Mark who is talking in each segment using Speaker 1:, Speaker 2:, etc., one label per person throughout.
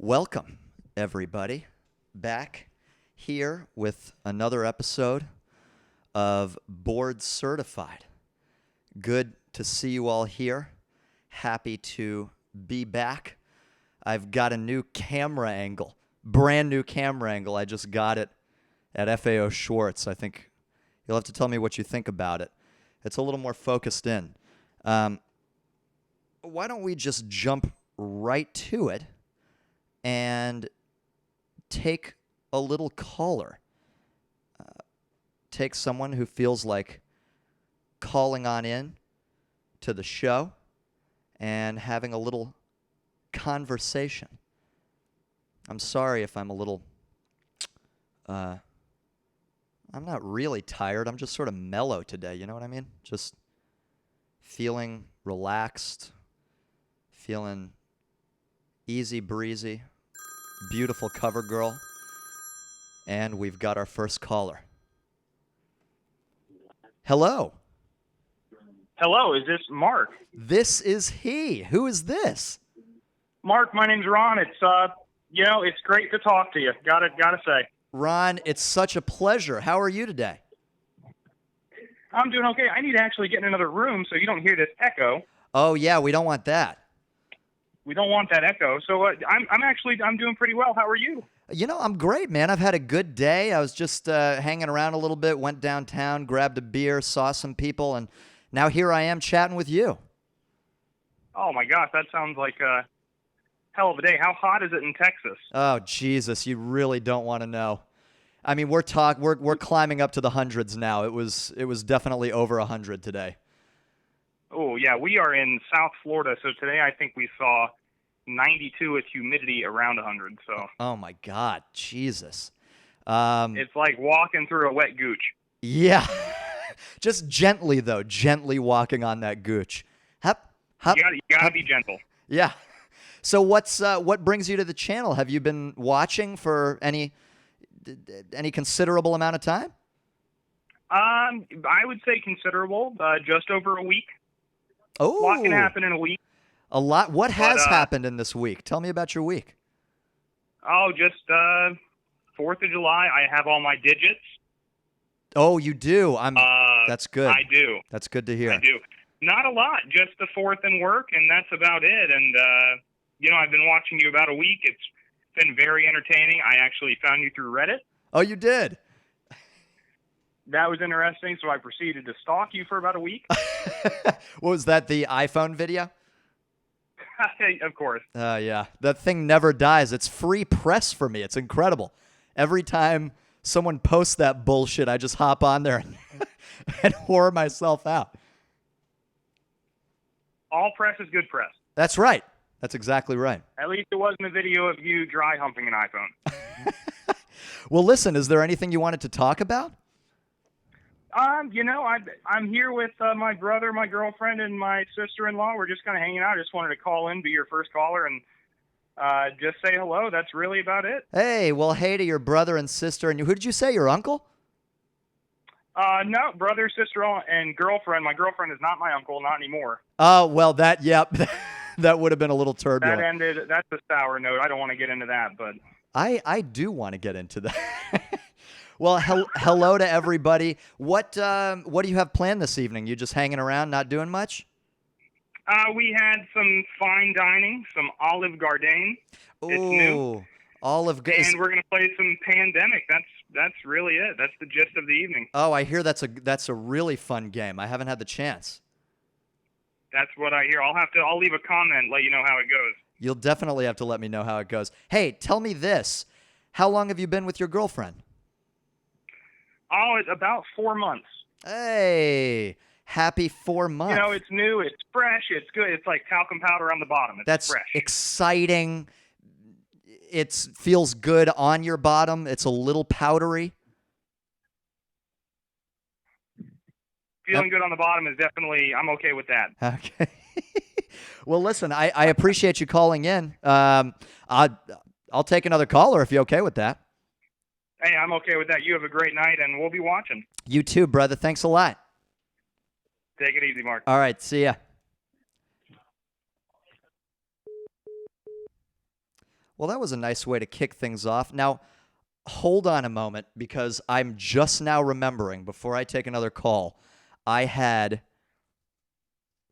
Speaker 1: Welcome, everybody, back here with another episode of Board Certified. Good to see you all here. Happy to be back. I've got a new camera angle, brand new camera angle. I just got it at FAO Schwartz. I think you'll have to tell me what you think about it. It's a little more focused in. Why don't we just jump right to it and take a little caller. Take someone who feels like calling on in to the show and having a little conversation. I'm sorry if I'm a little, I'm not really tired. I'm just sort of mellow today, you know what I mean? Just feeling relaxed, feeling easy breezy. Beautiful cover girl. And we've got our first caller. Hello.
Speaker 2: Hello, is this Marc?
Speaker 1: This is he. Who is this?
Speaker 2: Marc, my name's Ron. It's it's great to talk to you. Gotta say.
Speaker 1: Ron, it's such a pleasure. How are you today?
Speaker 2: I'm doing okay. I need to actually get in another room so you don't hear this echo.
Speaker 1: Oh yeah, we don't want that.
Speaker 2: We don't want that echo. So I'm doing pretty well. How are you?
Speaker 1: You know, I'm great, man. I've had a good day. I was just hanging around a little bit, went downtown, grabbed a beer, saw some people, and now here I am chatting with you.
Speaker 2: Oh my gosh, that sounds like a hell of a day. How hot is it in Texas?
Speaker 1: Oh Jesus, you really don't want to know. I mean, we're climbing up to the hundreds now. It was definitely over 100 today.
Speaker 2: Oh yeah, we are in South Florida, so today I think we saw 92 with humidity around 100. So.
Speaker 1: Oh my God, Jesus!
Speaker 2: It's like walking through a wet gooch.
Speaker 1: Yeah, just gently though, gently walking on that gooch. Hup, hup.
Speaker 2: You gotta be gentle.
Speaker 1: Yeah. So what brings you to the channel? Have you been watching for any considerable amount of time?
Speaker 2: I would say considerable. Just over a week.
Speaker 1: Oh,
Speaker 2: a lot can happen in a week.
Speaker 1: A lot. What has happened in this week? Tell me about your week.
Speaker 2: Oh, just 4th of July. I have all my digits.
Speaker 1: Oh, you do. That's good.
Speaker 2: I do.
Speaker 1: That's good to hear.
Speaker 2: I do. Not a lot. Just the 4th and work, and that's about it. And I've been watching you about a week. It's been very entertaining. I actually found you through Reddit.
Speaker 1: Oh, you did?
Speaker 2: That was interesting, so I proceeded to stalk you for about a week.
Speaker 1: What was that, the iPhone video?
Speaker 2: Of course.
Speaker 1: Yeah. That thing never dies. It's free press for me. It's incredible. Every time someone posts that bullshit, I just hop on there and whore myself out.
Speaker 2: All press is good press.
Speaker 1: That's right. That's exactly right.
Speaker 2: At least it wasn't a video of you dry humping an iPhone.
Speaker 1: Well, listen, is there anything you wanted to talk about?
Speaker 2: I'm here with my brother, my girlfriend, and my sister-in-law. We're just kind of hanging out. I just wanted to call in, be your first caller, and just say hello. That's really about it.
Speaker 1: Hey, well, hey to your brother and sister. And who did you say, your uncle?
Speaker 2: No, brother, sister, and girlfriend. My girlfriend is not my uncle, not anymore.
Speaker 1: Oh, well, yep, that would have been a little turbulent.
Speaker 2: That ended. That's a sour note. I don't want to get into that, but
Speaker 1: I do want to get into that. Well, hello to everybody. What do you have planned this evening? You just hanging around, not doing much?
Speaker 2: We had some fine dining, some Olive Garden.
Speaker 1: Ooh,
Speaker 2: it's new.
Speaker 1: Olive Garden.
Speaker 2: And we're gonna play some Pandemic. That's really it. That's the gist of the evening.
Speaker 1: Oh, I hear that's a really fun game. I haven't had the chance.
Speaker 2: That's what I hear. I'll leave a comment, let you know how it goes.
Speaker 1: You'll definitely have to let me know how it goes. Hey, tell me this. How long have you been with your girlfriend?
Speaker 2: Oh, it's about 4 months.
Speaker 1: Hey, happy 4 months.
Speaker 2: You know, it's new, it's fresh, it's good. It's like talcum powder on the bottom. It's fresh.
Speaker 1: That's exciting. It feels good on your bottom. It's a little powdery.
Speaker 2: Feeling good on the bottom is definitely, I'm okay with that.
Speaker 1: Okay. Well, listen, I appreciate you calling in. I'll take another caller if you're okay with that.
Speaker 2: Hey, I'm okay with that. You have a great night, and we'll be watching.
Speaker 1: You too, brother. Thanks a lot.
Speaker 2: Take it easy, Marc.
Speaker 1: All right. See ya. Well, that was a nice way to kick things off. Now, hold on a moment because I'm just now remembering, before I take another call, I had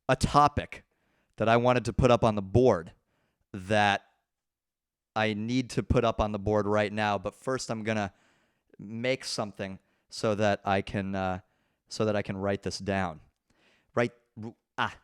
Speaker 1: a topic that I wanted to put up on the board that I need to put up on the board right now. But first, I'm going to make something so that I can write this down. Right. Ah.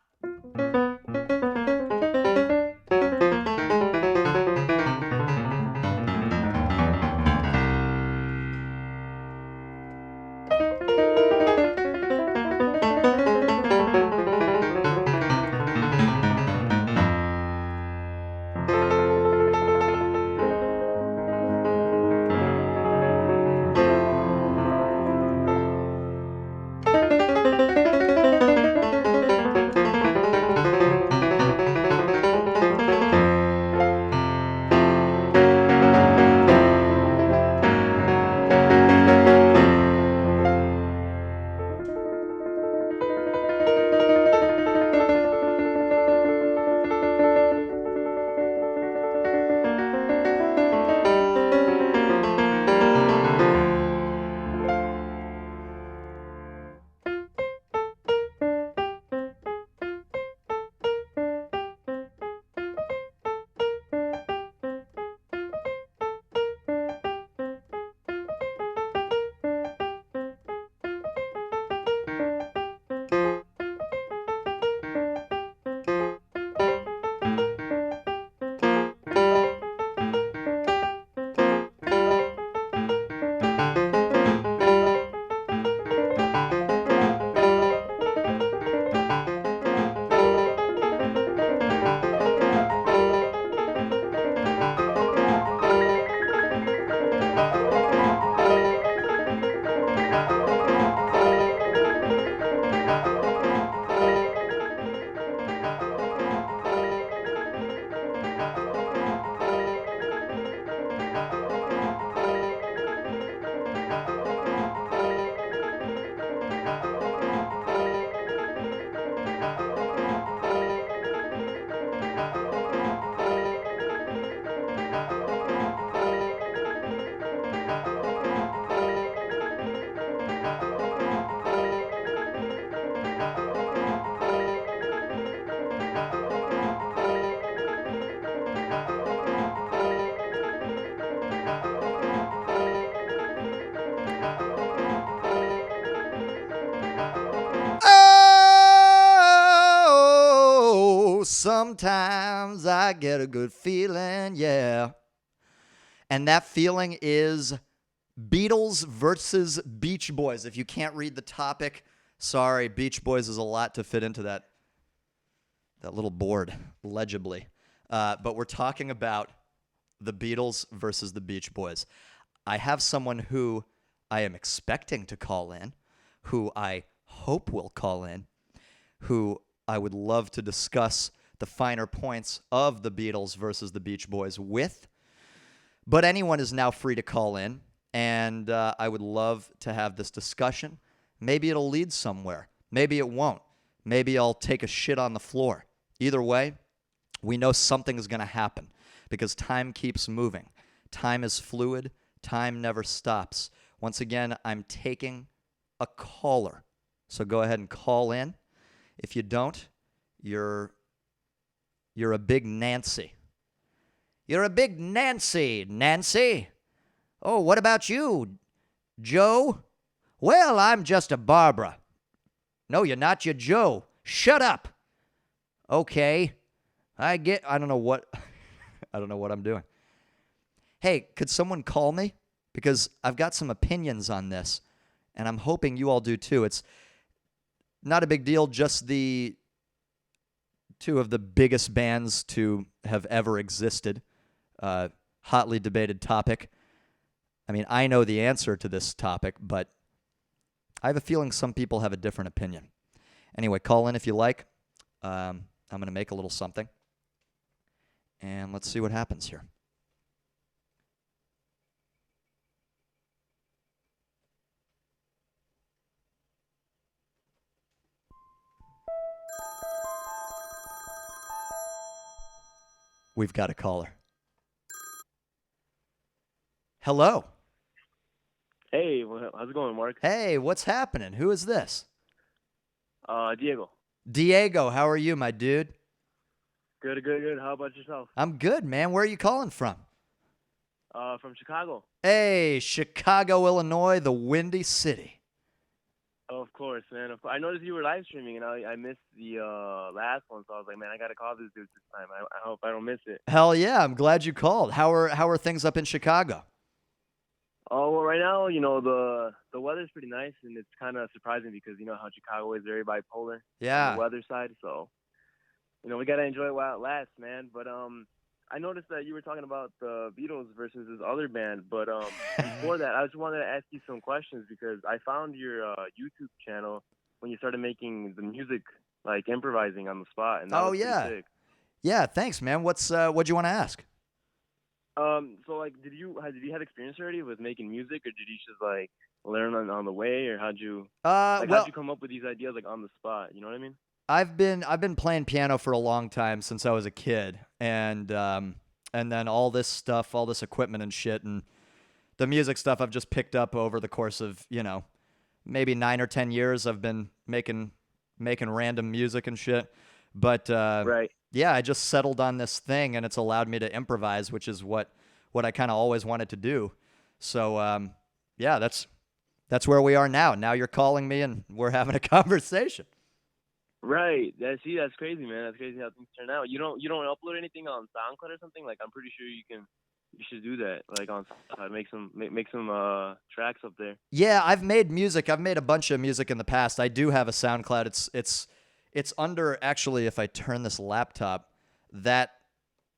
Speaker 1: Oh, sometimes I get a good feeling, yeah. And that feeling is Beatles versus Beach Boys. If you can't read the topic, sorry, Beach Boys is a lot to fit into that little board, legibly. But we're talking about the Beatles versus the Beach Boys. I have someone who I am expecting to call in, who I hope will call in, who I would love to discuss the finer points of the Beatles versus the Beach Boys with. But anyone is now free to call in, and I would love to have this discussion. Maybe it'll lead somewhere. Maybe it won't. Maybe I'll take a shit on the floor. Either way, we know something is going to happen because time keeps moving. Time is fluid. Time never stops. Once again, I'm taking a caller. So go ahead and call in. If you don't, you're a big Nancy. You're a big Nancy, Nancy. Oh, what about you, Joe? Well, I'm just a Barbara. No, you're not. You're Joe. Shut up. Okay. I don't know what I don't know what I'm doing. Hey, could someone call me? Because I've got some opinions on this, and I'm hoping you all do too. It's not a big deal, just the two of the biggest bands to have ever existed. Hotly debated topic. I mean, I know the answer to this topic, but I have a feeling some people have a different opinion. Anyway, call in if you like. I'm going to make a little something. And let's see what happens here. We've got a caller. Hello.
Speaker 3: Hey, how's it going, Marc?
Speaker 1: Hey, what's happening? Who is this?
Speaker 3: Diego.
Speaker 1: Diego, how are you, my dude?
Speaker 3: Good, good, good. How about yourself?
Speaker 1: I'm good, man. Where are you calling from?
Speaker 3: From Chicago.
Speaker 1: Hey, Chicago, Illinois, the Windy City.
Speaker 3: Oh, of course, man. I noticed you were live streaming, and I missed the last one, so I was like, man, I gotta call this dude this time. I hope I don't miss it.
Speaker 1: Hell yeah, I'm glad you called. How are things up in Chicago?
Speaker 3: Oh, well, right now, the weather's pretty nice, and it's kind of surprising because you know how Chicago is very bipolar on
Speaker 1: Yeah.
Speaker 3: the weather side. So, we gotta enjoy it while it lasts, man. But I noticed that you were talking about the Beatles versus this other band. But before that, I just wanted to ask you some questions because I found your YouTube channel when you started making the music, like improvising on the spot, and that
Speaker 1: Oh
Speaker 3: was
Speaker 1: yeah.
Speaker 3: pretty sick.
Speaker 1: Yeah, thanks, man. What'd you want to ask?
Speaker 3: So like, did you have experience already with making music, or did you just like learn on the way, or how'd you
Speaker 1: Well,
Speaker 3: come up with these ideas like on the spot? You know what I mean?
Speaker 1: I've been playing piano for a long time since I was a kid, and then all this stuff, all this equipment and shit, and the music stuff I've just picked up over the course of maybe 9 or 10 years. I've been making random music and shit, but
Speaker 3: Right.
Speaker 1: yeah, I just settled on this thing, and it's allowed me to improvise, which is what I kind of always wanted to do. So yeah, that's where we are now. Now you're calling me, and we're having a conversation.
Speaker 3: Right. That's crazy, man. That's crazy how things turn out. You don't upload anything on SoundCloud or something? Like, I'm pretty sure you should do that. Like on SoundCloud, make some tracks up there.
Speaker 1: Yeah, I've made music. I've made a bunch of music in the past. I do have a SoundCloud. It's under, actually, if I turn this laptop, that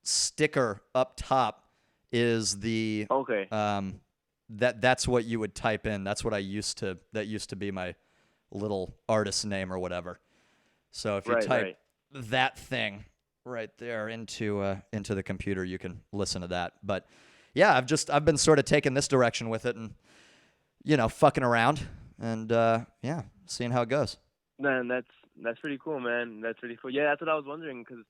Speaker 1: sticker up top is the
Speaker 3: Okay.
Speaker 1: that's what you would type in. That's what that used to be my little artist name or whatever. So if you type that thing right there into the computer, you can listen to that. But yeah, I've been sort of taking this direction with it, and fucking around, and yeah, seeing how it goes.
Speaker 3: Man, that's pretty cool, man. That's pretty cool. Yeah, that's what I was wondering, because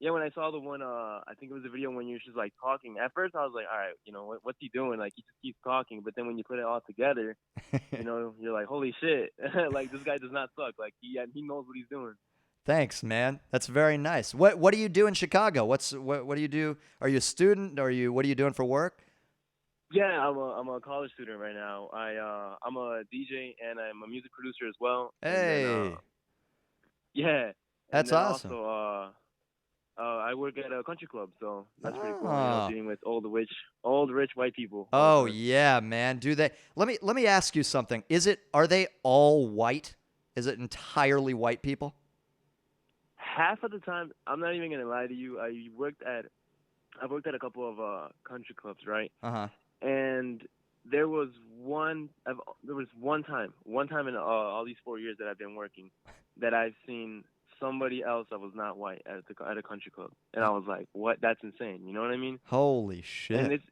Speaker 3: yeah, when I saw the one, I think it was a video when you were just like talking. At first, I was like, all right, what's he doing? Like, he just keeps talking. But then when you put it all together, you're like, holy shit, like, this guy does not suck. Like, he knows what he's doing.
Speaker 1: Thanks, man. That's very nice. What do you do in Chicago? What do you do? Are you a student? What are you doing for work?
Speaker 3: Yeah, I'm a college student right now. I'm a DJ and I'm a music producer as well.
Speaker 1: Hey,
Speaker 3: and then, yeah,
Speaker 1: that's
Speaker 3: and then
Speaker 1: awesome.
Speaker 3: Also, I work at a country club, so that's pretty cool.
Speaker 1: Oh.
Speaker 3: Dealing with old rich white people.
Speaker 1: Oh yeah, man. Do they? Let me ask you something. Are they all white? Is it entirely white people?
Speaker 3: Half of the time, I'm not even gonna lie to you. I worked at a couple of country clubs, right?
Speaker 1: Uh-huh.
Speaker 3: And there was one time in all these 4 years that I've been working, that I've seen somebody else that was not white at a country club, and I was like, "What? That's insane." You know what I mean?
Speaker 1: Holy shit!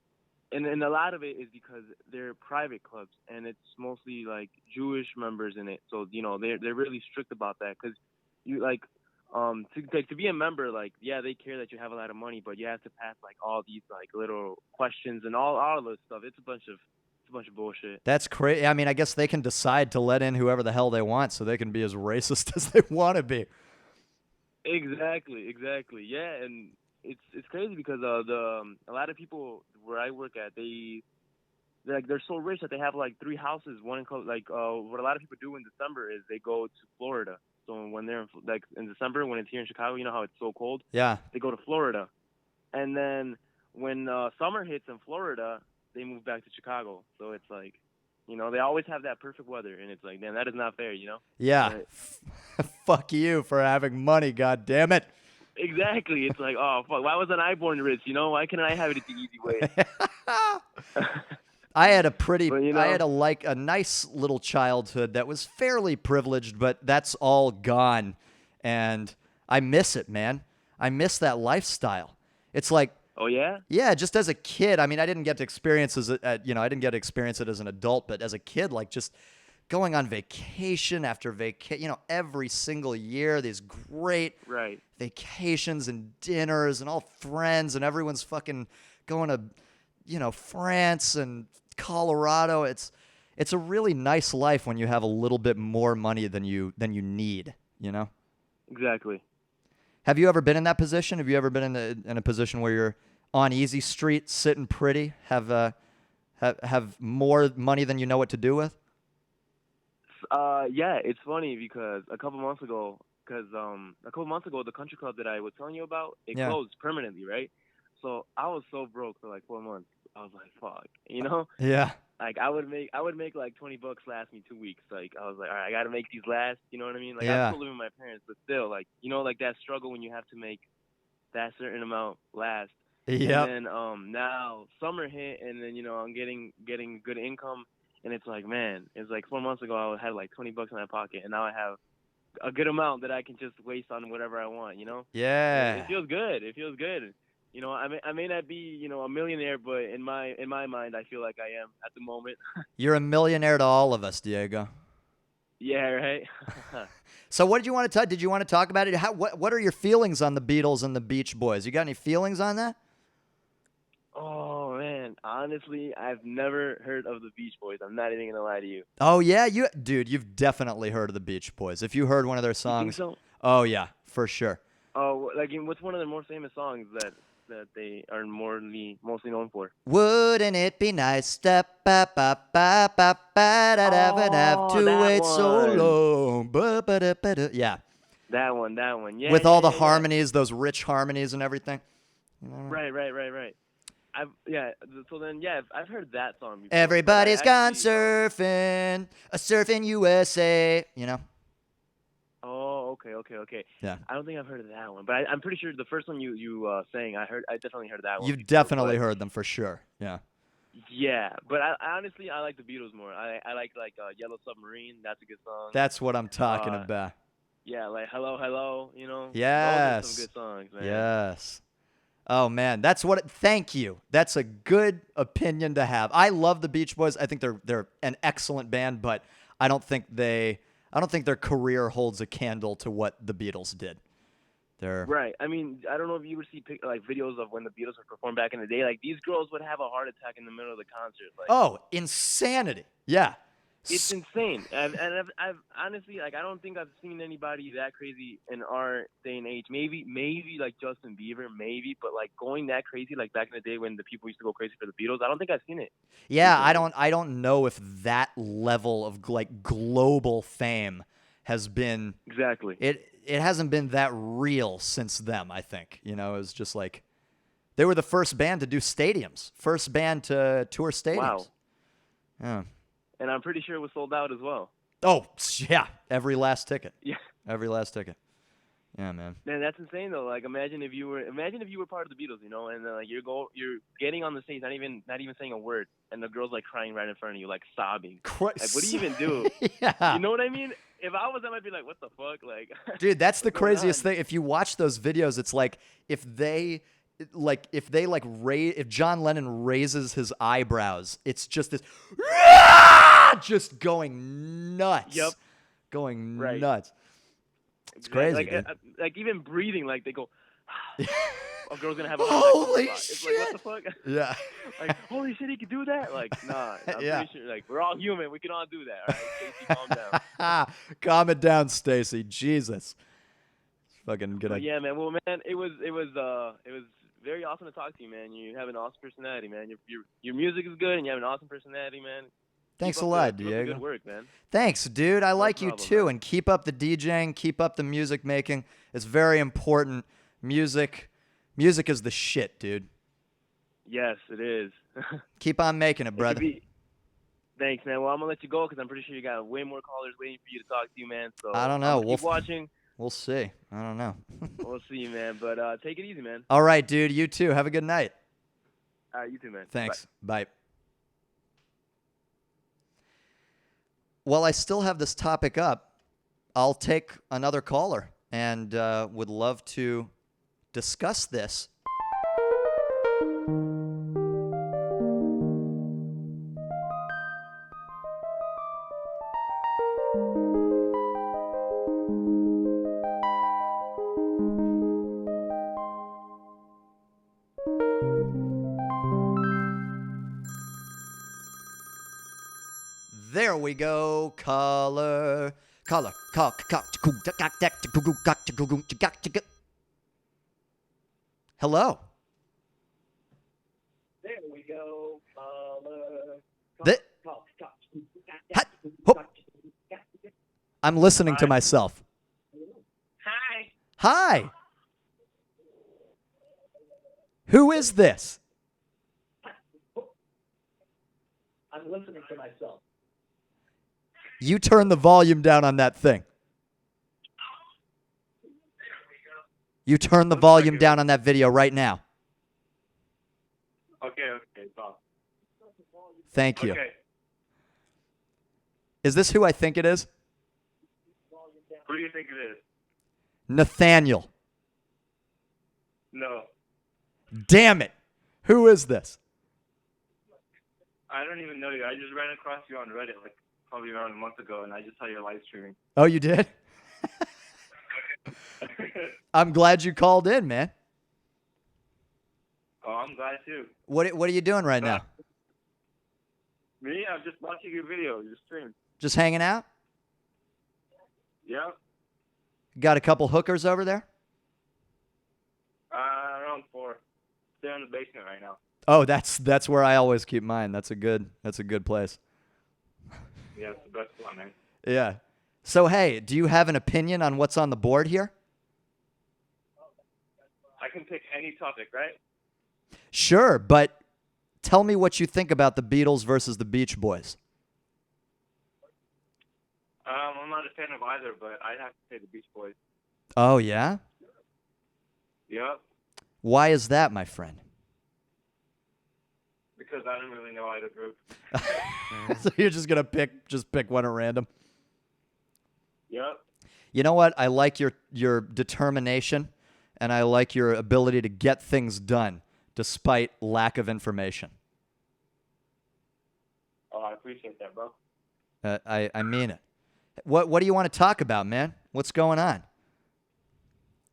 Speaker 3: And and a lot of it is because they're private clubs, and it's mostly like Jewish members in it. So they're really strict about that, because you like. To be a member, like, yeah, they care that you have a lot of money, but you have to pass like all these like little questions and all of this stuff. It's a bunch of bullshit.
Speaker 1: That's crazy. I mean, I guess they can decide to let in whoever the hell they want, so they can be as racist as they want to be.
Speaker 3: Exactly. Yeah, and it's crazy because a lot of people where I work at, they're so rich that they have like 3 houses. One in what a lot of people do in December is they go to Florida. So when they're in December, when it's here in Chicago, you know how it's so cold?
Speaker 1: Yeah.
Speaker 3: They go to Florida. And then when summer hits in Florida, they move back to Chicago. So it's like, they always have that perfect weather. And it's like, man, that is not fair,
Speaker 1: Yeah. But fuck you for having money, God damn it.
Speaker 3: Exactly. It's like, oh, fuck, why wasn't I born rich? Why can't I have it the easy way?
Speaker 1: I had a nice little childhood that was fairly privileged, but that's all gone, and I miss it, man. I miss that lifestyle. It's like,
Speaker 3: oh yeah,
Speaker 1: yeah. Just as a kid, I mean, I didn't get to experience I didn't get to experience it as an adult, but as a kid, like just going on vacation after vacation, every single year, these great vacations and dinners and all friends, and everyone's fucking going to France and Colorado. It's a really nice life when you have a little bit more money than you need,
Speaker 3: Exactly.
Speaker 1: Have you ever been in that position? Have you ever been in a position where you're on easy street, sitting pretty, have more money than you know what to do with?
Speaker 3: Yeah, it's funny because a couple months ago, the country club that I was telling you about, it
Speaker 1: Yeah.
Speaker 3: closed permanently, right? So I was so broke for like 4 months. I was like, fuck.
Speaker 1: Yeah.
Speaker 3: Like I would make like $20 last me 2 weeks. Like I was like, all right, I gotta make these last. You know what I mean? Like I'm
Speaker 1: Yeah.
Speaker 3: still living with my parents, but still, like like that struggle when you have to make that certain amount last.
Speaker 1: Yep.
Speaker 3: And then now summer hit, and then I'm getting good income, and it's like, man, it's like 4 months ago I had like $20 in my pocket, and now I have a good amount that I can just waste on whatever I want.
Speaker 1: Yeah.
Speaker 3: It feels good. It feels good. I may not be a millionaire, but in my mind, I feel like I am at the moment.
Speaker 1: You're a millionaire to all of us, Diego.
Speaker 3: Yeah, right.
Speaker 1: So what did you want to talk? Did you want to talk about it? What are your feelings on the Beatles and the Beach Boys? You got any feelings on that?
Speaker 3: Oh man, honestly, I've never heard of the Beach Boys. I'm not even gonna lie to you.
Speaker 1: Oh yeah, you've definitely heard of the Beach Boys. If you heard one of their
Speaker 3: You think
Speaker 1: songs,
Speaker 3: so?
Speaker 1: oh yeah, for sure.
Speaker 3: Oh, like what's one of the more famous songs that they are mostly known for?
Speaker 1: Wouldn't it be nice, step ba ba ba ba ba da da ba have
Speaker 3: Oh,
Speaker 1: to
Speaker 3: that
Speaker 1: wait so
Speaker 3: one.
Speaker 1: long? Ba ba da ba da. Yeah,
Speaker 3: That one. Yeah.
Speaker 1: with
Speaker 3: Yeah,
Speaker 1: all the
Speaker 3: yeah, yeah.
Speaker 1: harmonies, those rich harmonies and everything.
Speaker 3: Right. So then, yeah, I've heard that song before.
Speaker 1: Everybody's
Speaker 3: but I
Speaker 1: gone surfing, a surfing USA.
Speaker 3: Oh, okay.
Speaker 1: Yeah.
Speaker 3: I don't think I've heard of that one, but I'm pretty sure the first one you sang, I definitely heard that one.
Speaker 1: You've
Speaker 3: before,
Speaker 1: definitely
Speaker 3: but-
Speaker 1: heard them for sure. Yeah.
Speaker 3: Yeah, but I honestly I like the Beatles more. I like Yellow Submarine. That's a good song.
Speaker 1: That's what I'm talking about.
Speaker 3: Yeah, like Hello Hello. Those
Speaker 1: Yes.
Speaker 3: are some good songs, man.
Speaker 1: Yes. Oh man, thank you. That's a good opinion to have. I love the Beach Boys. I think they're an excellent band, but I don't think their career holds a candle to what the Beatles did.
Speaker 3: Right. I mean, I don't know if you would see videos of when the Beatles would perform back in the day. Like these girls would have a heart attack in the middle of the concert. Like,
Speaker 1: oh, insanity. Yeah.
Speaker 3: it's insane. I've honestly, like, I don't think I've seen anybody that crazy in our day and age. Maybe like Justin Bieber, maybe, but like going that crazy, like back in the day when the people used to go crazy for the Beatles, I don't think I've seen it.
Speaker 1: Yeah,
Speaker 3: recently.
Speaker 1: I don't know if that level of like global fame has been
Speaker 3: Exactly.
Speaker 1: it hasn't been that real since them, I think. It was just like they were the first band to do stadiums, first band to tour stadiums.
Speaker 3: Wow.
Speaker 1: Yeah.
Speaker 3: And I'm pretty sure it was sold out as well.
Speaker 1: Oh, yeah, every last ticket.
Speaker 3: Yeah.
Speaker 1: Every last ticket. Yeah, man.
Speaker 3: Man, that's insane though. Like, imagine if you were part of the Beatles, and then like you're getting on the stage, not even saying a word, and the girl's like crying right in front of you, like sobbing. Like, what do you even do?
Speaker 1: Yeah.
Speaker 3: You know what I mean? If I was them, I'd be like, what the fuck, like.
Speaker 1: Dude, that's the
Speaker 3: what's going
Speaker 1: craziest
Speaker 3: on?
Speaker 1: thing. If you watch those videos, it's like if John Lennon raises his eyebrows, it's just this, just going nuts.
Speaker 3: Yep.
Speaker 1: Going
Speaker 3: Right.
Speaker 1: nuts. It's crazy,
Speaker 3: Like,
Speaker 1: dude.
Speaker 3: like even breathing, like they go. A girl's gonna have a
Speaker 1: Holy
Speaker 3: It's like, what the fuck?
Speaker 1: Yeah.
Speaker 3: Like, holy shit, he could do that? Like, nah. I'm
Speaker 1: Yeah.
Speaker 3: pretty sure. Like, we're all human. We can all do that. All right, Stacey, calm down.
Speaker 1: Calm it down, Stacy. Jesus. Fucking good.
Speaker 3: But yeah, man. Well, man, it was very awesome to talk to you, man. You have an awesome personality, man. Your music is good, and you have an awesome personality, man.
Speaker 1: Thanks
Speaker 3: Keep
Speaker 1: a
Speaker 3: up
Speaker 1: lot,
Speaker 3: the
Speaker 1: Diego.
Speaker 3: good work, man.
Speaker 1: Thanks, dude. I like you
Speaker 3: problem,
Speaker 1: too.
Speaker 3: man.
Speaker 1: And keep up the DJing, keep up the music making. It's very important. Music is the shit, dude.
Speaker 3: Yes, it is.
Speaker 1: Keep on making it, brother.
Speaker 3: Thanks, man. Well, I'm gonna let you go because I'm pretty sure you got way more callers waiting for you to talk to you, man. So
Speaker 1: I don't know.
Speaker 3: I'm gonna keep watching.
Speaker 1: We'll see. I don't know.
Speaker 3: We'll see, man. But take it easy, man.
Speaker 1: All right, dude. You too. Have a good night.
Speaker 3: All right, you too, man.
Speaker 1: Thanks. Bye. While I still have this topic up, I'll take another caller and would love to discuss this. There we go. Color. Hello.
Speaker 3: There we go.
Speaker 1: I'm listening to myself.
Speaker 3: Hi.
Speaker 1: Hi. Who is this?
Speaker 3: I'm listening to myself.
Speaker 1: You turn the volume down on that thing. You turn the volume down on that video right now.
Speaker 2: Okay, stop.
Speaker 1: Thank you.
Speaker 2: Okay.
Speaker 1: Is this who I think it is?
Speaker 2: Who do you think it is?
Speaker 1: Nathaniel.
Speaker 2: No.
Speaker 1: Damn it. Who is this?
Speaker 2: I don't even know you. I just ran across you on Reddit like probably around a month ago, and I just saw your live streaming.
Speaker 1: Oh, you did? I'm glad you called in, man.
Speaker 2: Oh, I'm glad too.
Speaker 1: What are you doing right now?
Speaker 2: Me? I'm just watching your video, your stream.
Speaker 1: Just hanging out?
Speaker 2: Yep.
Speaker 1: Got a couple hookers over there?
Speaker 2: Around 4. They're in the basement right now.
Speaker 1: Oh, that's where I always keep mine. That's a good place.
Speaker 2: Yeah, it's the best one, man.
Speaker 1: Yeah. So hey, do you have an opinion on what's on the board here?
Speaker 2: I can pick any topic, right?
Speaker 1: Sure, but tell me what you think about the Beatles versus the Beach Boys.
Speaker 2: I'm not a fan of either, but I'd have to say the Beach Boys.
Speaker 1: Oh, yeah?
Speaker 2: Yep.
Speaker 1: Why is that, my friend?
Speaker 2: Because I don't really know either group.
Speaker 1: So you're just going to pick one at random?
Speaker 2: Yep.
Speaker 1: You know what? I like your determination, and I like your ability to get things done despite lack of information.
Speaker 2: Oh, I appreciate that, bro.
Speaker 1: I mean it. What do you want to talk about, man? What's going on?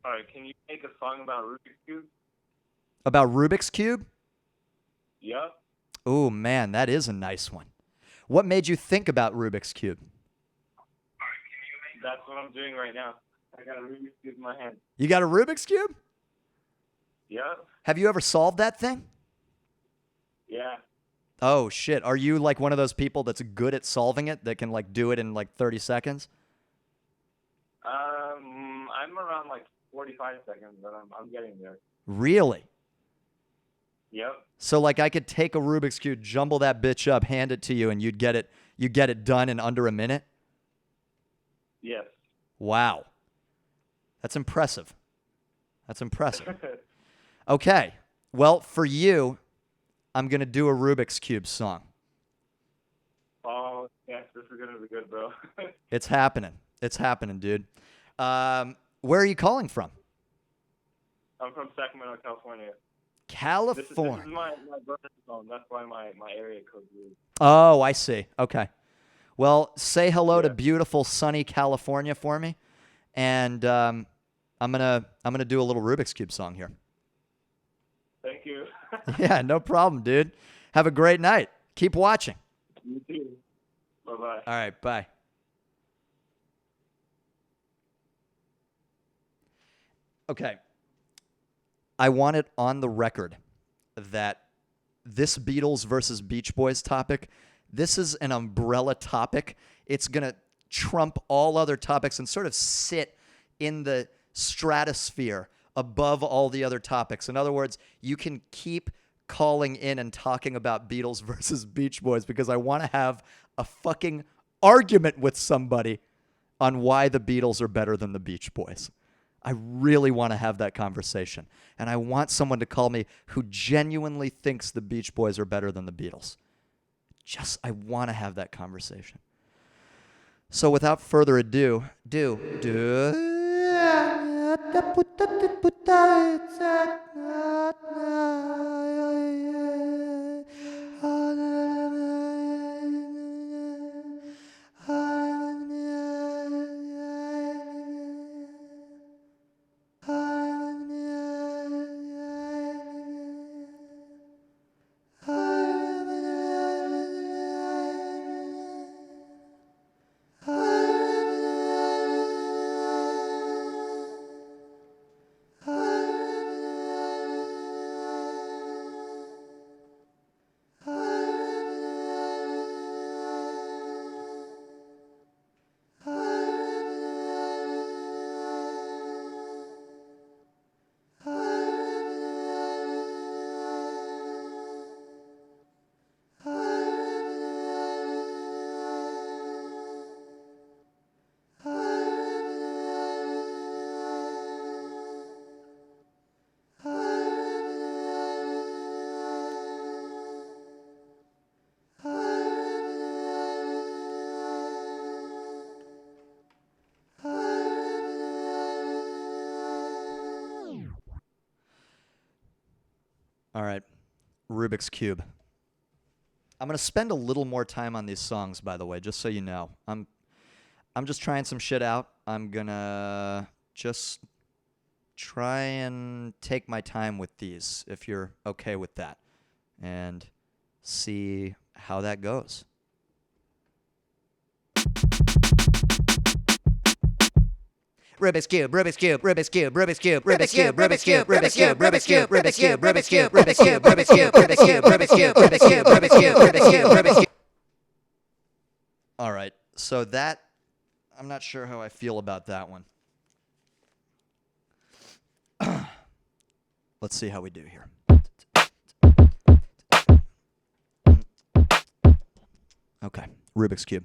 Speaker 2: All right, can you make a song about Rubik's Cube?
Speaker 1: About Rubik's Cube?
Speaker 2: Yep.
Speaker 1: Ooh, man, that is a nice one. What made you think about Rubik's Cube?
Speaker 2: That's what I'm doing right now. I got a Rubik's Cube in my hand.
Speaker 1: You got a Rubik's Cube?
Speaker 2: Yep.
Speaker 1: Have you ever solved that thing?
Speaker 2: Yeah.
Speaker 1: Oh, shit. Are you like one of those people that's good at solving it, that can like do it in like 30 seconds?
Speaker 2: I'm around like 45 seconds, but I'm getting there.
Speaker 1: Really?
Speaker 2: Yep.
Speaker 1: So like I could take a Rubik's Cube, jumble that bitch up, hand it to you, and you'd get it done in under a minute?
Speaker 2: Yes.
Speaker 1: Wow. That's impressive. Okay. Well, for you, I'm going to do a Rubik's Cube song.
Speaker 2: Oh, yes, this is going to be good, bro.
Speaker 1: It's happening. It's happening, dude. Where are you calling from?
Speaker 2: I'm from Sacramento, California.
Speaker 1: California.
Speaker 2: This is my brother's phone. That's why my area code is.
Speaker 1: Oh, I see. Okay. Well, say hello to beautiful sunny California for me, and I'm gonna do a little Rubik's Cube song here.
Speaker 2: Thank you.
Speaker 1: Yeah, no problem, dude. Have a great night. Keep watching.
Speaker 2: You too. Bye-bye.
Speaker 1: All right, bye. Okay. I want it on the record that this Beatles versus Beach Boys topic, this is an umbrella topic. It's going to trump all other topics and sort of sit in the stratosphere above all the other topics. In other words, you can keep calling in and talking about Beatles versus Beach Boys because I want to have a fucking argument with somebody on why the Beatles are better than the Beach Boys. I really want to have that conversation. And I want someone to call me who genuinely thinks the Beach Boys are better than the Beatles. I want to have that conversation. So without further ado, Rubik's Cube. I'm going to spend a little more time on these songs, by the way, just so you know. I'm just trying some shit out. I'm going to just try and take my time with these, if you're okay with that, and see how that goes. Rubik's Cube, Rubik's Cube, Rubik's Cube, Rubik's Cube, Rubik's Cube, Rubik's Cube, Rubik's Cube, Rubik's Cube, Rubik's Cube, Rubik's Cube, Rubik's Cube, Rubik's Cube, Rubik's Cube, Rubik's Cube, Rubik's Cube, Rubik's Cube, Rubik's Cube, Rubik's Cube. All right, so that, I'm not sure how I feel about that one. Let's see how we do here. Okay, Rubik's Cube.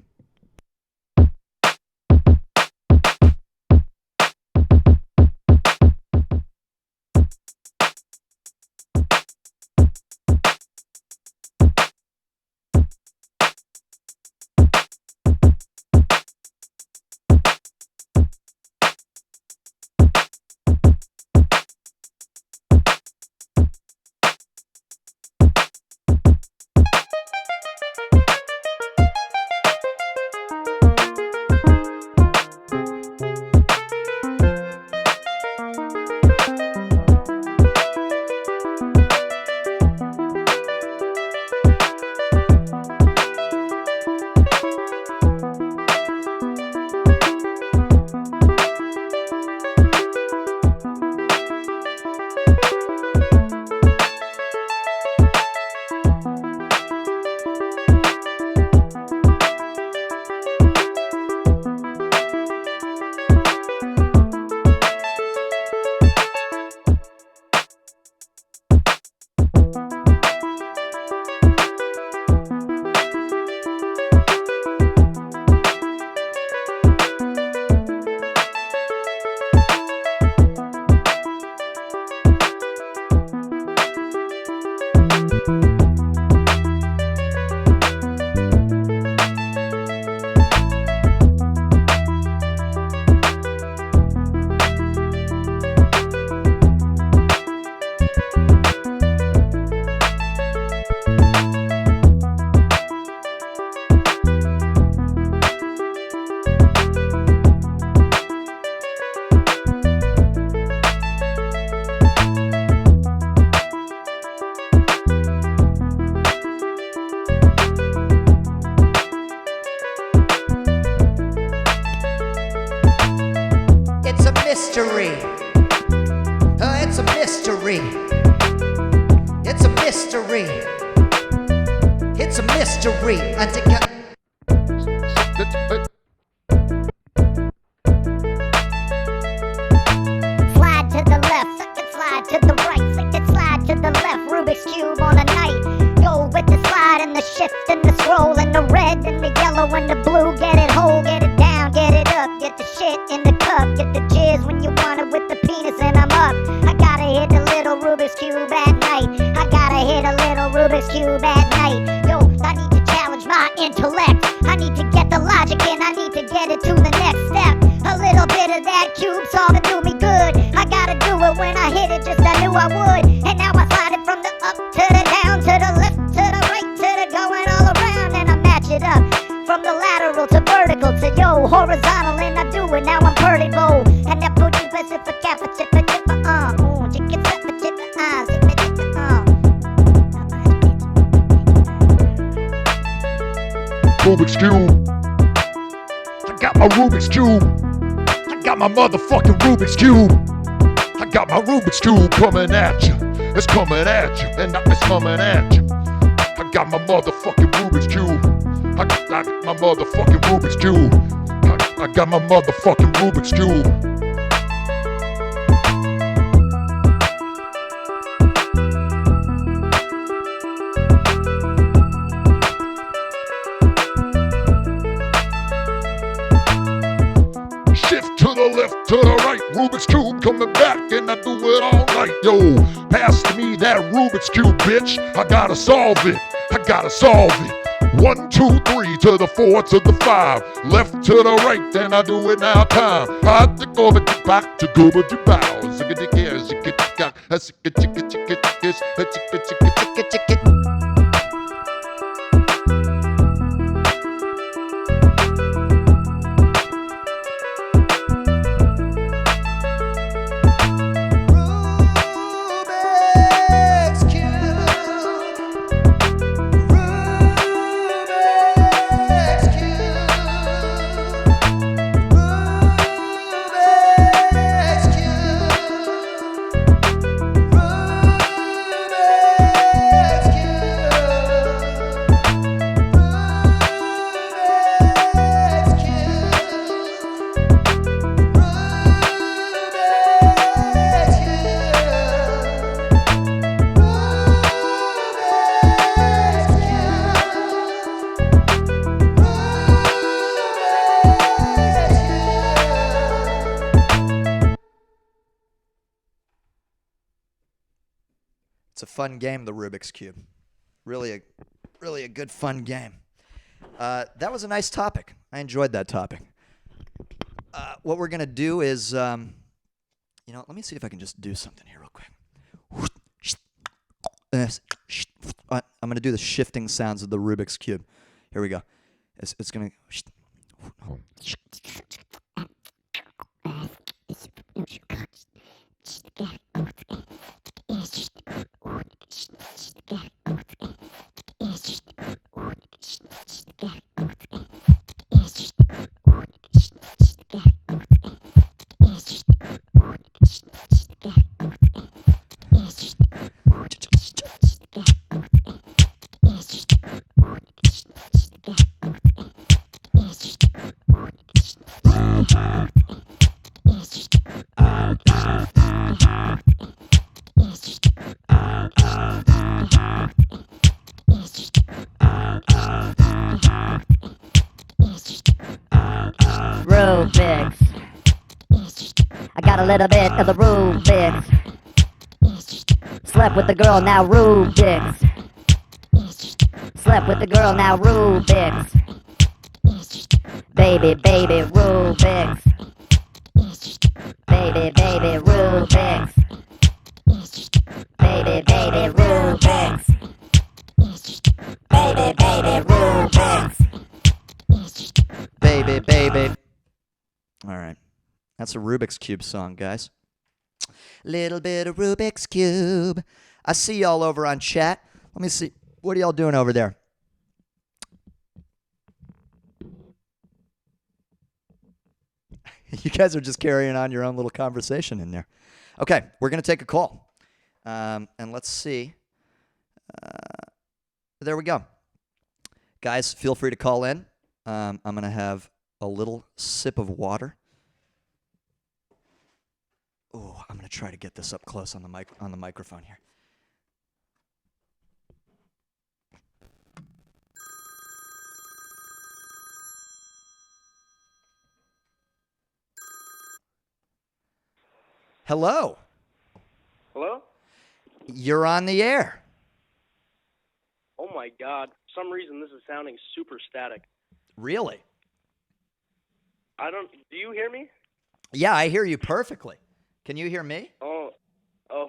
Speaker 1: Mystery. It's a mystery. It's a mystery. It's a mystery. I think
Speaker 4: slide to the left, suck it, slide to the right, suck it, slide to the left. Rubik's Cube on a night. Go with the slide and the shift and the scroll and the red and the yellow and the blue. Get it whole, get it down, get it up. Get the shit in the cup. Get the jizz when you want it with the penis and I'm up. I gotta hit a little Rubik's Cube at night. I gotta hit a little Rubik's Cube at night. Yo, I need to challenge my intellect. I need to get the logic in. I need to get it to the next step. A little bit of that cube solve it do me good. I gotta do it when I hit it, just I knew I would. And now I slide it from the up to the down, to the left, to the right, to the going all around. And I match it up from the lateral to vertical to yo, horizontal. And I do it, now I'm vertical. And that put you best if a kappa chippa chippa chicken chippa chippa chippa chippa
Speaker 5: Rubik's Cube. I got my Rubik's Cube. I got my motherfucking Rubik's Cube. I got my Rubik's Cube coming at you. It's coming at you, and it's coming at you. I got my motherfucking Rubik's Cube. I got my motherfucking Rubik's Cube. I got my motherfucking Rubik's Cube. To the right, Rubik's Cube coming back, and I do it all night. Yo, pass me that Rubik's Cube, bitch. I gotta solve it. I gotta solve it. 1, 2, 3 to the 4 to the 5. Left to the right, then I do it now time. I think over the back to go with the bows.
Speaker 1: Rubik's Cube. Rubik's Cube. Rubik's Cube. Rubik's It's a fun game, the Rubik's Cube. Really a good fun game. That was a nice topic. I enjoyed that topic. What we're gonna do is, let me see if I can just do something here real quick. I'm gonna do the shifting sounds of the Rubik's Cube. Here we go. It's gonna.
Speaker 4: Rubik's. I got a little bit of the Rubik's. Slept with the girl, now Rubik's. Slept with the girl, now Rubik's. Baby, baby, Rubik's. Baby, baby, Rubik's. Baby, baby, Rubik's. Baby, baby, Rubik's.
Speaker 1: Baby, baby. All right. That's a Rubik's Cube song, guys. Little bit of Rubik's Cube. I see y'all over on chat. Let me see. What are y'all doing over there? You guys are just carrying on your own little conversation in there. Okay, we're going to take a call. And let's see. There we go. Guys, feel free to call in. I'm going to have a little sip of water. Oh, I'm going to try to get this up close on the microphone here. Hello.
Speaker 6: Hello?
Speaker 1: You're on the air.
Speaker 6: Oh my God. For some reason this is sounding super static.
Speaker 1: Really?
Speaker 6: Do you hear me?
Speaker 1: Yeah, I hear you perfectly. Can you hear me?
Speaker 6: Oh,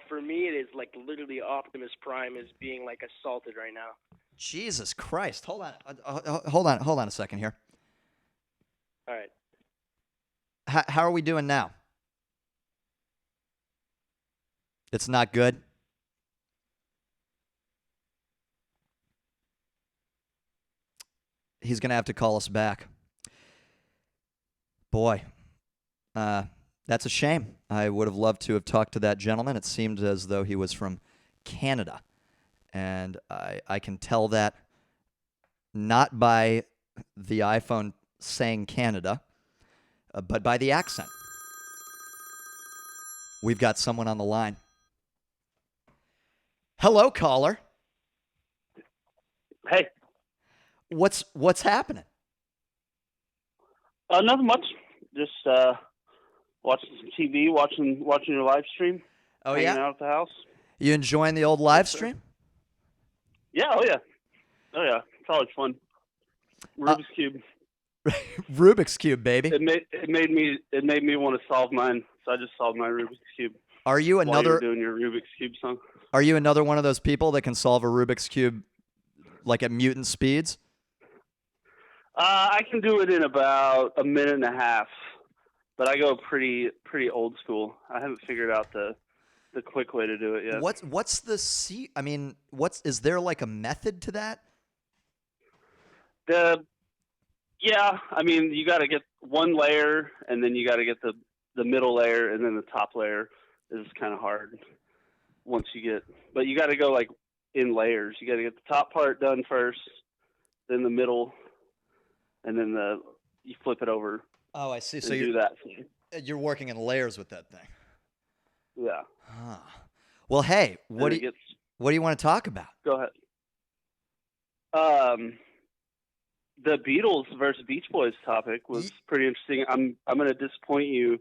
Speaker 6: for me it is like literally Optimus Prime is being like assaulted right now.
Speaker 1: Jesus Christ. Hold on. Hold on a second here.
Speaker 6: All right.
Speaker 1: How are we doing now? It's not good? He's going to have to call us back. Boy, that's a shame. I would have loved to have talked to that gentleman. It seemed as though he was from Canada. And I can tell that not by the iPhone saying Canada, but by the accent. We've got someone on the line. Hello, caller.
Speaker 6: Hey.
Speaker 1: What's happening?
Speaker 6: Nothing much. Just watching some TV, watching your live stream.
Speaker 1: Oh,
Speaker 6: hanging
Speaker 1: yeah?
Speaker 6: out at the house.
Speaker 1: You enjoying the old live stream?
Speaker 6: Yeah, oh yeah. It's always fun. Rubik's Cube.
Speaker 1: Rubik's Cube, baby.
Speaker 6: It made me want to solve mine, so I just solved my Rubik's Cube.
Speaker 1: Are you
Speaker 6: while you're
Speaker 1: another?
Speaker 6: doing your Rubik's Cube song.
Speaker 1: Are you another one of those people that can solve a Rubik's cube like at mutant speeds?
Speaker 6: I can do it in about a minute and a half, but I go pretty old school. I haven't figured out the quick way to do it yet.
Speaker 1: What's the I mean, is there like a method to that?
Speaker 6: Yeah, I mean, you got to get one layer, and then you got to get the middle layer, and then the top layer is kind of hard once you get. But you got to go like in layers. You got to get the top part done first, then the middle, and then you flip it over.
Speaker 1: Oh, I see. So
Speaker 6: you do that.
Speaker 1: You're working in layers with that thing.
Speaker 6: Yeah.
Speaker 1: Huh. Well, hey, what do you want to talk about?
Speaker 6: Go ahead. The Beatles versus Beach Boys topic was pretty interesting. I'm going to disappoint you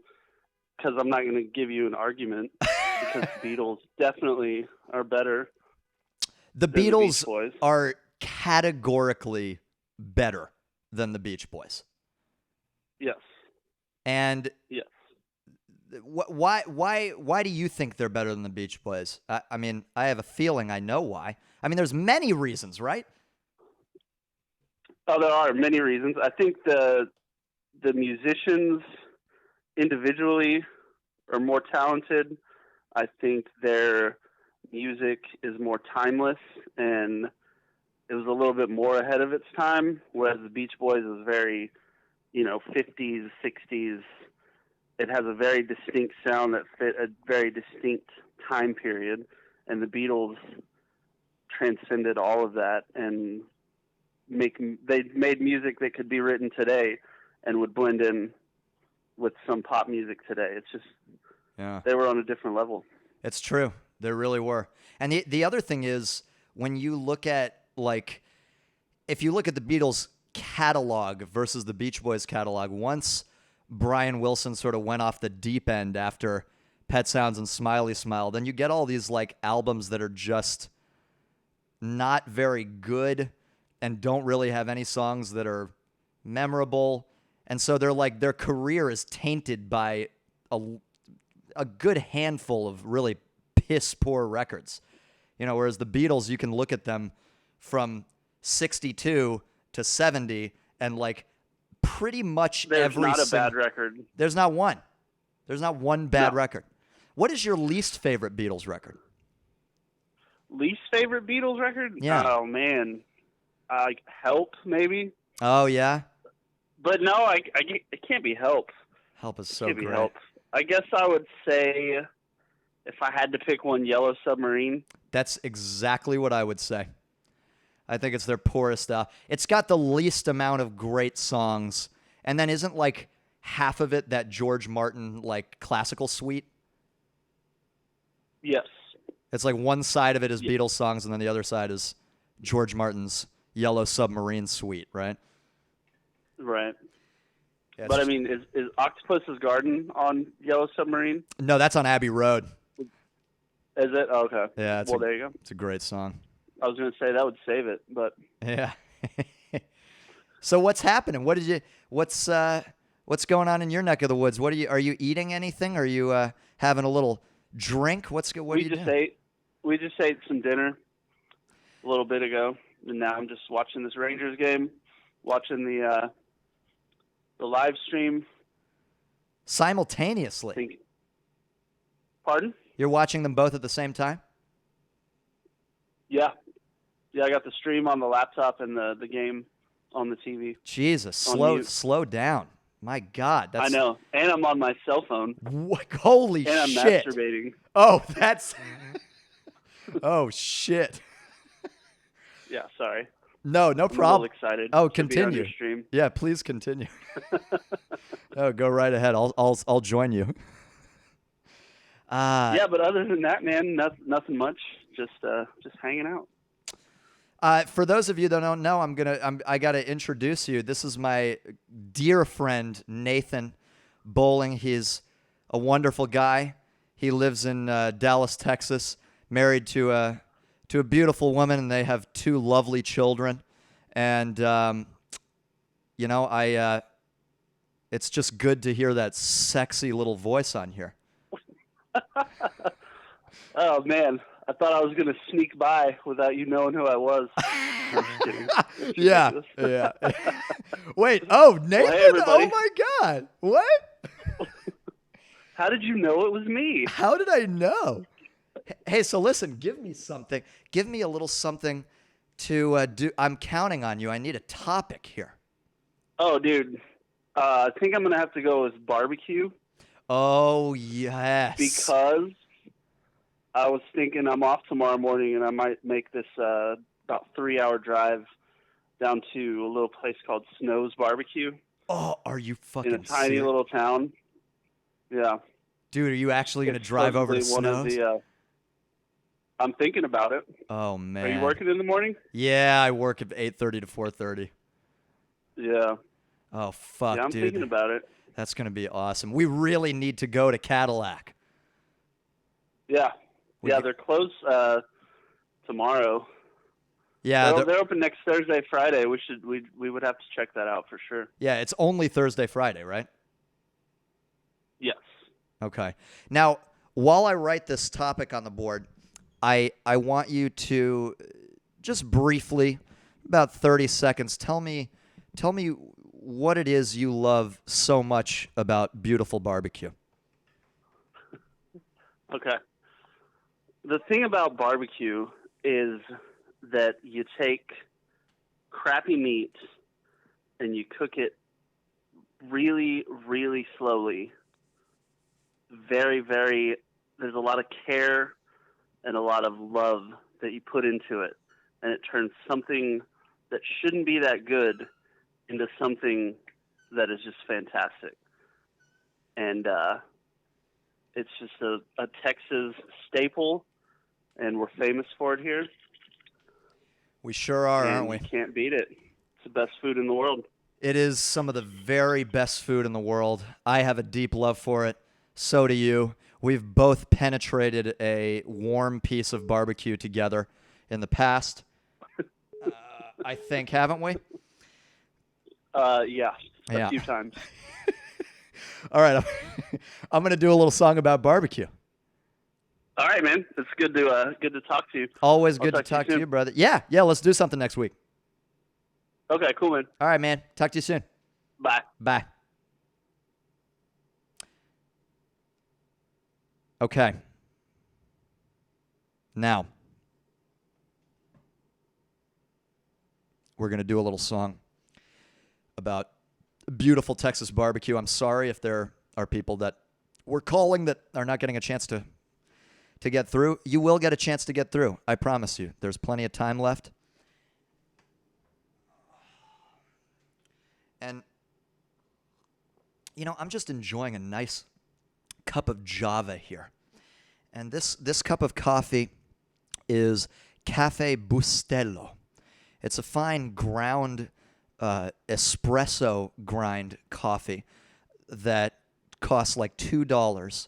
Speaker 6: because I'm not going to give you an argument because the Beatles definitely are better.
Speaker 1: The Beatles are categorically better than the Beach Boys.
Speaker 6: Yes.
Speaker 1: And
Speaker 6: yes.
Speaker 1: Why do you think they're better than the Beach Boys? I mean, I have a feeling I know why. I mean, there's many reasons, right?
Speaker 6: Oh, there are many reasons. I think the musicians individually are more talented. I think their music is more timeless, and it was a little bit more ahead of its time, whereas the Beach Boys is very, 50s, 60s. It has a very distinct sound that fit a very distinct time period, and the Beatles transcended all of that and they made music that could be written today and would blend in with some pop music today. It's just, they were on a different level.
Speaker 1: It's true. They really were. And the other thing is, when you look at, if you look at the Beatles catalog versus the Beach Boys catalog, once Brian Wilson sort of went off the deep end after Pet Sounds and Smiley Smile, then you get all these albums that are just not very good and don't really have any songs that are memorable. And so their career is tainted by a good handful of really piss poor records. Whereas the Beatles, you can look at them from 62 to 70 and pretty much
Speaker 6: There's not a bad record.
Speaker 1: There's not one. There's not one bad record. What is your least favorite Beatles record?
Speaker 6: Least favorite Beatles record?
Speaker 1: Yeah.
Speaker 6: Oh, man. Help, maybe?
Speaker 1: Oh, yeah?
Speaker 6: But no, it can't be Help.
Speaker 1: Help is so
Speaker 6: great.
Speaker 1: great.
Speaker 6: Help. I guess I would say, if I had to pick one, Yellow Submarine.
Speaker 1: That's exactly what I would say. I think it's their poorest. It's got the least amount of great songs, and then isn't half of it that George Martin classical suite?
Speaker 6: Yes.
Speaker 1: It's one side of it is Beatles songs, and then the other side is George Martin's Yellow Submarine suite, right?
Speaker 6: Right.
Speaker 1: Yeah,
Speaker 6: but I mean, is Octopus's Garden on Yellow Submarine?
Speaker 1: No, that's on Abbey Road.
Speaker 6: Is it? Oh, okay.
Speaker 1: Yeah.
Speaker 6: There you go.
Speaker 1: It's a great song.
Speaker 6: I was going to say that would save it, but
Speaker 1: yeah. So what's happening? What's going on in your neck of the woods? Are you eating anything? Are you having a little drink? What are you doing?
Speaker 6: We just ate some dinner a little bit ago, and now I'm just watching this Rangers game, watching the live stream
Speaker 1: simultaneously.
Speaker 6: Pardon?
Speaker 1: You're watching them both at the same time?
Speaker 6: Yeah. I got the stream on the laptop and the game on the TV.
Speaker 1: Jesus, slow down. My God,
Speaker 6: I know, and I'm on my cell phone.
Speaker 1: Holy shit!
Speaker 6: And I'm masturbating.
Speaker 1: Oh, that's. Oh shit.
Speaker 6: Yeah, sorry.
Speaker 1: No problem.
Speaker 6: I'm excited.
Speaker 1: Oh, continue. Yeah, please continue. Oh, go right ahead. I'll join you.
Speaker 6: Yeah, but other than that, man, nothing much. Just hanging out.
Speaker 1: For those of you that don't know, I gotta introduce you. This is my dear friend Nathan Bowling. He's a wonderful guy. He lives in Dallas, Texas, married to a beautiful woman, and they have two lovely children. And it's just good to hear that sexy little voice on here.
Speaker 6: Oh man, I thought I was gonna sneak by without you knowing who I was. I'm just kidding. That's
Speaker 1: Yeah.
Speaker 6: ridiculous.
Speaker 1: Yeah. Wait. Oh, Nathan.
Speaker 6: everybody.
Speaker 1: Oh my God. What?
Speaker 6: How did you know it was me?
Speaker 1: How did I know? Hey, so listen. Give me something. Give me a little something to do. I'm counting on you. I need a topic here.
Speaker 6: Oh, dude. I think I'm gonna have to go with barbecue
Speaker 1: Oh yes.
Speaker 6: because I was thinking I'm off tomorrow morning and I might make this about 3-hour drive down to a little place called Snow's Barbecue
Speaker 1: Oh, are you fucking
Speaker 6: in a tiny
Speaker 1: serious?
Speaker 6: little town. Yeah.
Speaker 1: Dude, are you actually gonna
Speaker 6: It's
Speaker 1: drive over to
Speaker 6: supposedly one of
Speaker 1: Snow's?
Speaker 6: I'm thinking about it.
Speaker 1: Oh man.
Speaker 6: Are you working in the morning?
Speaker 1: Yeah, I work at 8:30 to 4:30.
Speaker 6: Yeah.
Speaker 1: Oh fuck,
Speaker 6: Yeah, I'm
Speaker 1: dude.
Speaker 6: thinking about it.
Speaker 1: That's gonna be awesome. We really need to go to Cadillac.
Speaker 6: Yeah.
Speaker 1: We
Speaker 6: Yeah,
Speaker 1: g-
Speaker 6: they're closed tomorrow.
Speaker 1: Yeah,
Speaker 6: They're open next Thursday, Friday. We would have to check that out for sure.
Speaker 1: yeah, it's only Thursday, Friday, right?
Speaker 6: Yes.
Speaker 1: Okay. Now, while I write this topic on the board, I want you to just briefly, about 30 seconds, tell me what it is you love so much about beautiful barbecue.
Speaker 6: Okay. The thing about barbecue is that you take crappy meat and you cook it really, really slowly. Very, very, there's a lot of care and a lot of love that you put into it. And it turns something that shouldn't be that good into something that is just fantastic. And it's just a Texas staple, and we're famous for it here.
Speaker 1: We sure are,
Speaker 6: And
Speaker 1: aren't we?
Speaker 6: you can't beat it. It's the best food in the world.
Speaker 1: It is some of the very best food in the world. I have a deep love for it. So do you. We've both penetrated a warm piece of barbecue together in the past. I think, haven't we?
Speaker 6: Yeah,
Speaker 1: Yeah.
Speaker 6: a few times.
Speaker 1: All right. I'm going to do a little song about barbecue.
Speaker 6: All right, man. It's good to talk to you.
Speaker 1: Always
Speaker 6: I'll
Speaker 1: good to
Speaker 6: talk to you
Speaker 1: talk to
Speaker 6: soon.
Speaker 1: you, brother. Yeah, let's do something next week.
Speaker 6: Okay, cool, man.
Speaker 1: All right, man. Talk to you soon.
Speaker 6: Bye.
Speaker 1: Bye. Okay. Now, we're going to do a little song about beautiful Texas barbecue. I'm sorry if there are people that we're calling that are not getting a chance to get through. You will get a chance to get through. I promise you. There's plenty of time left. And, I'm just enjoying a nice cup of Java here. And this cup of coffee is Cafe Bustelo. It's a fine ground espresso grind coffee that costs like $2,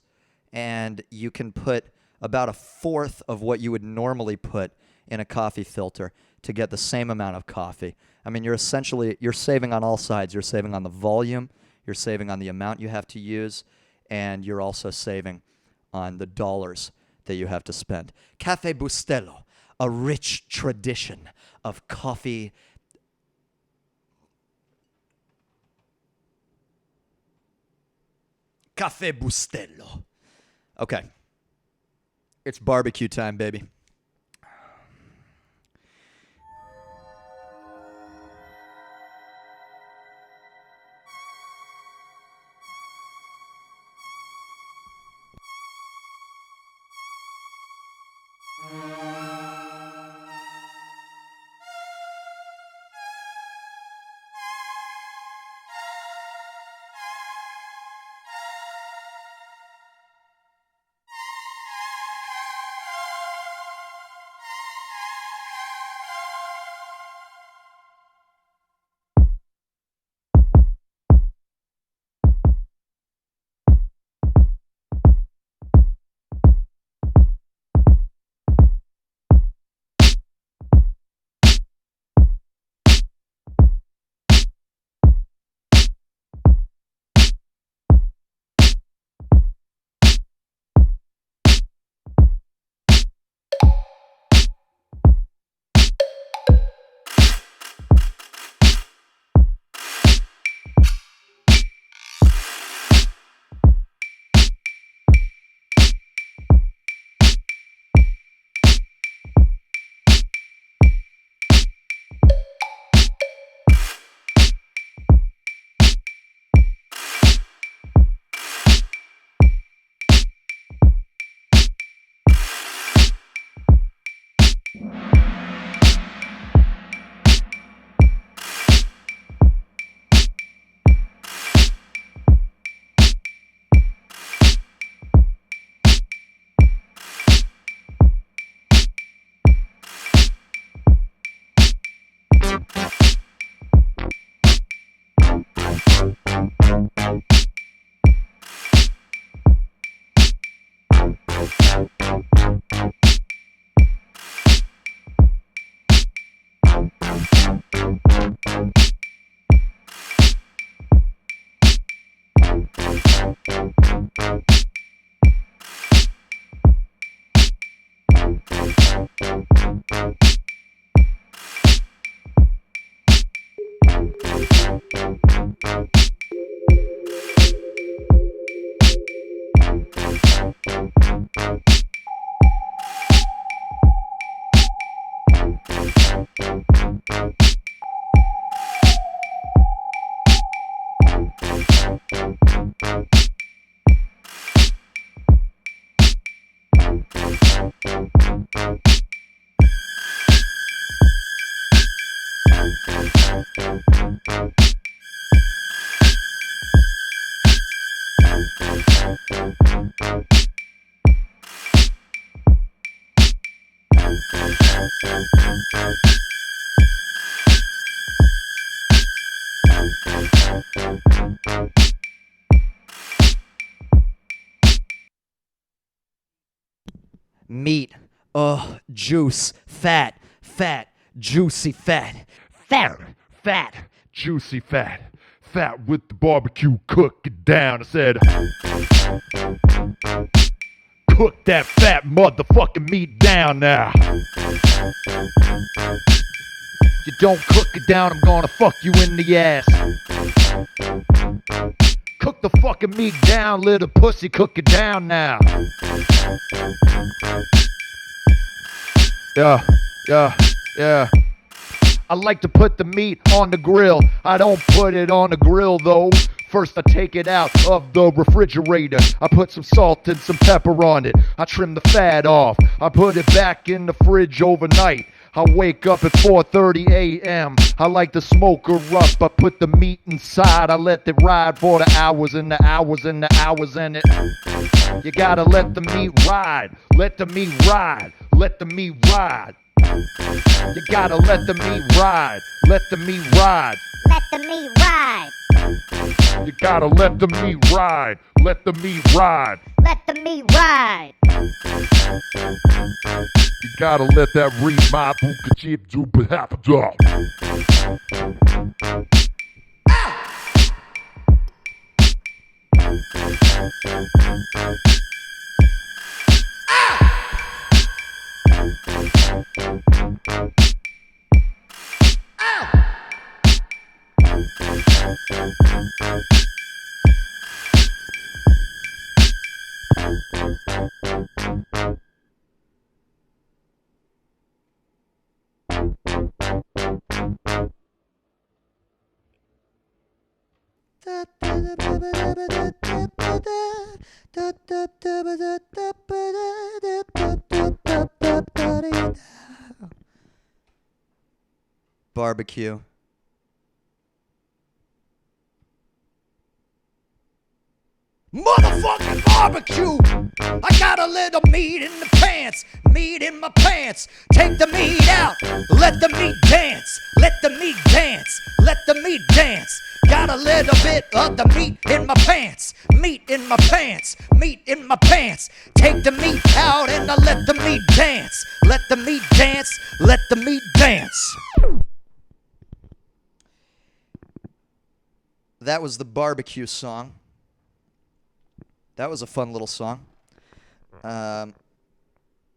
Speaker 1: and you can put about a fourth of what you would normally put in a coffee filter to get the same amount of coffee. I mean, you're saving on all sides. You're saving on the volume, you're saving on the amount you have to use, and you're also saving on the dollars that you have to spend. Cafe Bustelo, a rich tradition of coffee. Cafe Bustelo. Okay. It's barbecue time, baby. Meat, juice, fat, juicy fat.
Speaker 5: Fat, juicy fat. Fat with the barbecue, cook it down. I said, cook that fat motherfucking meat down now. You don't cook it down, I'm gonna fuck you in the ass. Cook the fucking meat down, little pussy, cook it down now. Yeah. I like to put the meat on the grill. I don't put it on the grill though. First I take it out of the refrigerator. I put some salt and some pepper on it. I trim the fat off. I put it back in the fridge overnight. I wake up at 4:30 a.m. I like to smoke her up. I put the meat inside. I let it ride for the hours and the hours and the hours in it. You gotta let the meat ride. Let the meat ride. Let the meat ride. You gotta let the meat ride. Let the meat ride.
Speaker 4: Let the meat ride.
Speaker 5: You gotta let the meat ride. Let the meat ride.
Speaker 4: Let the meat ride.
Speaker 5: You gotta let that read my buka chip duper happen dog.
Speaker 1: Barbecue.
Speaker 7: Motherfucking barbecue! I got a little meat in the pants, meat in my pants. Take the meat out, let the meat dance, let the meat dance, let the meat dance. Got a little bit of the meat in my pants, meat in my pants, meat in my pants. Take the meat out and I let the meat dance, let the meat dance, let the meat dance.
Speaker 1: That was the barbecue song. That was a fun little song.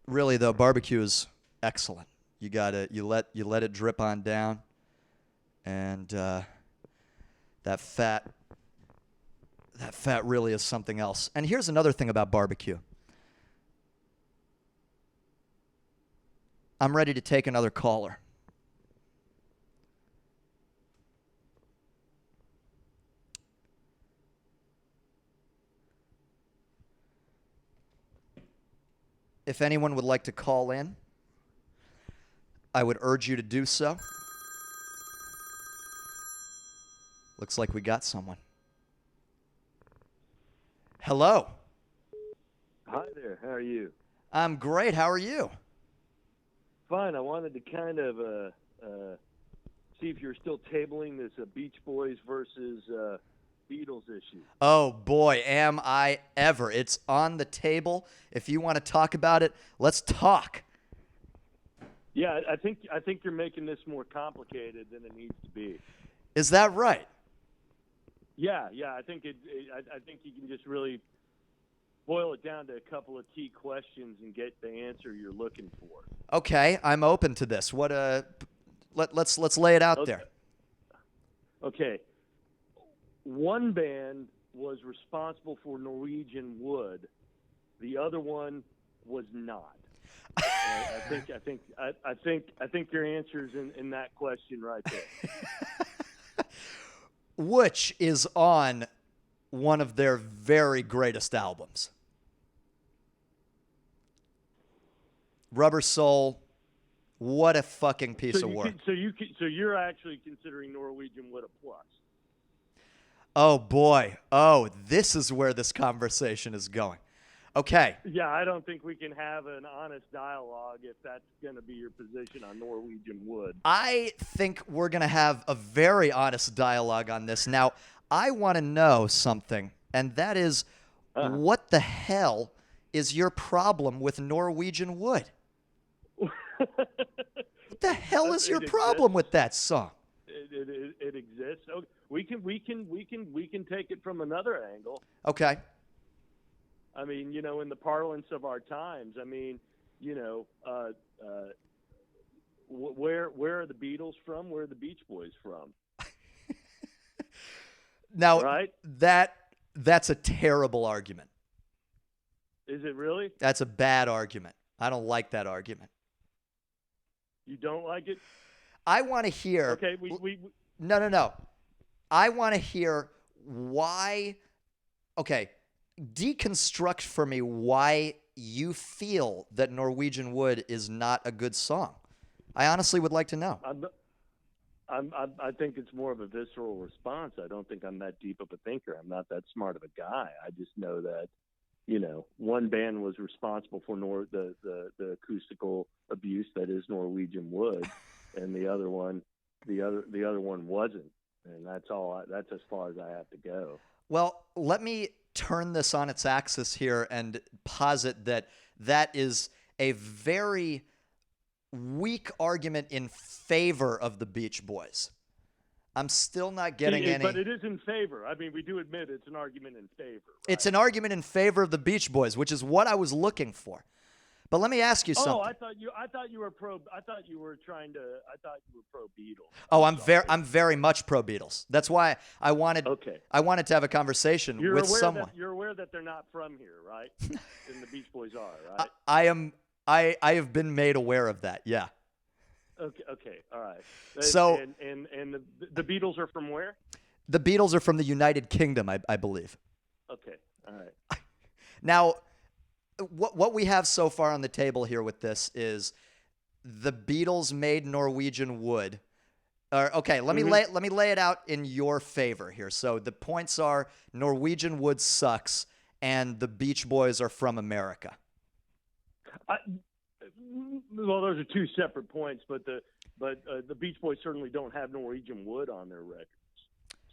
Speaker 1: Really though, barbecue is excellent. You let it drip on down, and that fat really is something else. And here's another thing about barbecue. I'm ready to take another caller. If anyone would like to call in, I would urge you to do so. Looks like we got someone. Hello.
Speaker 8: Hi there, how are you?
Speaker 1: I'm great. How are you?
Speaker 8: Fine, I wanted to kind of see if you're still tabling this Beach Boys versus Beatles issue.
Speaker 1: Oh boy, am I ever. It's on the table. If you want to talk about it, let's talk.
Speaker 8: Yeah, I think you're making this more complicated than it needs to be.
Speaker 1: Is that right?
Speaker 8: Yeah. I think I think you can just really boil it down to a couple of key questions and get the answer you're looking for.
Speaker 1: Okay, I'm open to this. What let's lay it out there.
Speaker 8: Okay. One band was responsible for Norwegian Wood. The other one was not. I think your answer's in that question right there.
Speaker 1: Which is on one of their very greatest albums. Rubber Soul, what a fucking piece of work.
Speaker 8: So you're actually considering Norwegian Wood a plus.
Speaker 1: Oh boy. Oh, this is where this conversation is going. Okay.
Speaker 8: Yeah, I don't think we can have an honest dialogue if that's going to be your position on Norwegian Wood.
Speaker 1: I think we're going to have a very honest dialogue on this. Now, I want to know something, and that is, what the hell is your problem with Norwegian Wood? What the hell is your problem with that song?
Speaker 8: It exists. Okay. We can take it from another angle.
Speaker 1: Okay.
Speaker 8: I mean, in the parlance of our times, I mean, where are the Beatles from? Where are the Beach Boys from?
Speaker 1: Now,
Speaker 8: right?
Speaker 1: That's a terrible argument.
Speaker 8: Is it really?
Speaker 1: That's a bad argument. I don't like that argument.
Speaker 8: You don't like it?
Speaker 1: I want to hear.
Speaker 8: Okay,
Speaker 1: No. I want to hear why. Okay, deconstruct for me why you feel that Norwegian Wood is not a good song. I honestly would like to know.
Speaker 8: I think it's more of a visceral response. I don't think I'm that deep of a thinker. I'm not that smart of a guy. I just know that, one band was responsible for the acoustical abuse that is Norwegian Wood, and the other one wasn't. And that's as far as I have to go.
Speaker 1: Well, let me turn this on its axis here and posit that is a very weak argument in favor of the Beach Boys. I'm still not getting any.
Speaker 8: But it is in favor. I mean, we do admit it's an argument in favor. Right?
Speaker 1: It's an argument in favor of the Beach Boys, which is what I was looking for. But let me ask you something.
Speaker 8: Oh, I thought you were pro Beatles.
Speaker 1: Oh, I'm very much pro Beatles. That's why I wanted to have a conversation with someone.
Speaker 8: You're aware that they're not from here, right? And the Beach Boys are, right?
Speaker 1: I have been made aware of that. Yeah.
Speaker 8: Okay, all right.
Speaker 1: So
Speaker 8: and the Beatles are from where?
Speaker 1: The Beatles are from the United Kingdom, I believe.
Speaker 8: Okay, all right.
Speaker 1: Now, what we have so far on the table here with this is the Beatles made Norwegian Wood. Okay, let me lay it out in your favor here. So the points are Norwegian Wood sucks, and the Beach Boys are from America.
Speaker 8: Well, those are two separate points, but the Beach Boys certainly don't have Norwegian Wood on their records.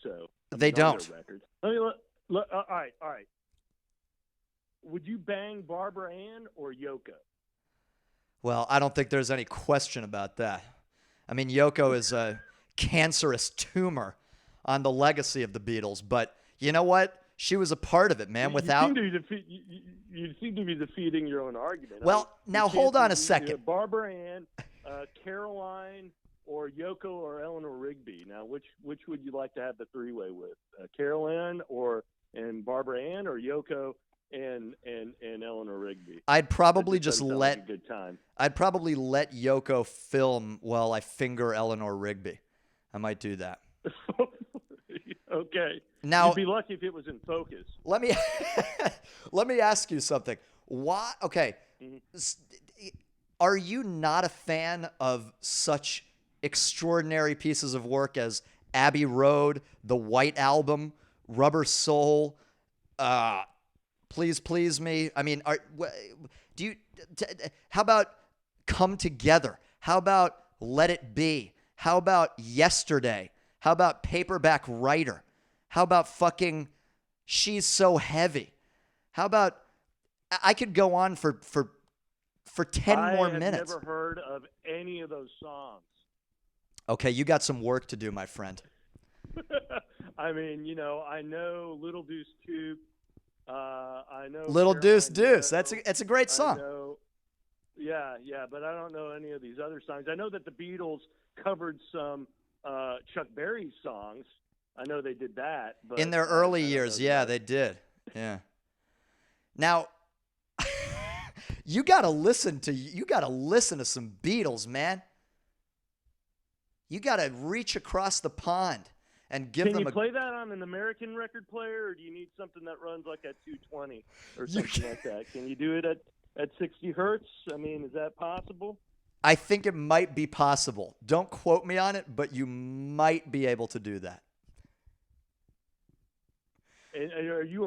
Speaker 8: So
Speaker 1: they don't.
Speaker 8: All right. Would you bang Barbara Ann or Yoko?
Speaker 1: Well, I don't think there's any question about that. I mean, Yoko is a cancerous tumor on the legacy of the Beatles, but you know what? She was a part of it, man.
Speaker 8: You seem to be defeating your own argument.
Speaker 1: Well, now hold on a second.
Speaker 8: Barbara Ann, Caroline, or Yoko or Eleanor Rigby. Now, which would you like to have the three-way with? Caroline and Barbara Ann, or Yoko and Eleanor Rigby?
Speaker 1: I'd probably just
Speaker 8: let a good time.
Speaker 1: I'd probably let Yoko film while I finger Eleanor Rigby. I might do that.
Speaker 8: Okay.
Speaker 1: Now,
Speaker 8: you'd be lucky if it was in focus.
Speaker 1: Let me ask you something. Why? Okay. Mm-hmm. Are you not a fan of such extraordinary pieces of work as Abbey Road, The White Album, Rubber Soul, Please Please Me? I mean, how about Come Together? How about Let It Be? How about Yesterday? How about Paperback Writer? How about fucking She's So Heavy? How about, I could go on for 10 more minutes.
Speaker 8: I have never heard of any of those songs.
Speaker 1: Okay, you got some work to do, my friend.
Speaker 8: I mean, you know, I know Little Deuce Coupe. I know
Speaker 1: Little
Speaker 8: Caroline
Speaker 1: Deuce Deuce.
Speaker 8: Doe.
Speaker 1: That's a great song.
Speaker 8: Yeah, but I don't know any of these other songs. I know that the Beatles covered some Chuck Berry songs. I know they did that. But
Speaker 1: in their early years, yeah, they did. Yeah. Now, you gotta listen to some Beatles, man. You gotta reach across the pond and give them.
Speaker 8: Can you play that on an American record player, or do you need something that runs like at 220 or something like that? Can you do it at 60 hertz? I mean, is that possible?
Speaker 1: I think it might be possible. Don't quote me on it, but you might be able to do that.
Speaker 8: And are you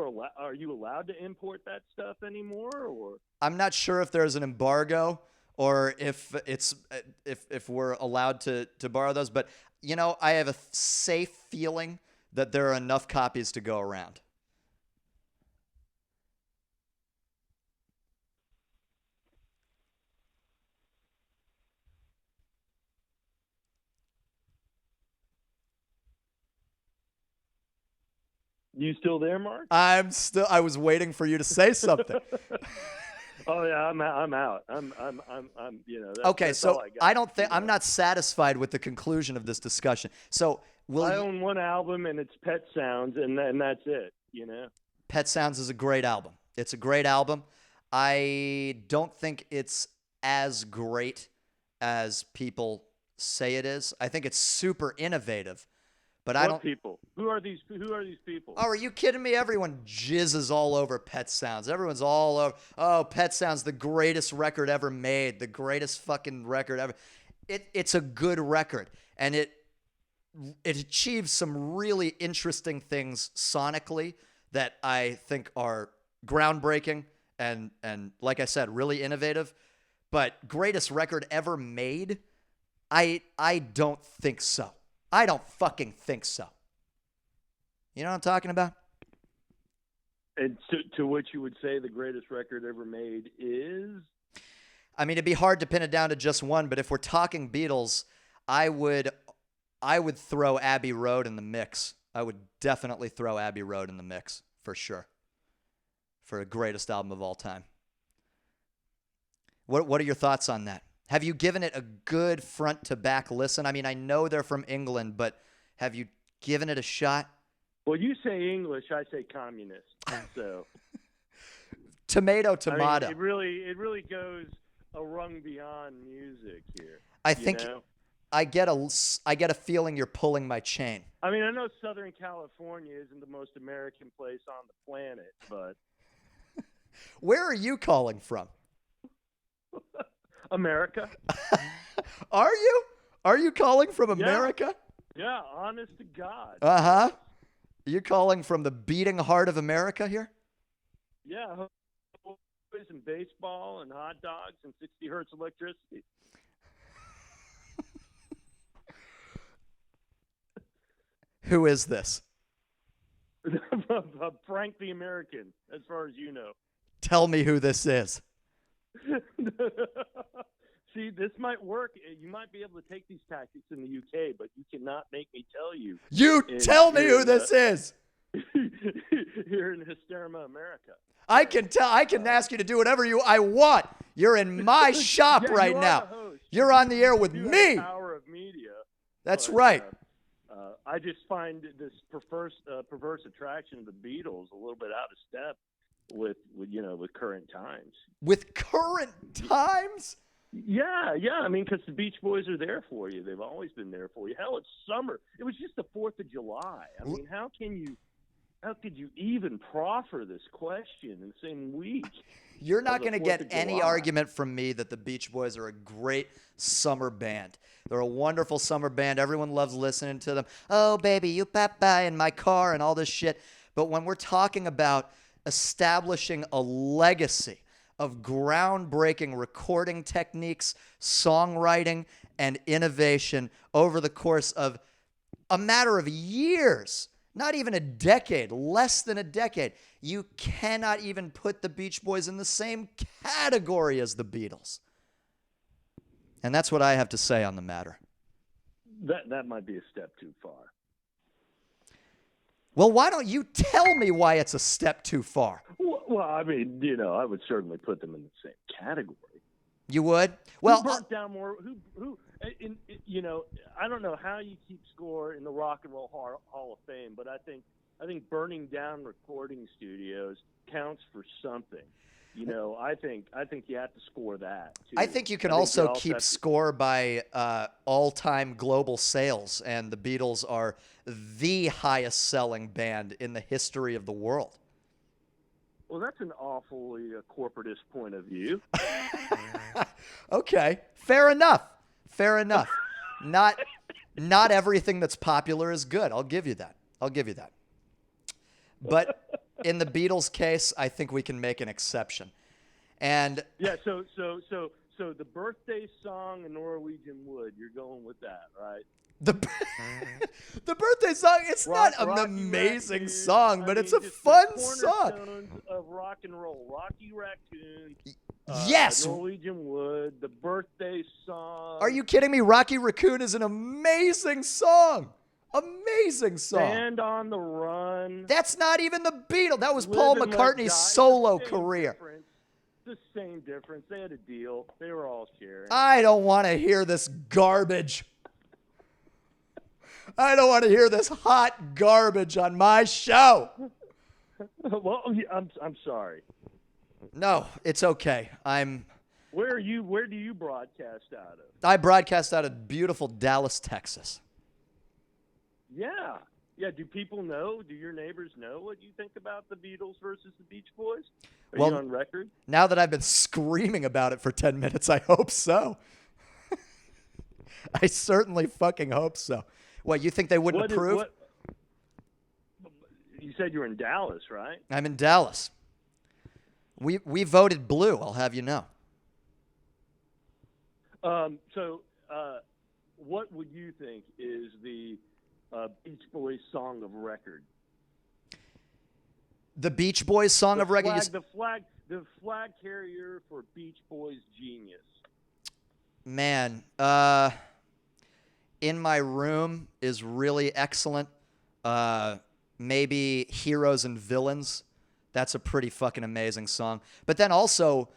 Speaker 8: allowed to import that stuff anymore, or?
Speaker 1: I'm not sure if there's an embargo or if we're allowed to borrow those, but you know, I have a safe feeling that there are enough copies to go around.
Speaker 8: You still there, Mark?
Speaker 1: I was waiting for you to say something.
Speaker 8: Oh yeah, I'm out. I'm you know.
Speaker 1: Okay,
Speaker 8: that's
Speaker 1: so
Speaker 8: all I got,
Speaker 1: I don't think
Speaker 8: you know?
Speaker 1: I'm not satisfied with the conclusion of this discussion. So
Speaker 8: I own one album and it's Pet Sounds, and that's it. You know.
Speaker 1: Pet Sounds is a great album. It's a great album. I don't think it's as great as people say it is. I think it's super innovative, but I don't.
Speaker 8: People? Who are these people?
Speaker 1: Oh, are you kidding me? Everyone jizzes all over Pet Sounds. Everyone's all over. Oh, Pet Sounds, the greatest record ever made, the greatest fucking record ever. It's a good record, and it achieves some really interesting things sonically that I think are groundbreaking and like I said, really innovative. But greatest record ever made? I don't think so. I don't fucking think so. You know what I'm talking about?
Speaker 8: And to which you would say the greatest record ever made is?
Speaker 1: I mean, it'd be hard to pin it down to just one, but if we're talking Beatles, I would throw Abbey Road in the mix. I would definitely throw Abbey Road in the mix, for sure, for the greatest album of all time. What are your thoughts on that? Have you given it a good front to back listen? I mean, I know they're from England, but have you given it a shot?
Speaker 8: Well, you say English, I say communist. So
Speaker 1: tomato.
Speaker 8: I mean, it really goes a rung beyond music here.
Speaker 1: I think,
Speaker 8: you know?
Speaker 1: I get a feeling you're pulling my chain.
Speaker 8: I mean, I know Southern California isn't the most American place on the planet, but
Speaker 1: where are you calling from?
Speaker 8: America.
Speaker 1: Are you? Are you calling from America?
Speaker 8: Yeah, honest to God.
Speaker 1: Uh-huh. You calling from the beating heart of America here?
Speaker 8: Yeah, boys and baseball and hot dogs and 60 hertz electricity.
Speaker 1: Who is this?
Speaker 8: Frank the American, as far as you know.
Speaker 1: Tell me who this is.
Speaker 8: See, this might work. You might be able to take these tactics in the UK, but you cannot make me tell you.
Speaker 1: Tell me who this is.
Speaker 8: Here in Hysterma, America.
Speaker 1: I can tell. I can ask you to do whatever I want. You're in my shop right now. You're on the air with me.
Speaker 8: Power of media.
Speaker 1: That's right.
Speaker 8: I just find this perverse attraction of the Beatles a little bit out of step with current times.
Speaker 1: With current times?
Speaker 8: Yeah. I mean, because the Beach Boys are there for you. They've always been there for you. Hell, it's summer. It was just the 4th of July. I mean, how could you even proffer this question in the same week?
Speaker 1: You're not going to get any argument from me that the Beach Boys are a great summer band. They're a wonderful summer band. Everyone loves listening to them. Oh, baby, you papa in my car and all this shit. But when we're talking about establishing a legacy of groundbreaking recording techniques, songwriting, and innovation over the course of a matter of years, not even a decade, less than a decade. You cannot even put the Beach Boys in the same category as the Beatles. And that's what I have to say on the matter.
Speaker 8: That might be a step too far.
Speaker 1: Well, why don't you tell me why it's a step too far?
Speaker 8: Well, I mean, I would certainly put them in the same category.
Speaker 1: You would? Well,
Speaker 8: who burnt down more? I don't know how you keep score in the Rock and Roll Hall of Fame, but I think burning down recording studios counts for something. I think you have to score that too.
Speaker 1: I think you can also keep score by all-time global sales, and the Beatles are the highest-selling band in the history of the world.
Speaker 8: Well, that's an awfully corporatist point of view.
Speaker 1: Okay, fair enough. Not everything that's popular is good. I'll give you that. But in the Beatles' case, I think we can make an exception. And
Speaker 8: yeah, so the birthday song in Norwegian Wood, you're going with that, right?
Speaker 1: The birthday song, it's not an amazing song, but it's a fun song.
Speaker 8: Of rock and roll, Rocky Raccoon.
Speaker 1: Yes.
Speaker 8: Norwegian Wood, the birthday song.
Speaker 1: Are you kidding me? Rocky Raccoon is an amazing song. Amazing song.
Speaker 8: Stand on the Run.
Speaker 1: That's not even the Beatles. That was Paul McCartney's solo career.
Speaker 8: The same difference. They had a deal. They were all sharing.
Speaker 1: I don't want to hear this garbage. I don't want to hear this hot garbage on my show.
Speaker 8: Well, I'm sorry.
Speaker 1: No, it's okay.
Speaker 8: Where do you broadcast out of?
Speaker 1: I broadcast out of beautiful Dallas, Texas.
Speaker 8: Yeah. Do people know? Do your neighbors know what you think about the Beatles versus the Beach Boys? Are you on record?
Speaker 1: Now that I've been screaming about it for 10 minutes, I hope so. I certainly fucking hope so. What, you think they wouldn't approve?
Speaker 8: You said you're in Dallas, right?
Speaker 1: I'm in Dallas. We voted blue, I'll have you know.
Speaker 8: So what would you think is the Beach Boys song of record?
Speaker 1: The Beach Boys song of record?
Speaker 8: The flag carrier for Beach Boys genius.
Speaker 1: Man, In My Room is really excellent. Maybe Heroes and Villains. That's a pretty fucking amazing song. But then also,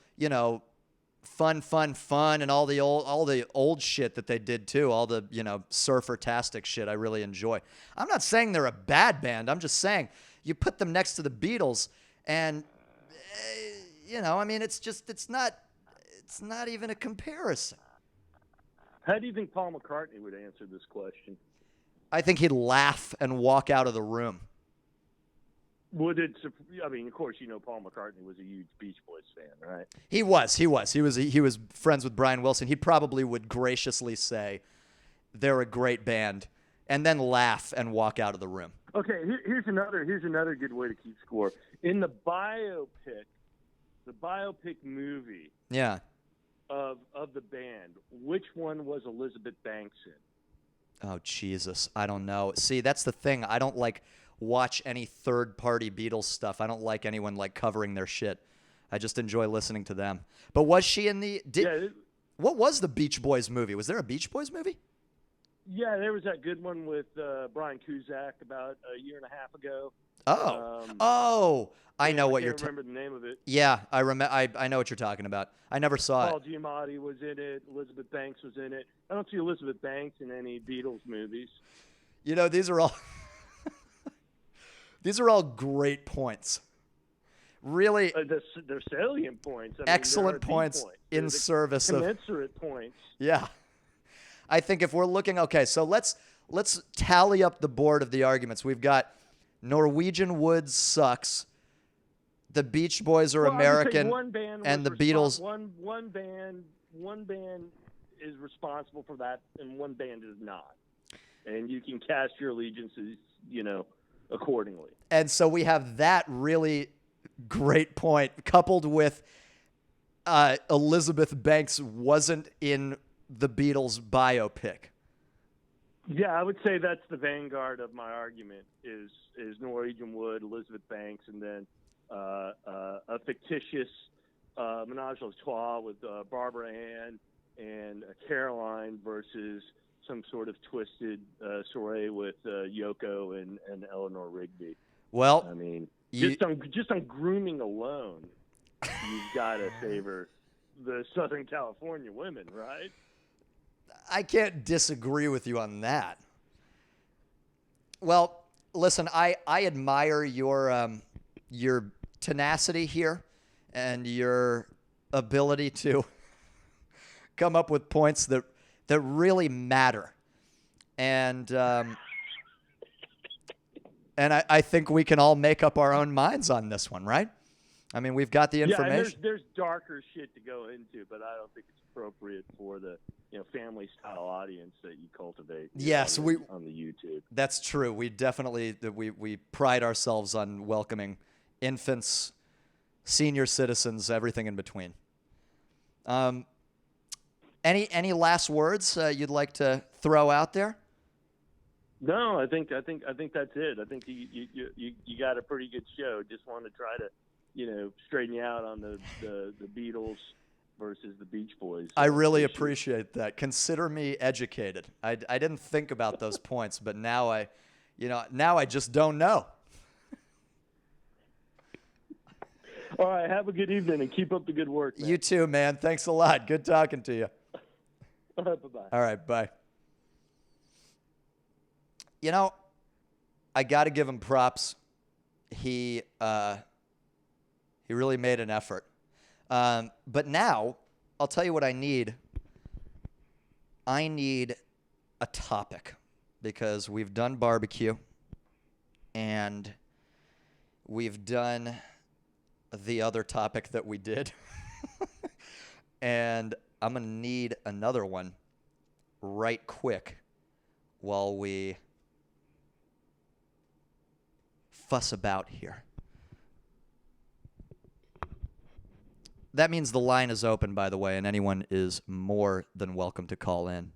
Speaker 1: Fun, and all the old shit that they did too. All the, surfer-tastic shit I really enjoy. I'm not saying they're a bad band. I'm just saying you put them next to the Beatles and, it's not even a comparison.
Speaker 8: How do you think Paul McCartney would answer this question?
Speaker 1: I think he'd laugh and walk out of the room.
Speaker 8: Would it? I mean, of course, Paul McCartney was a huge Beach Boys fan, right?
Speaker 1: He was. He was friends with Brian Wilson. He probably would graciously say they're a great band, and then laugh and walk out of the room.
Speaker 8: Okay, here's another good way to keep score. In the biopic movie,
Speaker 1: yeah,
Speaker 8: of the band, which one was Elizabeth Banks in?
Speaker 1: Oh Jesus, I don't know. See, that's the thing. I don't watch any third-party Beatles stuff. I don't like anyone covering their shit. I just enjoy listening to them. But was she in the? What was the Beach Boys movie? Was there a Beach Boys movie?
Speaker 8: Yeah, there was that good one with Brian Cusack about a year and a half ago.
Speaker 1: I know what you're
Speaker 8: talking about. I remember the name of it.
Speaker 1: Yeah, I remember. I know what you're talking about. I never saw
Speaker 8: Paul Giamatti was in it. Elizabeth Banks was in it. I don't see Elizabeth Banks in any Beatles movies.
Speaker 1: These are all these are all great points. Really,
Speaker 8: they're salient points.
Speaker 1: Excellent points in service of
Speaker 8: commensurate points.
Speaker 1: Yeah, I think if we're looking, okay, so let's tally up the board of the arguments. We've got Norwegian Wood sucks. The Beach Boys are American, and the Beatles.
Speaker 8: One band is responsible for that, and one band is not. And you can cast your allegiances, accordingly.
Speaker 1: And so we have that really great point, coupled with Elizabeth Banks wasn't in the Beatles biopic.
Speaker 8: Yeah, I would say that's the vanguard of my argument is Norwegian Wood, Elizabeth Banks, and then a fictitious menage a trois with Barbara Ann and Caroline versus some sort of twisted soiree with Yoko and Eleanor Rigby.
Speaker 1: Well,
Speaker 8: I mean, just on grooming alone, you've got to favor the Southern California women, right?
Speaker 1: I can't disagree with you on that. Well, listen, I admire your tenacity here and your ability to come up with points that really matter. And I think we can all make up our own minds on this one, right? I mean, we've got the information.
Speaker 8: Yeah, and there's darker shit to go into, but I don't think it's appropriate for the family style audience that you cultivate.
Speaker 1: Yes,
Speaker 8: on the YouTube.
Speaker 1: That's true. We definitely we pride ourselves on welcoming infants, senior citizens, everything in between. Any last words you'd like to throw out there?
Speaker 8: No, I think that's it. I think you got a pretty good show. Just want to try to straighten you out on the Beatles versus the Beach Boys.
Speaker 1: I really appreciate that. Consider me educated. I didn't think about those points, but now I just don't know.
Speaker 8: All right, have a good evening and keep up the good work, man.
Speaker 1: You too, man. Thanks a lot. Good talking to you.
Speaker 8: All right, bye-bye.
Speaker 1: All right, bye. I got to give him props. He really made an effort. But now, I'll tell you what I need. I need a topic because we've done barbecue and we've done the other topic that we did. And I'm going to need another one right quick while we fuss about here. That means the line is open, by the way, and anyone is more than welcome to call in.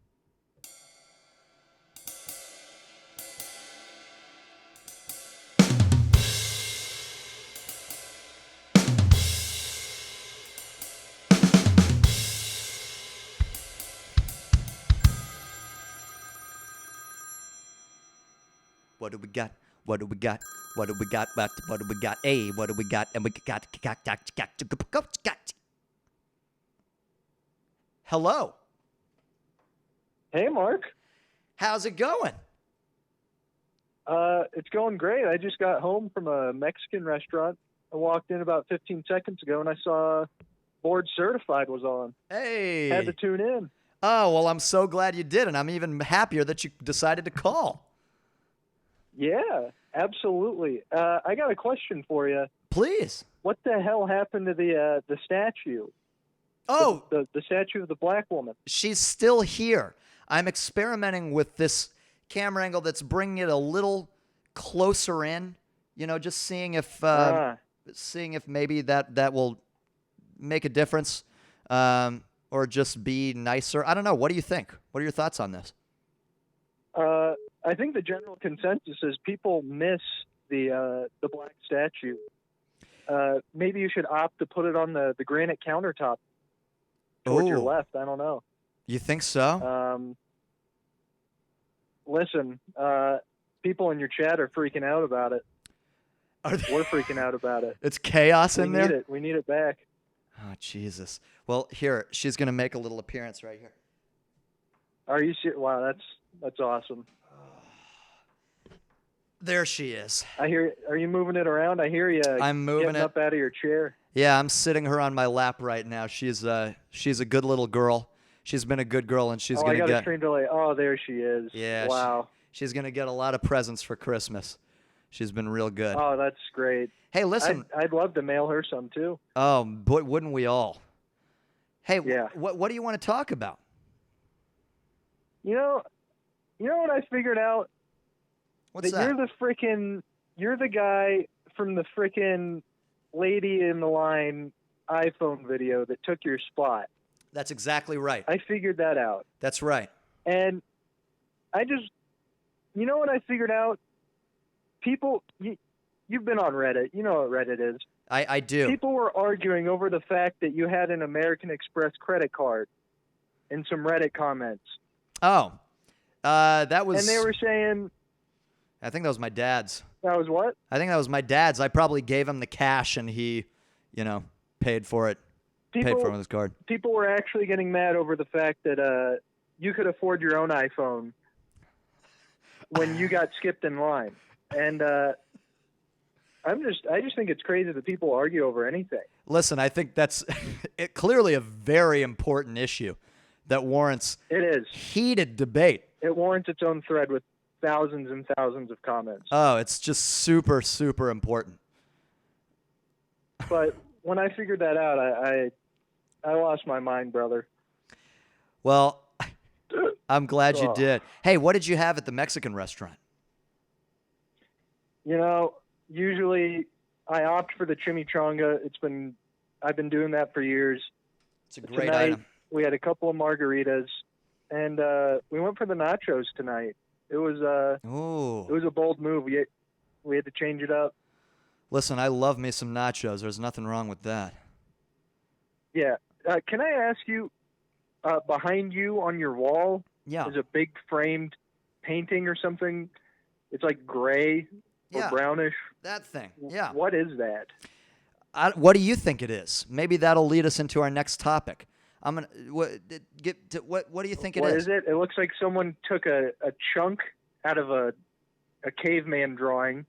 Speaker 1: What do we got? What do we got? What do we got? What do we got? Hey, what do we got? And we got. Hello.
Speaker 9: Hey, Mark.
Speaker 1: How's it going?
Speaker 9: It's going great. I just got home from a Mexican restaurant. I walked in about 15 seconds ago, and I saw Board Certified was on.
Speaker 1: Hey.
Speaker 9: Had to tune in.
Speaker 1: Oh, well, I'm so glad you did, and I'm even happier that you decided to call.
Speaker 9: Yeah, absolutely. I got a question for you.
Speaker 1: Please.
Speaker 9: What the hell happened to the statue?
Speaker 1: Oh.
Speaker 9: The statue of the black woman.
Speaker 1: She's still here. I'm experimenting with this camera angle that's bringing it a little closer in, just seeing if maybe that will make a difference or just be nicer. I don't know. What do you think? What are your thoughts on this?
Speaker 9: I think the general consensus is people miss the black statue. Maybe you should opt to put it on the granite countertop towards your left. I don't know.
Speaker 1: You think so?
Speaker 9: Listen, people in your chat are freaking out about it. We're freaking out about it.
Speaker 1: It's chaos in there?
Speaker 9: We need it back.
Speaker 1: Oh, Jesus. Well, here, she's going to make a little appearance right here.
Speaker 9: Are you serious? Wow, that's awesome.
Speaker 1: There she is.
Speaker 9: I hear. Are you moving it around? I hear you.
Speaker 1: I'm moving
Speaker 9: getting up out of your chair.
Speaker 1: Yeah, I'm sitting her on my lap right now. She's a good little girl. She's been a good girl, and she's gonna
Speaker 9: get
Speaker 1: get.
Speaker 9: A stream delay. Oh, there she is.
Speaker 1: Yeah.
Speaker 9: Wow.
Speaker 1: She's gonna get a lot of presents for Christmas. She's been real good.
Speaker 9: Oh, that's great.
Speaker 1: Hey, listen.
Speaker 9: I'd love to mail her some too.
Speaker 1: Oh, boy, wouldn't we all? Hey,
Speaker 9: yeah.
Speaker 1: What do you want to talk about?
Speaker 9: You know what I figured out?
Speaker 1: What's that?
Speaker 9: You're the guy from the frickin' lady in the line iPhone video that took your spot.
Speaker 1: That's exactly right.
Speaker 9: I figured that out.
Speaker 1: That's right.
Speaker 9: And you know what I figured out? People, you've been on Reddit. You know what Reddit is.
Speaker 1: I do.
Speaker 9: People were arguing over the fact that you had an American Express credit card in some Reddit comments.
Speaker 1: Oh, that was.
Speaker 9: And they were saying.
Speaker 1: I think that was my dad's.
Speaker 9: That was what?
Speaker 1: I think that was my dad's. I probably gave him the cash and he, paid for it. Paid for it with his card.
Speaker 9: People were actually getting mad over the fact that you could afford your own iPhone when you got skipped in line. And I just think it's crazy that people argue over anything.
Speaker 1: Listen, I think that's clearly a very important issue that warrants heated debate.
Speaker 9: It warrants its own thread with thousands and thousands of comments.
Speaker 1: Oh, it's just super, super important.
Speaker 9: But when I figured that out, I lost my mind, brother.
Speaker 1: Well, I'm glad you did. Hey, what did you have at the Mexican restaurant?
Speaker 9: Usually I opt for the chimichanga. I've been doing that for years.
Speaker 1: It's a great item.
Speaker 9: We had a couple of margaritas, and we went for the nachos tonight. It was a bold move. We had to change it up.
Speaker 1: Listen, I love me some nachos. There's nothing wrong with that.
Speaker 9: Yeah. Can I ask you, behind you on your wall is a big framed painting or something? It's like gray or brownish.
Speaker 1: That thing. Yeah.
Speaker 9: What is that?
Speaker 1: What do you think it is? Maybe that'll lead us into our next topic. What do you think it is?
Speaker 9: What is it? It looks like someone took a chunk out of a caveman drawing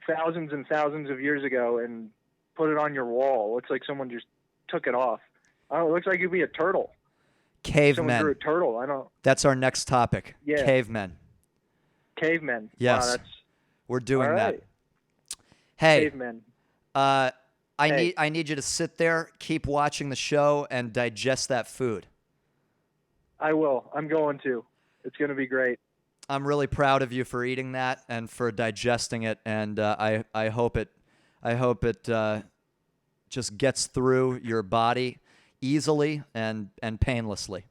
Speaker 9: thousands and thousands of years ago and put it on your wall. It looks like someone just took it off. It looks like it'd be a turtle.
Speaker 1: Cavemen.
Speaker 9: Someone drew a turtle. I don't.
Speaker 1: That's our next topic.
Speaker 9: Yeah.
Speaker 1: Cavemen.
Speaker 9: Cavemen.
Speaker 1: Yes.
Speaker 9: Wow,
Speaker 1: we're doing
Speaker 9: right.
Speaker 1: that. Hey.
Speaker 9: Cavemen.
Speaker 1: I need you to sit there, keep watching the show, and digest that food.
Speaker 9: I will. I'm going to. It's going to be great.
Speaker 1: I'm really proud of you for eating that and for digesting it, and I hope it just gets through your body easily and painlessly.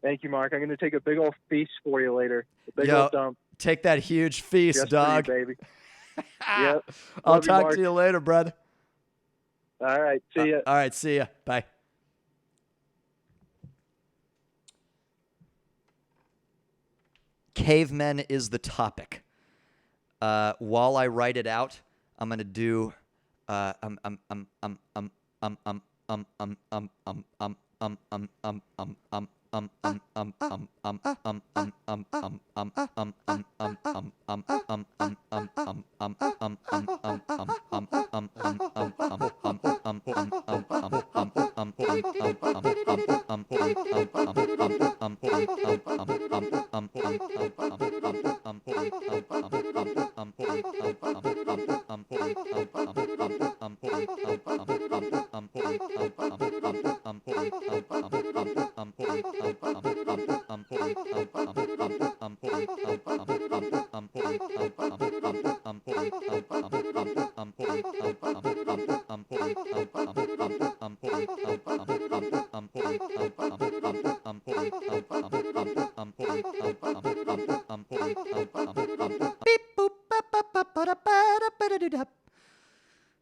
Speaker 9: Thank you, Mark. I'm going to take a big old feast for you later. A big old dump.
Speaker 1: Take that huge feast,
Speaker 9: just
Speaker 1: dog.
Speaker 9: For you, baby. Yep.
Speaker 1: I'll talk to you later, brother.
Speaker 9: All right. See ya.
Speaker 1: All right. See ya. Bye. Cavemen is the topic. While I write it out, I'm gonna do.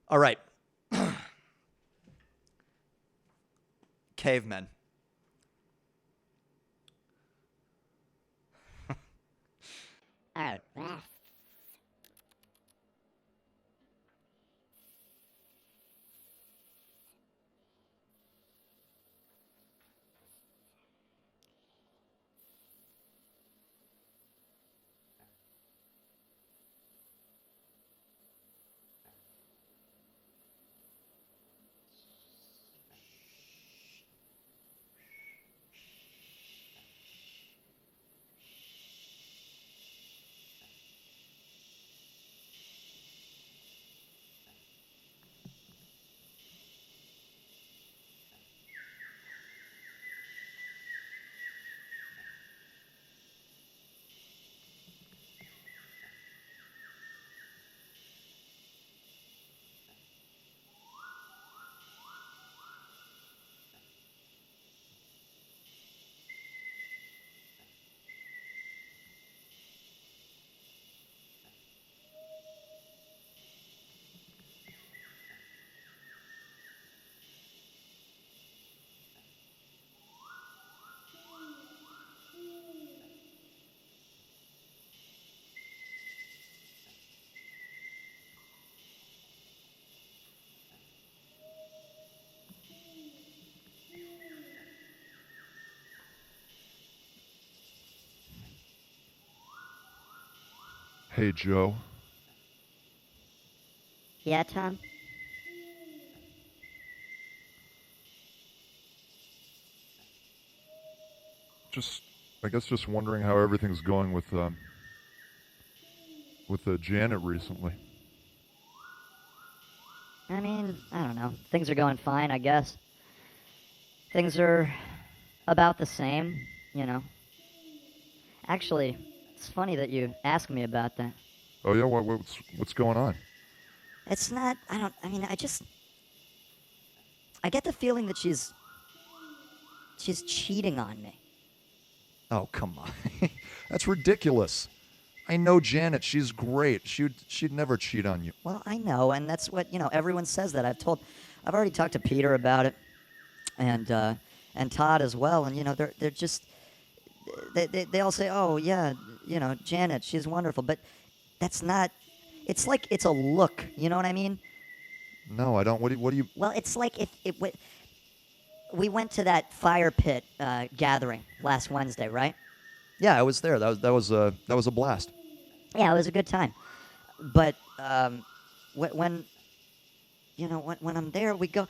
Speaker 1: All right. Cavemen.
Speaker 4: All right.
Speaker 5: Hey, Joe.
Speaker 4: Yeah, Tom?
Speaker 5: I guess just wondering how everything's going with Janet recently.
Speaker 4: I mean, I don't know. Things are going fine, I guess. Things are about the same, you know. Actually, it's funny that you ask me about that.
Speaker 5: Oh yeah, what's going on?
Speaker 4: It's not, I get the feeling that she's cheating on me.
Speaker 5: Oh, come on. That's ridiculous. I know Janet. She's great. She'd never cheat on you.
Speaker 4: Well, I know, and that's what, everyone says that. I've already talked to Peter about it, and Todd as well, and, they're just, they all say, oh, yeah, Janet, she's wonderful, but that's not, it's like it's a look, you know what I mean?
Speaker 5: No, I don't. What do you...
Speaker 4: Well, it's like we went to that fire pit gathering last Wednesday, right?
Speaker 1: Yeah, I was there. That was a blast.
Speaker 4: Yeah, it was a good time. But when I'm there, we get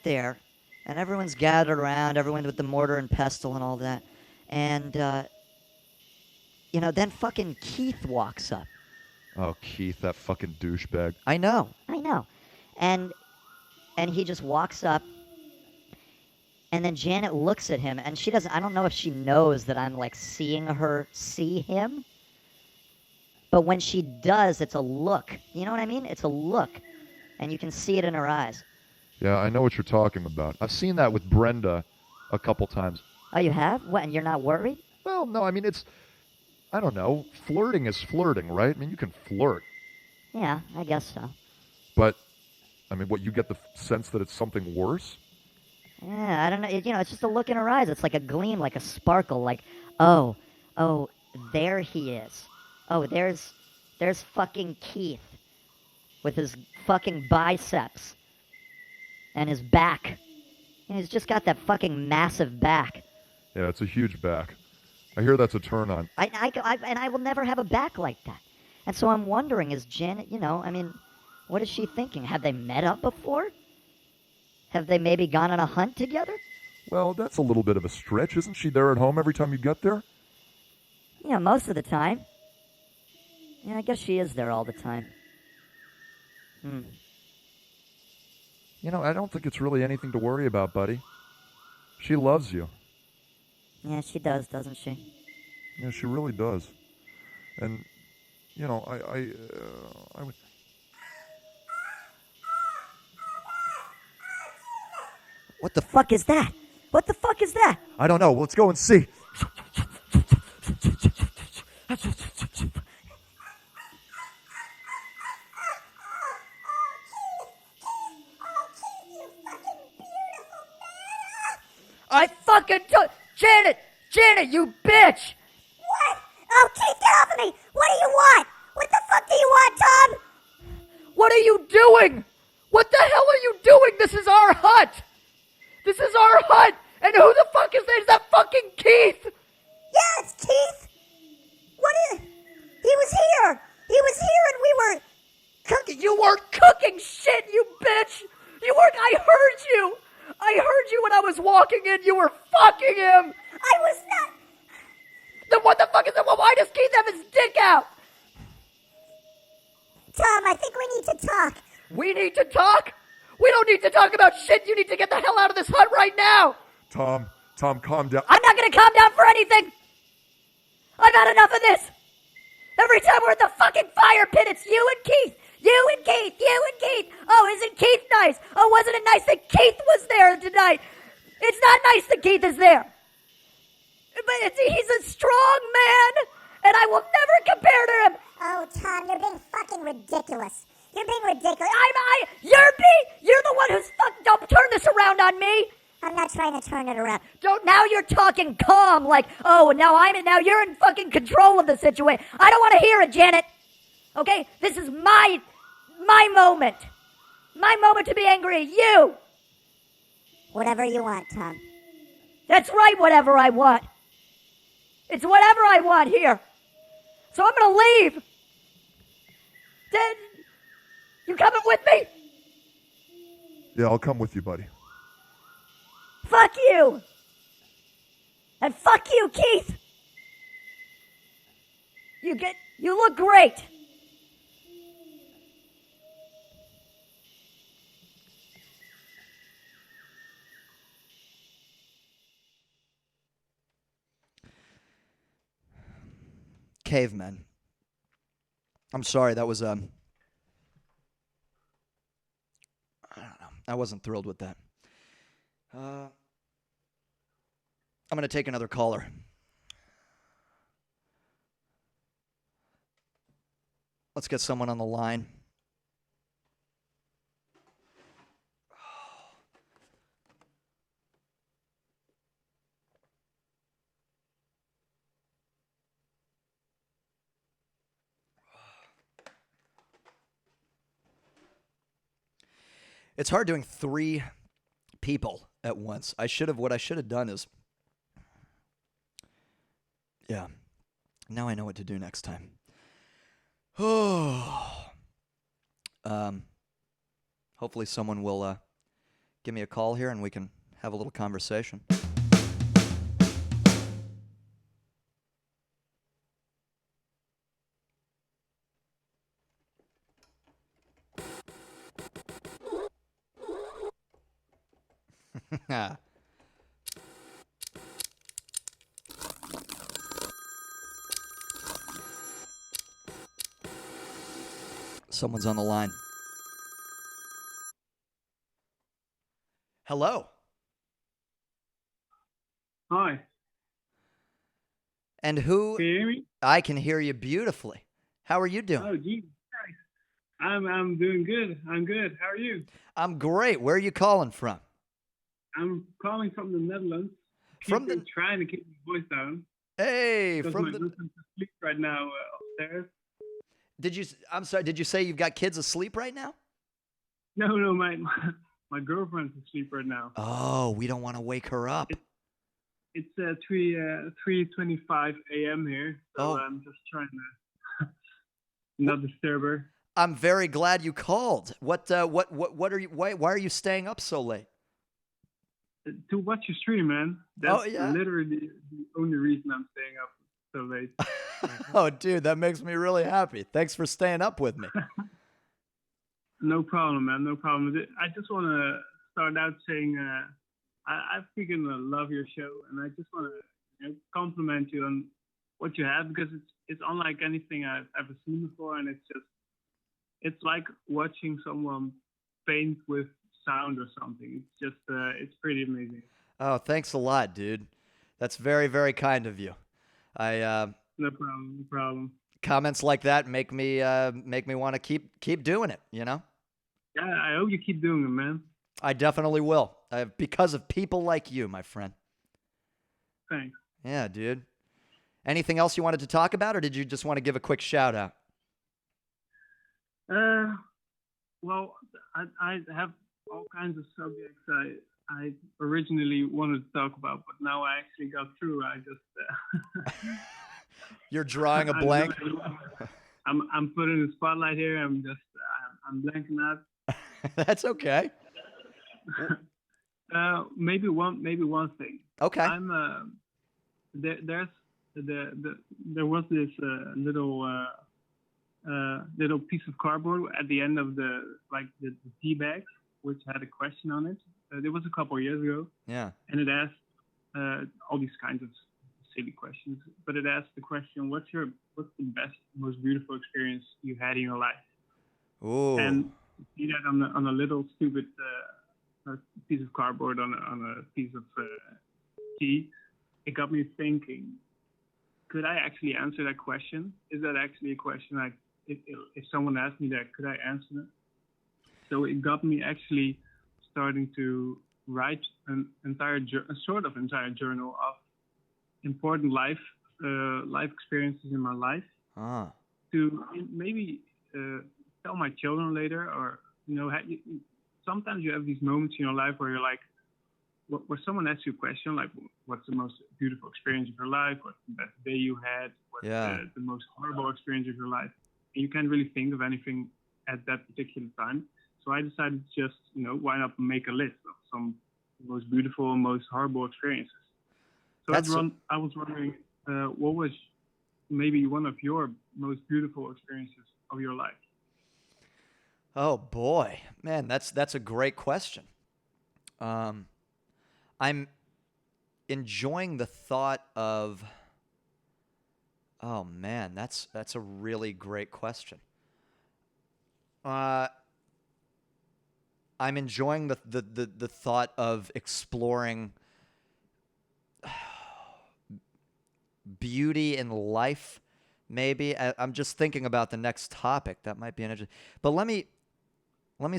Speaker 4: there, and everyone's gathered around, everyone with the mortar and pestle and all that, and then fucking Keith walks up.
Speaker 5: Oh, Keith, that fucking douchebag.
Speaker 1: I know.
Speaker 4: And he just walks up, and then Janet looks at him, and she doesn't, I don't know if she knows that I'm, like, seeing her see him, but when she does, it's a look. You know what I mean? It's a look, and you can see it in her eyes.
Speaker 5: Yeah, I know what you're talking about. I've seen that with Brenda a couple times.
Speaker 4: Oh, you have? What, and you're not worried?
Speaker 5: Well, no, I mean, I don't know. Flirting is flirting, right? I mean, you can flirt.
Speaker 4: Yeah, I guess so.
Speaker 5: But, I mean, you get the sense that it's something worse?
Speaker 4: Yeah, I don't know. It's just a look in her eyes. It's like a gleam, like a sparkle, like, oh, there he is. Oh, there's fucking Keith with his fucking biceps and his back. And he's just got that fucking massive back.
Speaker 5: Yeah, it's a huge back. I hear that's a turn on.
Speaker 4: And I will never have a back like that. And so I'm wondering, is Janet, what is she thinking? Have they met up before? Have they maybe gone on a hunt together?
Speaker 5: Well, that's a little bit of a stretch. Isn't she there at home every time you get there?
Speaker 4: Yeah, most of the time. Yeah, I guess she is there all the time.
Speaker 5: I don't think it's really anything to worry about, buddy. She loves you.
Speaker 4: Yeah, she does, doesn't she?
Speaker 5: Yeah, she really does. And, I would...
Speaker 4: What the fuck is that? What the fuck is that?
Speaker 5: I don't know. Let's go and see.
Speaker 4: I fucking Janet, you bitch!
Speaker 10: What? Oh, Keith, get off of me! What do you want? What the fuck do you want, Tom?
Speaker 7: What are you doing? What the hell are you doing? This is our hut! This is our hut! And who the fuck is that? Is that fucking Keith?
Speaker 10: Yeah, it's Keith. He was here. He was here and we were cooking.
Speaker 7: You weren't cooking shit, you bitch! You weren't, I heard you! I heard you when I was walking in. You were fucking him!
Speaker 10: I was not.
Speaker 7: Then what the fuck is that? Why does Keith have his dick out?
Speaker 10: Tom, I think we need to talk.
Speaker 7: We need to talk? We don't need to talk about shit. You need to get the hell out of this hut right now.
Speaker 5: Tom, calm down.
Speaker 7: I'm not going to calm down for anything. I've had enough of this. Every time we're at the fucking fire pit, it's you and Keith. You and Keith. You and Keith. Oh, isn't Keith nice? Oh, wasn't it nice that Keith was there tonight? It's not nice that Keith is there. But he's a strong man, and I will never compare to him.
Speaker 10: Oh, Tom, you're being fucking ridiculous. You're being ridiculous.
Speaker 7: You're the one who's don't turn this around on me.
Speaker 10: I'm not trying to turn it around.
Speaker 7: Now you're talking calm, like, oh, now you're in fucking control of the situation. I don't want to hear it, Janet. Okay? This is my moment. My moment to be angry at you.
Speaker 10: Whatever you want, Tom.
Speaker 7: That's right, whatever I want. It's whatever I want here.
Speaker 10: So I'm gonna leave. Then you coming with me?
Speaker 5: Yeah, I'll come with you, buddy.
Speaker 10: Fuck you. And fuck you, Keith. You look great.
Speaker 1: Cavemen. I'm sorry, that was I don't know. I wasn't thrilled with that. I'm going to take another caller. Let's get someone on the line. It's hard doing 3 people at once. What I should have done is, yeah, now I know what to do next time. Oh, hopefully someone will give me a call here and we can have a little conversation. Someone's on the line. Hello.
Speaker 11: Hi.
Speaker 1: And who?
Speaker 11: Can you hear me?
Speaker 1: I can hear you beautifully. How are you doing?
Speaker 11: Oh, geez. I'm doing good. I'm good. How are you?
Speaker 1: I'm great. Where are you calling from?
Speaker 11: I'm calling from the Netherlands. Trying to keep my voice down.
Speaker 1: Hey,
Speaker 11: because
Speaker 1: from
Speaker 11: my
Speaker 1: the.
Speaker 11: husband's asleep right now upstairs.
Speaker 1: I'm sorry. Did you say you've got kids asleep right now?
Speaker 11: No, my girlfriend's asleep right now.
Speaker 1: Oh, we don't want to wake her up.
Speaker 11: It's 3:25 a.m. here, so
Speaker 1: Oh.
Speaker 11: I'm just trying to not disturb her.
Speaker 1: I'm very glad you called. What are you? Why are you staying up so late?
Speaker 11: To watch your stream, man. That's
Speaker 1: yeah?
Speaker 11: literally the only reason I'm staying up so late.
Speaker 1: Oh, dude, that makes me really happy. Thanks for staying up with me.
Speaker 11: No problem, man. No problem. I just want to start out saying I freaking love your show, and I just want to compliment you on what you have because it's unlike anything I've ever seen before, and it's like watching someone paint with sound or something. It's just it's pretty amazing.
Speaker 1: Oh, thanks a lot, dude. That's very, very kind of you.
Speaker 11: No problem. No problem.
Speaker 1: Comments like that make me want to keep doing it. You know.
Speaker 11: Yeah, I hope you keep doing it, man.
Speaker 1: I definitely will. Because of people like you, my friend.
Speaker 11: Thanks.
Speaker 1: Yeah, dude. Anything else you wanted to talk about, or did you just want to give a quick shout out?
Speaker 11: Well, I have all kinds of subjects I originally wanted to talk about, but now I actually got through. I just
Speaker 1: You're drawing a blank.
Speaker 11: I'm putting the spotlight here. I'm blanking out.
Speaker 1: That's okay.
Speaker 11: Maybe one thing.
Speaker 1: Okay.
Speaker 11: I'm there was this little piece of cardboard at the end of the tea bags, which had a question on it. It was a couple of years ago.
Speaker 1: Yeah.
Speaker 11: And it asked all these kinds of silly questions, but it asked the question, what's the best, most beautiful experience you had in your life?
Speaker 1: Ooh.
Speaker 11: And you see that on a little stupid piece of cardboard on a piece of tea. It got me thinking, could I actually answer that question? Is that actually a question if someone asked me that, could I answer it? So it got me actually starting to write a sort of entire journal of important life experiences in my life to maybe tell my children later, or sometimes you have these moments in your life where you're like, where someone asks you a question like, what's the most beautiful experience of your life? What's the best day you had? What's the most horrible experience of your life? And you can't really think of anything at that particular time. So I decided just, why not make a list of some most beautiful and most horrible experiences. So I was wondering, what was maybe one of your most beautiful experiences of your life?
Speaker 1: Oh boy, man, that's a great question. I'm enjoying the thought of. Oh man, that's a really great question. I'm enjoying the thought of exploring beauty in life. Maybe I'm just thinking about the next topic. That might be an interesting. But let me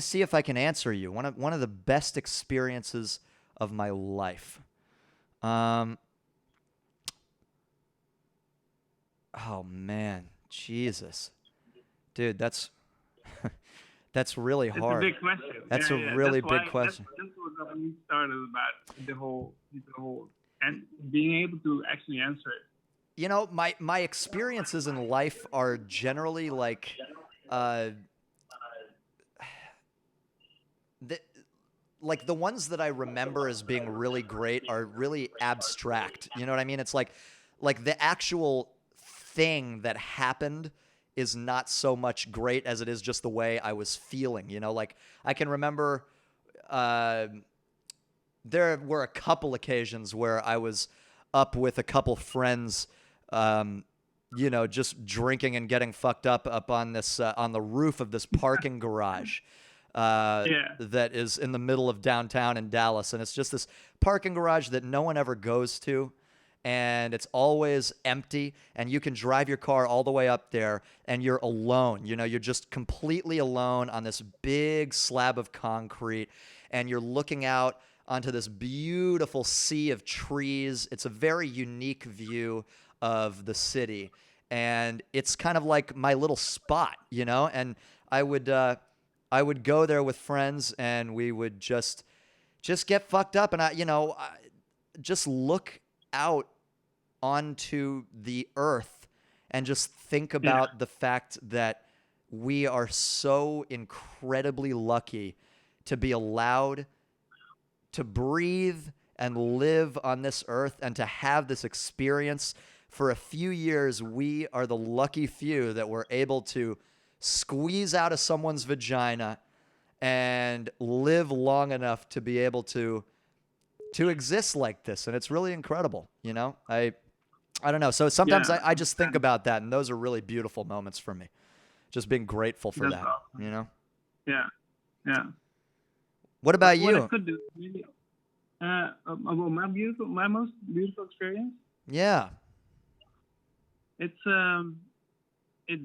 Speaker 1: see if I can answer you. One of the best experiences of my life. Oh man, Jesus, dude, that's really hard.
Speaker 11: It's a big question.
Speaker 1: That's a really big question.
Speaker 11: That's what got me started about the whole and being able to actually answer it.
Speaker 1: My experiences in life are generally like, the ones that I remember as being really great are really abstract. You know what I mean? It's like the actual thing that happened is not so much great as it is just the way I was feeling. Like I can remember there were a couple occasions where I was up with a couple friends, just drinking and getting fucked up on this on the roof of this parking garage. That is in the middle of downtown in Dallas. And it's just this parking garage that no one ever goes to. And it's always empty. And you can drive your car all the way up there and you're alone. You're just completely alone on this big slab of concrete. And you're looking out onto this beautiful sea of trees. It's a very unique view of the city. And it's kind of like my little spot, and I would go there with friends and we would just get fucked up. And I just look out onto the earth and just think about the fact that we are so incredibly lucky to be allowed to breathe and live on this earth and to have this experience for a few years. We are the lucky few that were able to squeeze out of someone's vagina and live long enough to be able to exist like this. And it's really incredible. I don't know. So sometimes I just think about that, and those are really beautiful moments for me. Just being grateful for that,
Speaker 11: Yeah. Yeah.
Speaker 1: What about you?
Speaker 11: What I could do, maybe, my most beautiful experience?
Speaker 1: Yeah.
Speaker 11: It's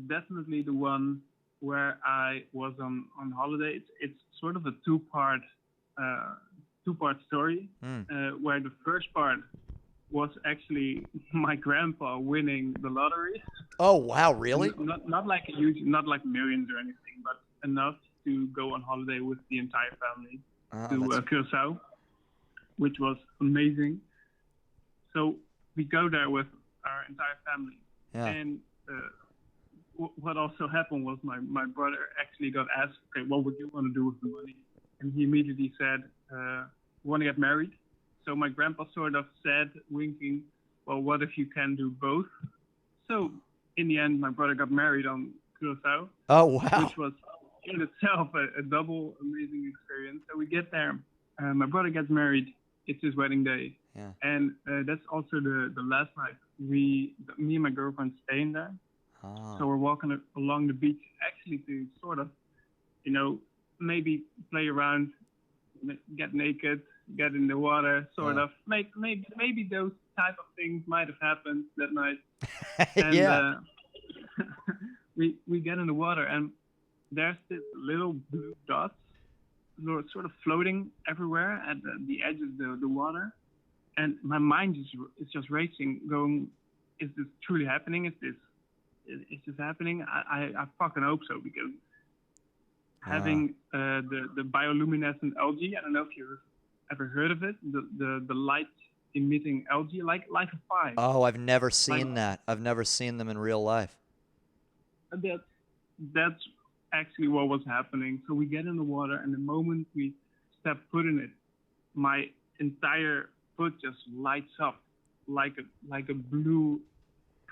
Speaker 11: definitely the one where I was on holiday. It's sort of a two-part story, where the first part was actually my grandpa winning the lottery.
Speaker 1: Oh wow, really?
Speaker 11: Not like not like millions or anything, but enough to go on holiday with the entire family to Curacao, which was amazing. So we go there with our entire family.
Speaker 1: Yeah.
Speaker 11: And what also happened was my brother actually got asked, okay, what would you want to do with the money? And he immediately said, want to get married. So my grandpa sort of said, winking, well, what if you can do both? So in the end, my brother got married on Curacao.
Speaker 1: Oh, wow.
Speaker 11: Which was in itself a double amazing experience. So we get there. My brother gets married. It's his wedding day.
Speaker 1: Yeah.
Speaker 11: And that's also the last night. Me and my girlfriend staying there.
Speaker 1: Oh.
Speaker 11: So we're walking along the beach actually to sort of, maybe play around, get naked, get in the water, sort of. Maybe those type of things might have happened that night. And we get in the water and there's this little blue dots sort of floating everywhere at the edge of the water. And my mind is just racing, going, is this truly happening? Is this happening? I fucking hope so, because having the bioluminescent algae, I don't know if you've ever heard of it? The light emitting algae, like a fly.
Speaker 1: Oh, I've never seen that. I've never seen them in real life.
Speaker 11: And that's actually what was happening. So we get in the water, and the moment we step foot in it, my entire foot just lights up like a blue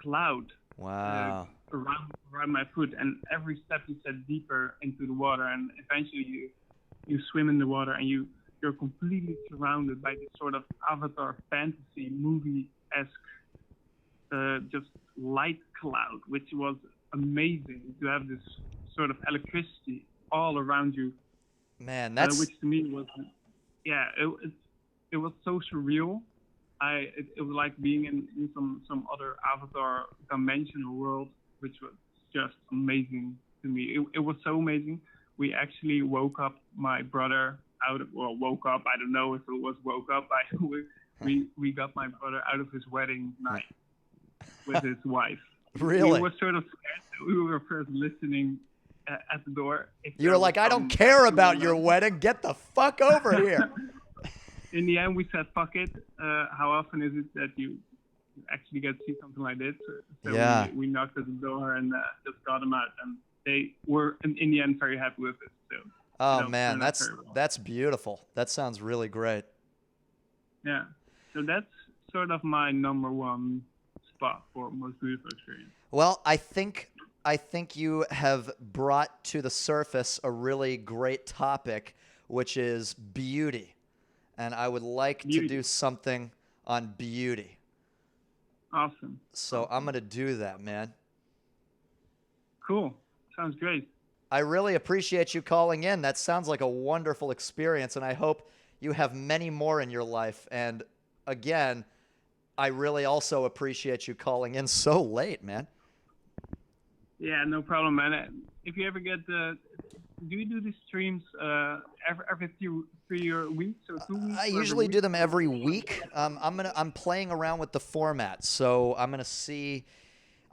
Speaker 11: cloud.
Speaker 1: Wow.
Speaker 11: Around my foot, and every step you step deeper into the water, and eventually you swim in the water, and you're completely surrounded by this sort of Avatar fantasy movie-esque just light cloud, which was amazing to have this sort of electricity all around you.
Speaker 1: Man, that's
Speaker 11: which to me was, it was so surreal. It was like being in some other Avatar dimensional world, which was just amazing to me. It was so amazing. We actually woke up my brother woke up. I don't know if it was woke up. We got my brother out of his wedding night with his wife.
Speaker 1: Really?
Speaker 11: We were sort of scared. We were first listening at the door.
Speaker 1: You were like, I don't care about your wedding. Get the fuck over here.
Speaker 11: In the end, we said, fuck it. How often is it that you actually get to see something like this? So
Speaker 1: Yeah.
Speaker 11: we knocked at the door and just got them out. And they were, in the end, very happy with it. So,
Speaker 1: oh, man, that's beautiful. That sounds really great.
Speaker 11: Yeah. So that's sort of my number one spot for most beautiful experience.
Speaker 1: Well, I think you have brought to the surface a really great topic, which is beauty. And I would like to do something on beauty.
Speaker 11: Awesome.
Speaker 1: So I'm going to do that, man.
Speaker 11: Cool. Sounds great.
Speaker 1: I really appreciate you calling in. That sounds like a wonderful experience, and I hope you have many more in your life. And again, I really also appreciate you calling in so late, man.
Speaker 11: Yeah, no problem, man. If you ever get do you do these streams every 3 weeks or 2 weeks?
Speaker 1: I usually do them every week. I'm playing around with the format, so I'm gonna see.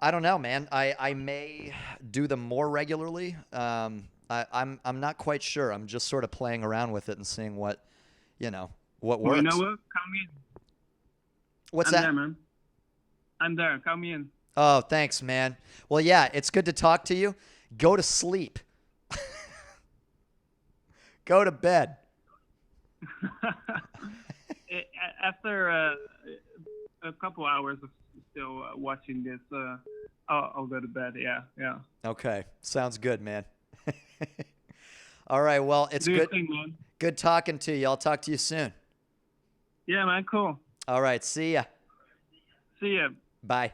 Speaker 1: I don't know, man. I may do them more regularly. I'm not quite sure. I'm just sort of playing around with it and seeing what works.
Speaker 11: Well, you know what? Come in.
Speaker 1: What's
Speaker 11: I'm
Speaker 1: that?
Speaker 11: There, man. I'm there. Come in.
Speaker 1: Oh, thanks, man. Well, yeah, it's good to talk to you. Go to sleep. Go to bed.
Speaker 11: After a couple hours of still watching this, I'll go to bed. Yeah.
Speaker 1: Okay, sounds good, man. All right, well, it's
Speaker 11: Do your
Speaker 1: good.
Speaker 11: thing, man.
Speaker 1: Good talking to you. I'll talk to you soon.
Speaker 11: Yeah, man. Cool.
Speaker 1: All right, see ya.
Speaker 11: See ya.
Speaker 1: Bye.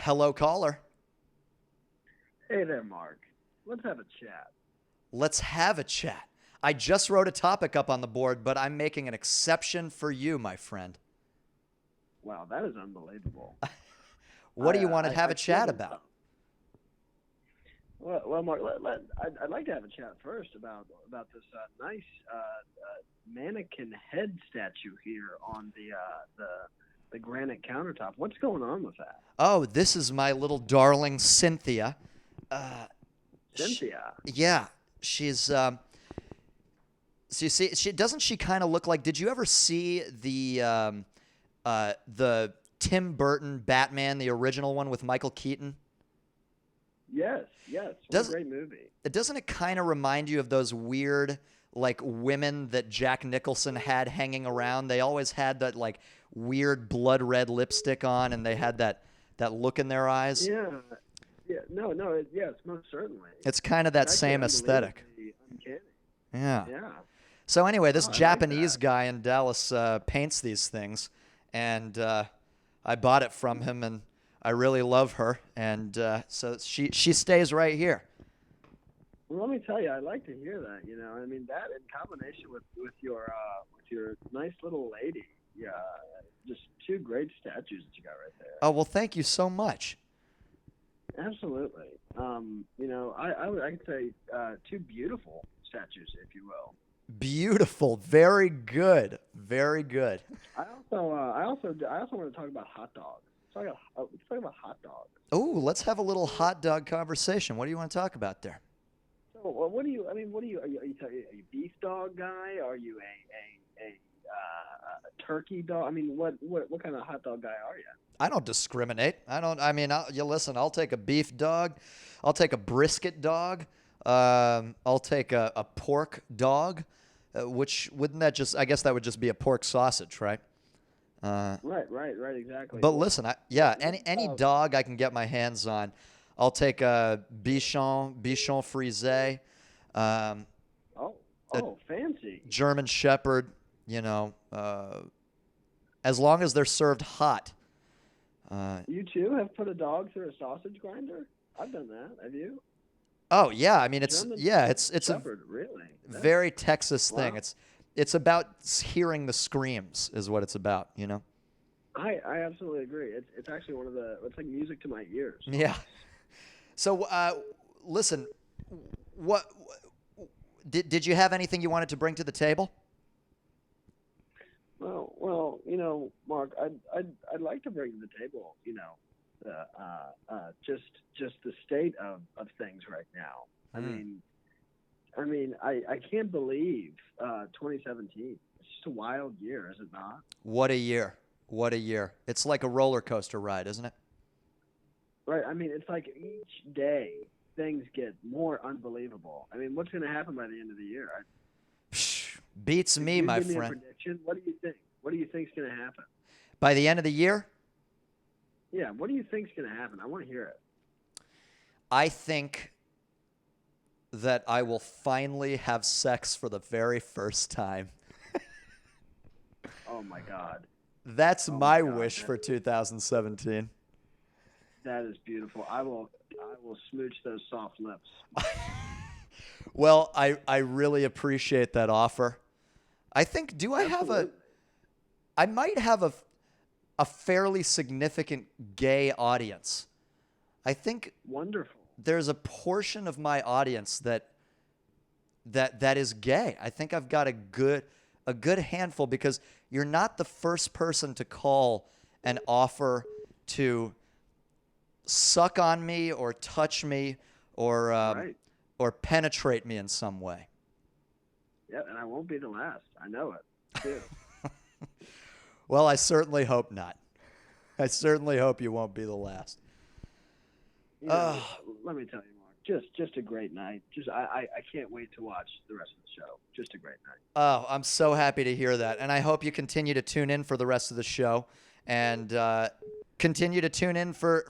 Speaker 1: Hello, caller.
Speaker 12: Hey there, Mark. Let's have a chat.
Speaker 1: Let's have a chat. I just wrote a topic up on the board, but I'm making an exception for you, my friend.
Speaker 12: Wow, that is unbelievable.
Speaker 1: What do you want to have a chat about?
Speaker 12: Well, Mark, I'd like to have a chat first about this nice mannequin head statue here on the granite countertop. What's going on with that?
Speaker 1: Oh, this is my little darling Cynthia.
Speaker 12: Cynthia?
Speaker 1: Yeah, she's. So you see, doesn't she kind of look like? Did you ever see the Tim Burton Batman, the original one with Michael Keaton?
Speaker 12: Yes. What a great movie.
Speaker 1: Doesn't it kind of remind you of those weird, like, women that Jack Nicholson had hanging around? They always had that, like, weird blood red lipstick on, and they had that look in their eyes.
Speaker 12: Yeah. No. Yes, most certainly.
Speaker 1: It's kind of that same aesthetic.
Speaker 12: Uncanny.
Speaker 1: Yeah.
Speaker 12: Yeah.
Speaker 1: So anyway, this
Speaker 12: I
Speaker 1: Japanese
Speaker 12: like
Speaker 1: guy in Dallas paints these things, and I bought it from him, and I really love her, and so she stays right here.
Speaker 12: Well, let me tell you, I like to hear that. I mean, that in combination with your nice little lady, just two great statues that you got right there.
Speaker 1: Oh well, thank you so much.
Speaker 12: Absolutely. I could say two beautiful statues, if you will.
Speaker 1: Beautiful. Very good. Very good.
Speaker 12: I also want to talk about hot dogs. Let's talk about hot dogs.
Speaker 1: Oh, let's have a little hot dog conversation. What do you want to talk about there?
Speaker 12: So, what do you? Are you a beef dog guy? Are you a turkey dog? I mean, what kind of hot dog guy are you?
Speaker 1: I don't discriminate. Listen, I'll take a beef dog. I'll take a brisket dog. I'll take a pork dog, which I guess that would just be a pork sausage, right?
Speaker 12: Right, exactly.
Speaker 1: But listen, any dog I can get my hands on. I'll take a bichon frisé.
Speaker 12: Fancy.
Speaker 1: German Shepherd, as long as they're served hot.
Speaker 12: You too have put a dog through a sausage grinder? I've done that. Have you?
Speaker 1: Oh yeah, I mean it's
Speaker 12: Shepherd, really?
Speaker 1: very Texas thing.
Speaker 12: Wow.
Speaker 1: It's about hearing the screams is what it's about,
Speaker 12: I absolutely agree. It's actually it's like music to my ears.
Speaker 1: Yeah. So listen, what did you have anything you wanted to bring to the table?
Speaker 12: Well, Mark, I'd like to bring to the table, just the state of things right now. I mean, I can't believe 2017. It's just a wild year, is it not?
Speaker 1: What a year! What a year! It's like a roller coaster ride, isn't it?
Speaker 12: Right. I mean, it's like each day things get more unbelievable. I mean, what's going to happen by the end of the year?
Speaker 1: Beats me, my
Speaker 12: give me
Speaker 1: friend.
Speaker 12: A prediction? What do you think? What do you think's going to happen?
Speaker 1: By the end of the year?
Speaker 12: Yeah, what do you think's going to happen? I want to hear it.
Speaker 1: I think that I will finally have sex for the very first time.
Speaker 12: Oh my God.
Speaker 1: That's my wish for 2017.
Speaker 12: That is beautiful. I will smooch those soft lips.
Speaker 1: Well, I really appreciate that offer. I think I might have a fairly significant gay audience. I think
Speaker 12: wonderful.
Speaker 1: There's a portion of my audience that is gay. I think I've got a good handful because you're not the first person to call and offer to suck on me or touch me or penetrate me in some way.
Speaker 12: Yeah, and I won't be the last. I know it, too.
Speaker 1: Well, I certainly hope not. I certainly hope you won't be the last.
Speaker 12: Let me tell you, Mark, just a great night. I can't wait to watch the rest of the show. Just a great night.
Speaker 1: Oh, I'm so happy to hear that. And I hope you continue to tune in for the rest of the show and continue to tune in for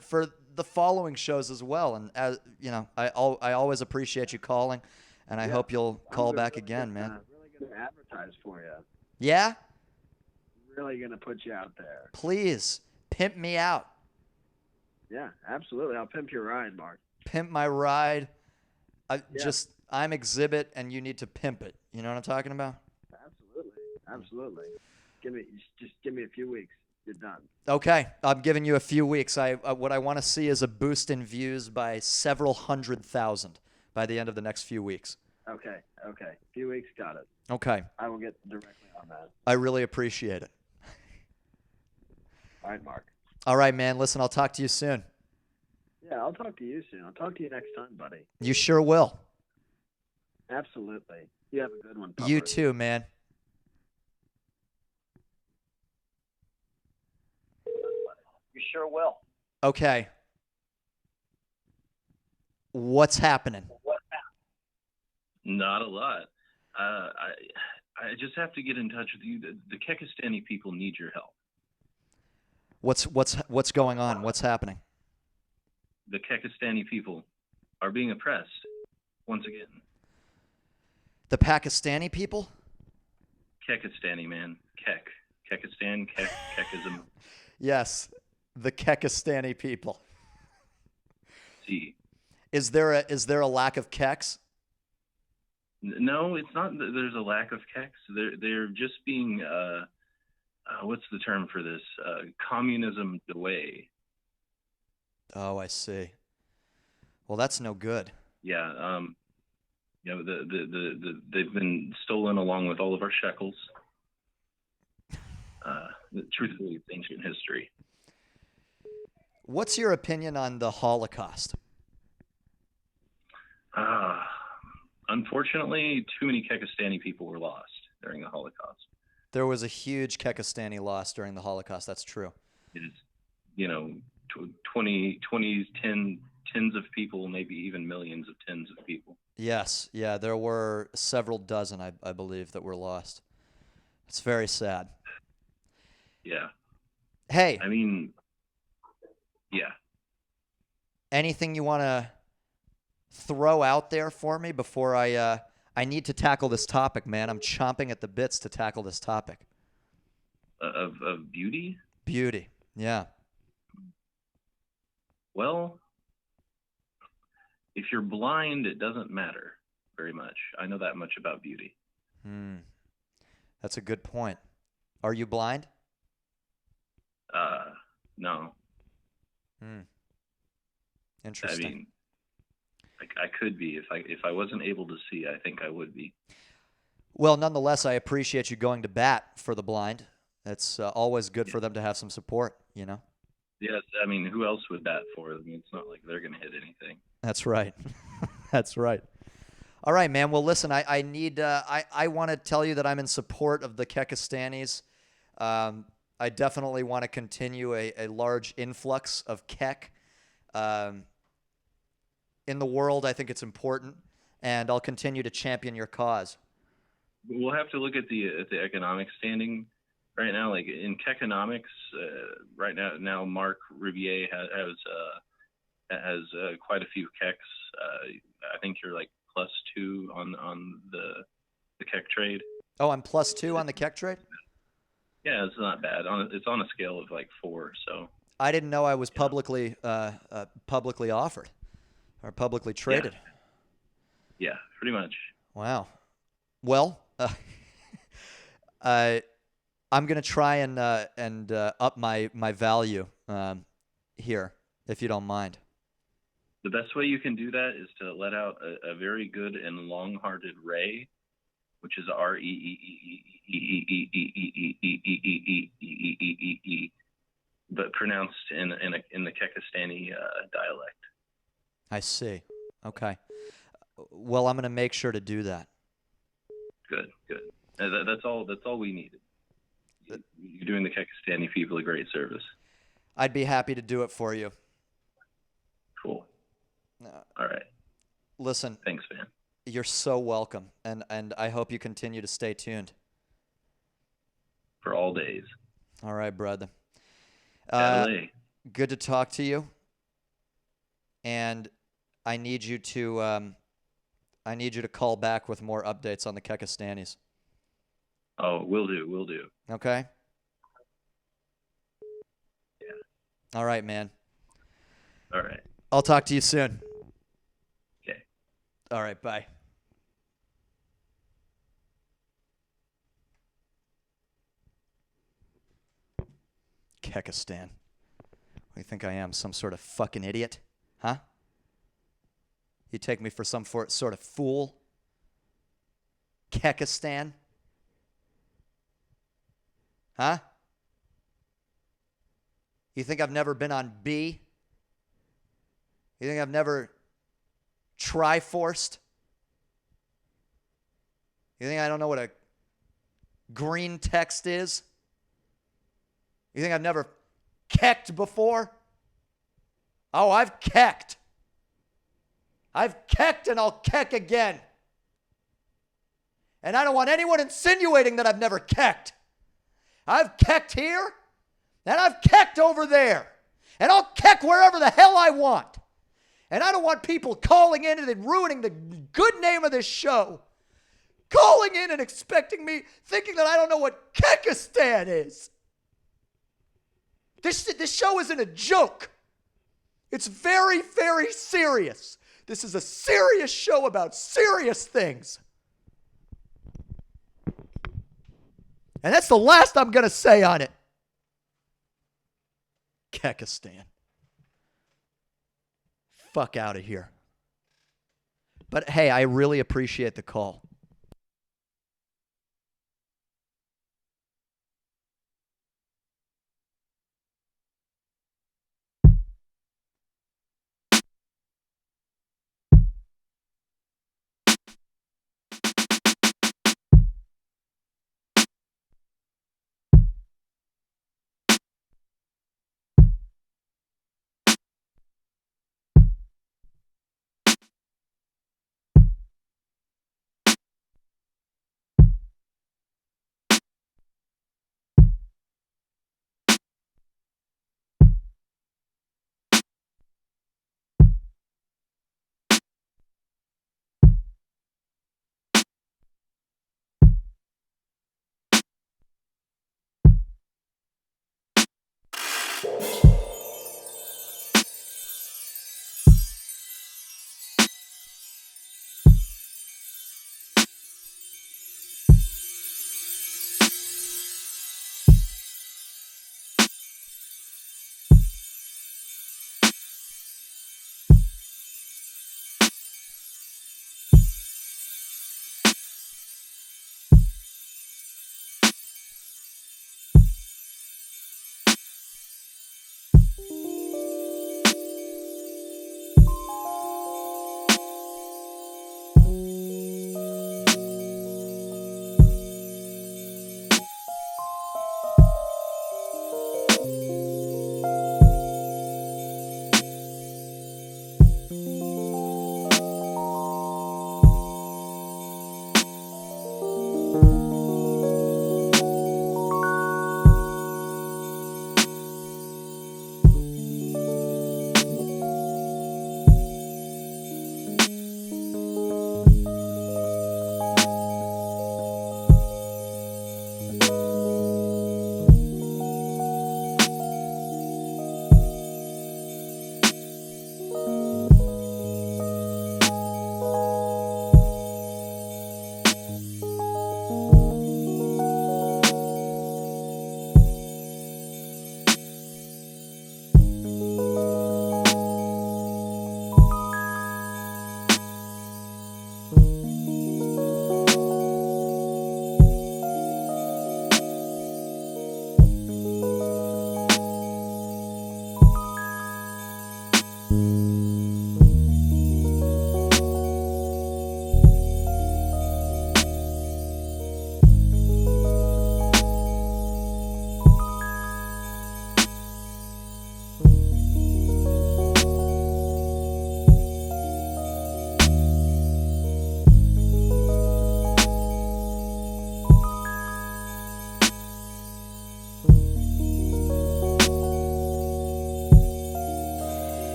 Speaker 1: the following shows as well. And I always appreciate you calling, and I hope you'll call back again, man.
Speaker 12: Really going to advertise for you.
Speaker 1: Yeah?
Speaker 12: Really going to put you out there.
Speaker 1: Please, pimp me out.
Speaker 12: Yeah, absolutely. I'll pimp your ride, Mark.
Speaker 1: Pimp my ride. I'm exhibit, and you need to pimp it. You know what I'm talking about?
Speaker 12: Absolutely. Just give me a few weeks. You're done.
Speaker 1: Okay, I'm giving you a few weeks. What I want to see is a boost in views by several 100,000 by the end of the next few weeks.
Speaker 12: Okay. Few weeks, got it.
Speaker 1: Okay.
Speaker 12: I will get directly on that.
Speaker 1: I really appreciate it.
Speaker 12: All right, Mark.
Speaker 1: All right, man. Listen, I'll talk to you soon.
Speaker 12: Yeah, I'll talk to you soon. I'll talk to you next time, buddy.
Speaker 1: You sure will.
Speaker 12: Absolutely. You have a good one, Pupper.
Speaker 1: You too, man.
Speaker 12: You sure will.
Speaker 1: Okay. What's happening?
Speaker 13: Not a lot. I just have to get in touch with you. The Kekistani people need your help.
Speaker 1: What's going on? What's happening?
Speaker 13: The Kekistani people are being oppressed once again.
Speaker 1: The Pakistani people?
Speaker 13: Kekistani, man. Kekistan, Kekism.
Speaker 1: Yes, the Kekistani people.
Speaker 13: See.
Speaker 1: Is there a lack of keks?
Speaker 13: No, it's not that there's a lack of keks. They're just being what's the term for this? Communism away.
Speaker 1: Oh, I see. Well, that's no good.
Speaker 13: Yeah. You know, they've been stolen along with all of our shekels. Truthfully, it's ancient history.
Speaker 1: What's your opinion on the Holocaust?
Speaker 13: Unfortunately, too many Kekistani people were lost during the Holocaust.
Speaker 1: There was a huge Kekistani loss during the Holocaust. That's true.
Speaker 13: It is, you know, 10s of people, maybe even millions of tens of people.
Speaker 1: Yes. Yeah, there were several dozen, I believe, that were lost. It's very sad.
Speaker 13: Yeah.
Speaker 1: Hey.
Speaker 13: I mean, yeah.
Speaker 1: Anything you want to throw out there for me before I need to tackle this topic, man? I'm chomping at the bits to tackle this topic.
Speaker 13: Of beauty?
Speaker 1: Beauty, yeah.
Speaker 13: Well, if you're blind, it doesn't matter very much. I know that much about beauty.
Speaker 1: That's a good point. Are you blind?
Speaker 13: No.
Speaker 1: Interesting.
Speaker 13: I mean, I could be. If I wasn't able to see, I think I would be.
Speaker 1: Well, nonetheless, I appreciate you going to bat for the blind. It's always good for them to have some support, you know?
Speaker 13: Yes, I mean, who else would bat for them? It's not like they're going to hit anything.
Speaker 1: That's right. That's right. All right, man. Well, listen, I need I want to tell you that I'm in support of the Kekistanis. I definitely want to continue a large influx of Kek in the world. I think it's important, and I'll continue to champion your cause.
Speaker 13: We'll have to look at the economic standing right now. Like in Kekonomics, right now Marc Rebillet has quite a few Keks. I think you're like +2 on the Kek trade.
Speaker 1: Oh, I'm +2 on the Kek trade?
Speaker 13: Yeah, it's not bad. It's on a scale of like 4. So
Speaker 1: I didn't know I was publicly offered or publicly traded.
Speaker 13: Yeah, pretty much.
Speaker 1: Wow. Well, I'm gonna try and up my value here, if you don't mind.
Speaker 13: The best way you can do that is to let out a very good and long-hearted ray, which is R-E-E-E-E-E-E-E-E-E-E-E-E-E-E, but pronounced in the Kekistani dialect.
Speaker 1: I see. Okay. Well, I'm going to make sure to do that.
Speaker 13: Good. That's all we needed. You're doing the Kekistani people a great service.
Speaker 1: I'd be happy to do it for you.
Speaker 13: Cool. All right.
Speaker 1: Listen.
Speaker 13: Thanks, man.
Speaker 1: You're so welcome, and I hope you continue to stay tuned.
Speaker 13: For all days.
Speaker 1: All right, brother. Good to talk to you. And I need you to call back with more updates on the Kekistanis.
Speaker 13: Oh, will do.
Speaker 1: Okay?
Speaker 13: Yeah.
Speaker 1: All right, man.
Speaker 13: All right.
Speaker 1: I'll talk to you soon.
Speaker 13: Okay.
Speaker 1: All right, bye. Kekistan. What do you think I am, some sort of fucking idiot? Huh? You take me for some sort of fool? Kekistan? Huh? You think I've never been on B? You think I've never triforced? You think I don't know what a green text is? You think I've never kecked before? Oh, I've kecked. I've kecked and I'll keck again. And I don't want anyone insinuating that I've never kecked. I've kecked here and I've kecked over there. And I'll keck wherever the hell I want. And I don't want people calling in and ruining the good name of this show. Calling in and expecting me, thinking that I don't know what Kekistan is. This show isn't a joke. It's very, very serious. This is a serious show about serious things. And that's the last I'm going to say on it. Kekistan. Fuck out of here. But hey, I really appreciate the call.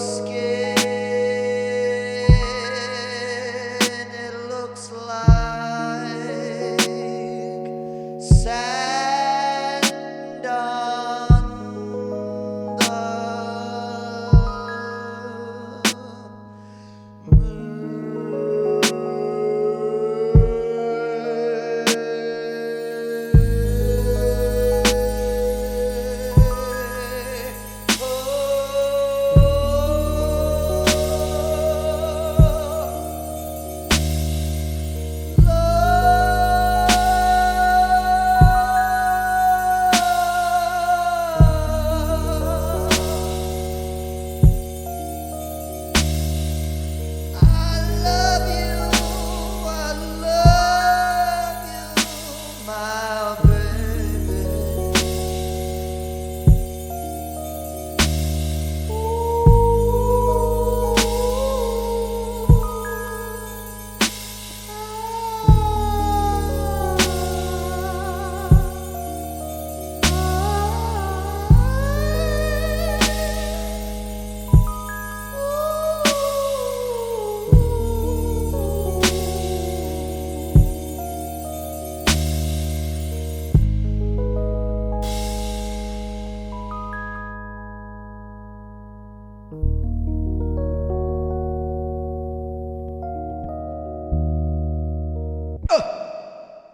Speaker 1: skin, it looks like sand on the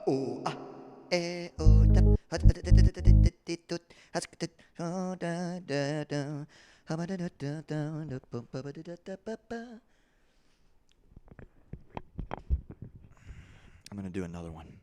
Speaker 1: oh, ah, eh, oh, da, ha, da, da, da, da, da, da, da, da, da, has, da, oh, da, da, da, ha, ba, da, da, da, da, da, bum, ba, ba, da, da, da, ba, ba. I'm gonna do another one.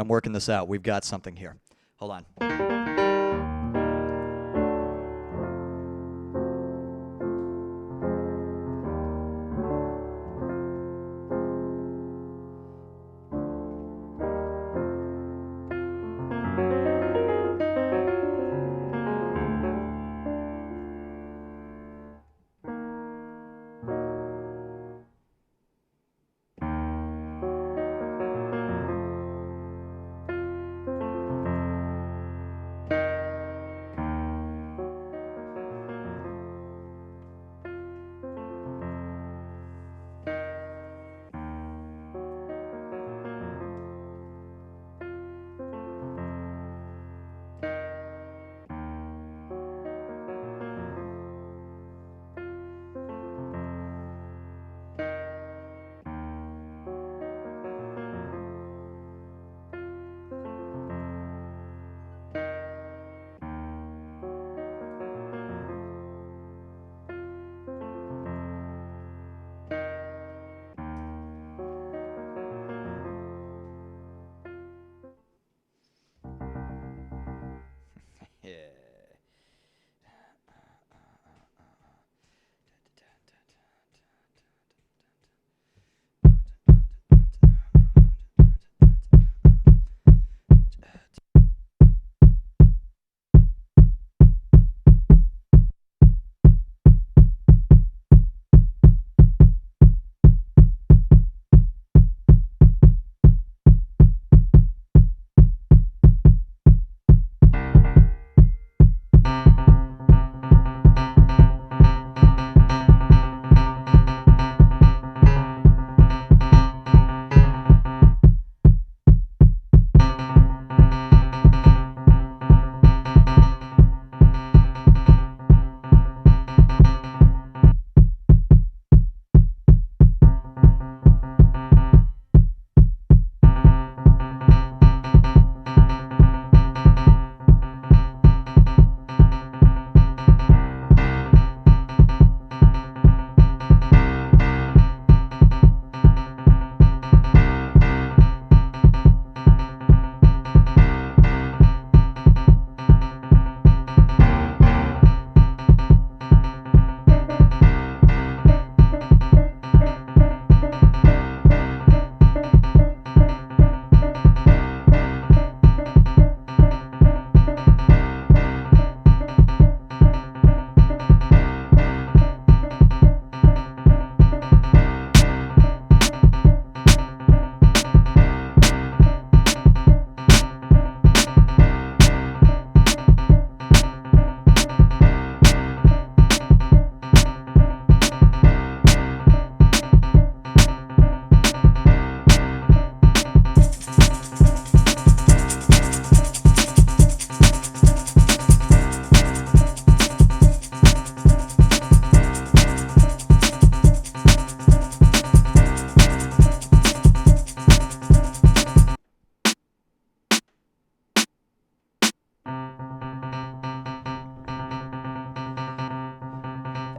Speaker 1: I'm working this out. We've got something here. Hold on.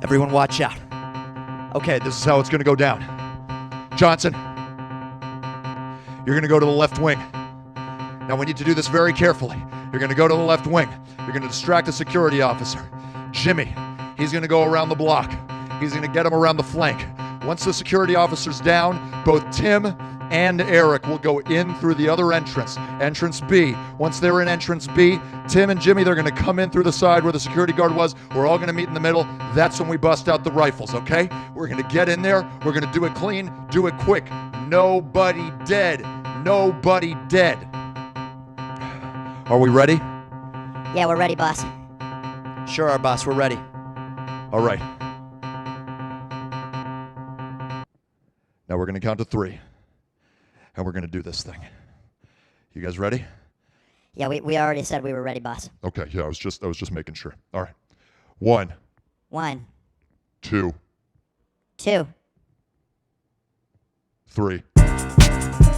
Speaker 1: Everyone watch out.
Speaker 5: Okay, this is how it's going to go down. Johnson, you're going to go to the left wing. Now we need to do this very carefully. You're going to go to the left wing. You're going to distract a security officer. Jimmy, he's going to go around the block. He's going to get him around the flank. Once the security officer's down, both Tim and Eric will go in through the other entrance, entrance B. Once they're in entrance B, Tim and Jimmy, they're going to come in through the side where the security guard was. We're all going to meet in the middle. That's when we bust out the rifles, okay? We're going to get in there. We're going to do it clean, do it quick. Nobody dead. Nobody dead. Are we ready?
Speaker 10: Yeah, we're ready, boss.
Speaker 1: Sure are, boss. We're ready.
Speaker 5: All right. Now we're going to count to 3. And we're going to do this thing. You guys ready?
Speaker 10: Yeah, we already said we were ready, boss.
Speaker 5: Okay, yeah, I was just making sure. All right. 1.
Speaker 10: 1.
Speaker 5: 2.
Speaker 10: 2.
Speaker 5: 3.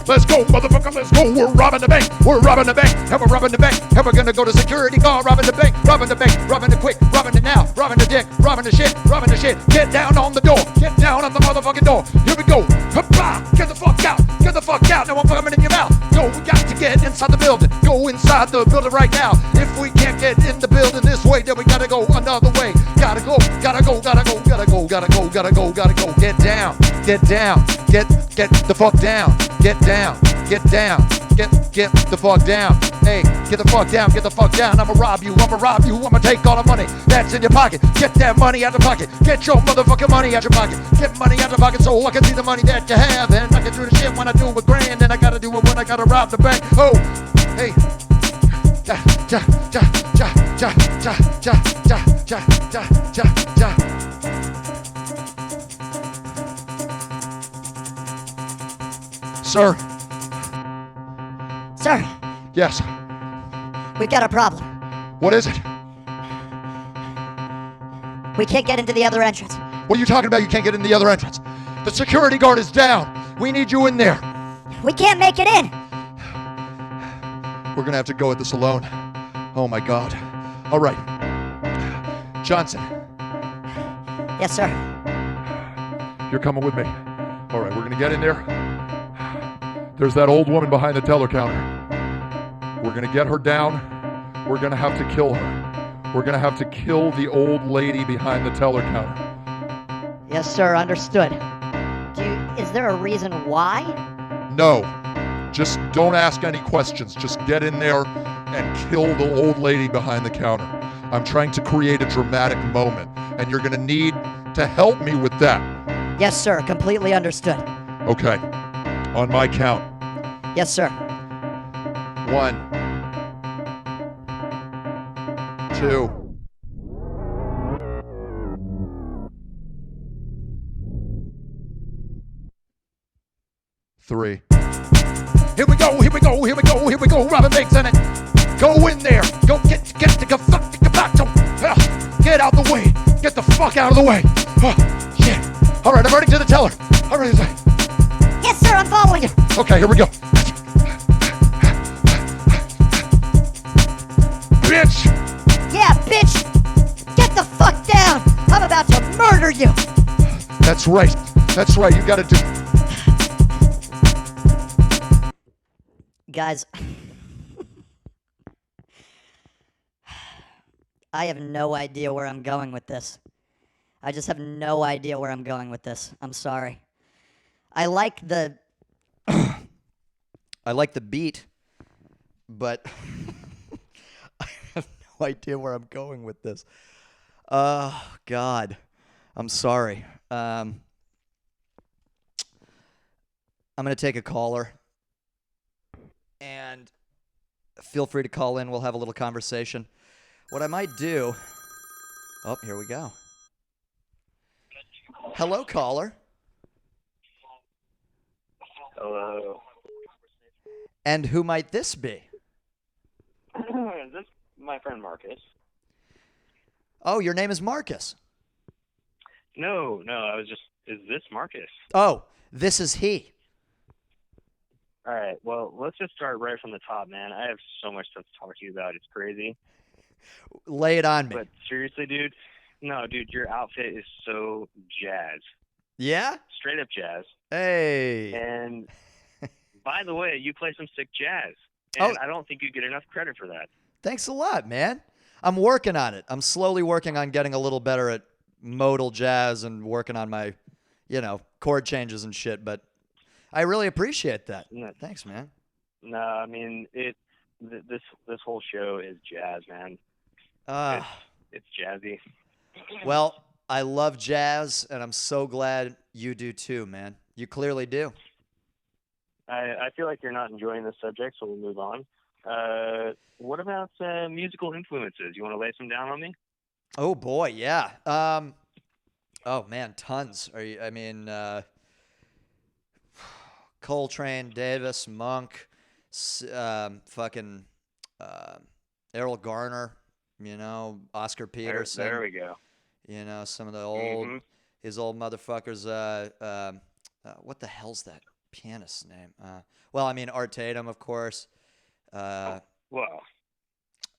Speaker 5: Let's go, motherfucker, let's go. We're robbing the bank. We're robbing the bank. And we're robbing the bank. And we're gonna go to security guard, robbing the bank, robbing the bank, robbing the quick, robbing it now, robbing the dick, robbing the shit, robbing the shit. Get down on the door. Get down on the motherfucking door. Here we go. Hoppa! Get the fuck out. Get the fuck out. No one coming in your mouth. Yo, we got to get inside. building. Go inside the building right now. If we can't get in the building this way, then we gotta go another way. Gotta go, gotta go, gotta go, gotta go, gotta go, gotta go, gotta go. Get down, get down, get the fuck down. Get down, get down, get the fuck down. Hey, get the fuck down, get the fuck down. I'ma rob you, I'ma take all the money that's in your pocket. Get that money out of pocket. Get your motherfucking money out your pocket. Get money out of pocket so I can see the money that you have. And I can do the shit when I do it grand. And I gotta do it when I gotta rob the bank. Oh, hey. Ja, ja, ja, ja, ja, ja, ja, ja, ja, ja, ja, ja. Sir.
Speaker 10: Sir,
Speaker 5: Yes.
Speaker 10: we've got a problem.
Speaker 5: What is it?
Speaker 10: We can't get into the other entrance.
Speaker 5: What are you talking about? You can't get in the other entrance. The security guard is down. We need you in there.
Speaker 10: We can't make it in.
Speaker 5: We're gonna have to go at this alone. Oh my God. All right. Johnson,
Speaker 10: Yes, sir.
Speaker 5: you're coming with me. All right, we're gonna get in there. There's that old woman behind the teller counter. We're gonna get her down. We're gonna have to kill her. We're gonna have to kill the old lady behind the teller counter.
Speaker 10: Yes, sir. Understood. Is there a reason why?
Speaker 5: No, just don't ask any questions. Just get in there and kill the old lady behind the counter. I'm trying to create a dramatic moment, and you're gonna need to help me with that.
Speaker 10: Yes, sir. Completely understood.
Speaker 5: Okay, on my count.
Speaker 10: Yes, sir.
Speaker 5: 1, 2. 3. Here we go, here we go, here we go, here we go. Robin Banks in it. Go in there. Go get the fuck the gabacho. Get out the way. Get the fuck out of the way. Oh, shit. All right, I'm running to the teller. I'm ready to say.
Speaker 10: Yes, sir. I'm following you.
Speaker 5: Okay, here we go. Bitch.
Speaker 10: Yeah, bitch. Get the fuck down. I'm about to murder you.
Speaker 5: That's right. That's right. You got to do.
Speaker 10: Guys, I have no idea where I'm going with this. I just have no idea where I'm going with this. I'm sorry. I like the
Speaker 1: beat, but I have no idea where I'm going with this. Oh, God. I'm sorry. I'm going to take a caller. And feel free to call in. We'll have a little conversation. What I might do... Oh, here we go. Hello, caller.
Speaker 14: Hello.
Speaker 1: And who might this be?
Speaker 14: This is my friend Marcus.
Speaker 1: Oh, your name is Marcus.
Speaker 14: No, is this Marcus?
Speaker 1: Oh, this is he.
Speaker 14: All right, well, let's just start right from the top, man. I have so much stuff to talk to you about. It's crazy.
Speaker 1: Lay it on me.
Speaker 14: But seriously, dude, your outfit is so jazz.
Speaker 1: Yeah?
Speaker 14: Straight up jazz.
Speaker 1: Hey.
Speaker 14: And by the way, you play some sick jazz. And I don't think you get enough credit for that.
Speaker 1: Thanks a lot, man. I'm working on it. I'm slowly working on getting a little better at modal jazz and working on my, chord changes and shit, but I really appreciate that. Thanks, man.
Speaker 14: No, I mean, this whole show is jazz, man. It's jazzy.
Speaker 1: Well, I love jazz, and I'm so glad you do too, man. You clearly do.
Speaker 14: I feel like you're not enjoying this subject, so we'll move on. What about musical influences? You want to lay some down on me?
Speaker 1: Oh boy, yeah. Oh man, tons. Coltrane, Davis, Monk, Errol Garner, Oscar Peterson.
Speaker 14: There we go.
Speaker 1: Some of the his old motherfuckers. What the hell's that pianist's name? Art Tatum, of course.
Speaker 14: Wow.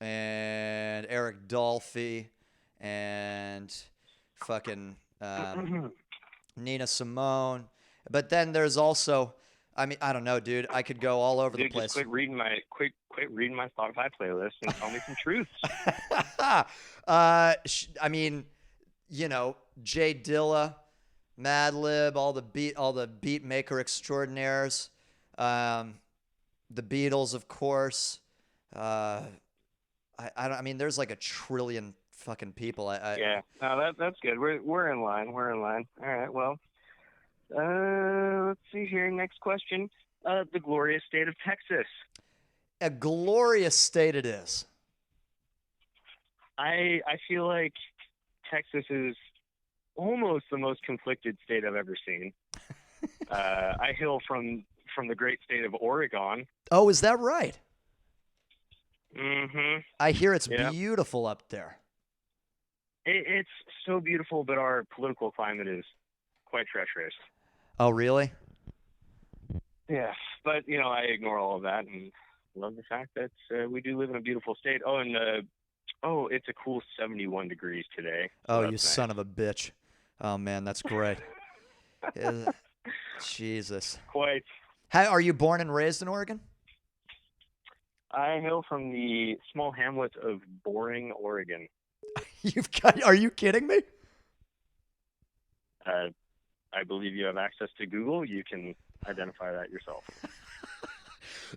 Speaker 1: And Eric Dolphy, and fucking Nina Simone. But then there's also I mean, I don't know, dude. I could go all over the
Speaker 14: Dude,
Speaker 1: place.
Speaker 14: just quit reading my Spotify playlist and tell me some truths.
Speaker 1: I mean, Jay Dilla, Madlib, all the beat maker extraordinaires, the Beatles, of course. I mean, there's like a trillion fucking people.
Speaker 14: Yeah, no, that's good. We're in line. We're in line. All right. Well, let's see here. Next question. The glorious state of Texas.
Speaker 1: A glorious state it is.
Speaker 14: I feel like Texas is almost the most conflicted state I've ever seen. I hail from the great state of Oregon.
Speaker 1: Oh, is that right?
Speaker 14: Mm-hmm.
Speaker 1: I hear it's beautiful up there.
Speaker 14: It's so beautiful, but our political climate is quite treacherous.
Speaker 1: Oh, really?
Speaker 14: Yeah, but I ignore all of that and love the fact that we do live in a beautiful state. Oh, and it's a cool 71 degrees today. So
Speaker 1: oh, you son of a bitch! Oh man, that's great. Jesus.
Speaker 14: Quite.
Speaker 1: How are you born and raised in Oregon?
Speaker 14: I hail from the small hamlet of Boring, Oregon.
Speaker 1: Are you kidding me?
Speaker 14: I believe you have access to Google. You can identify that yourself.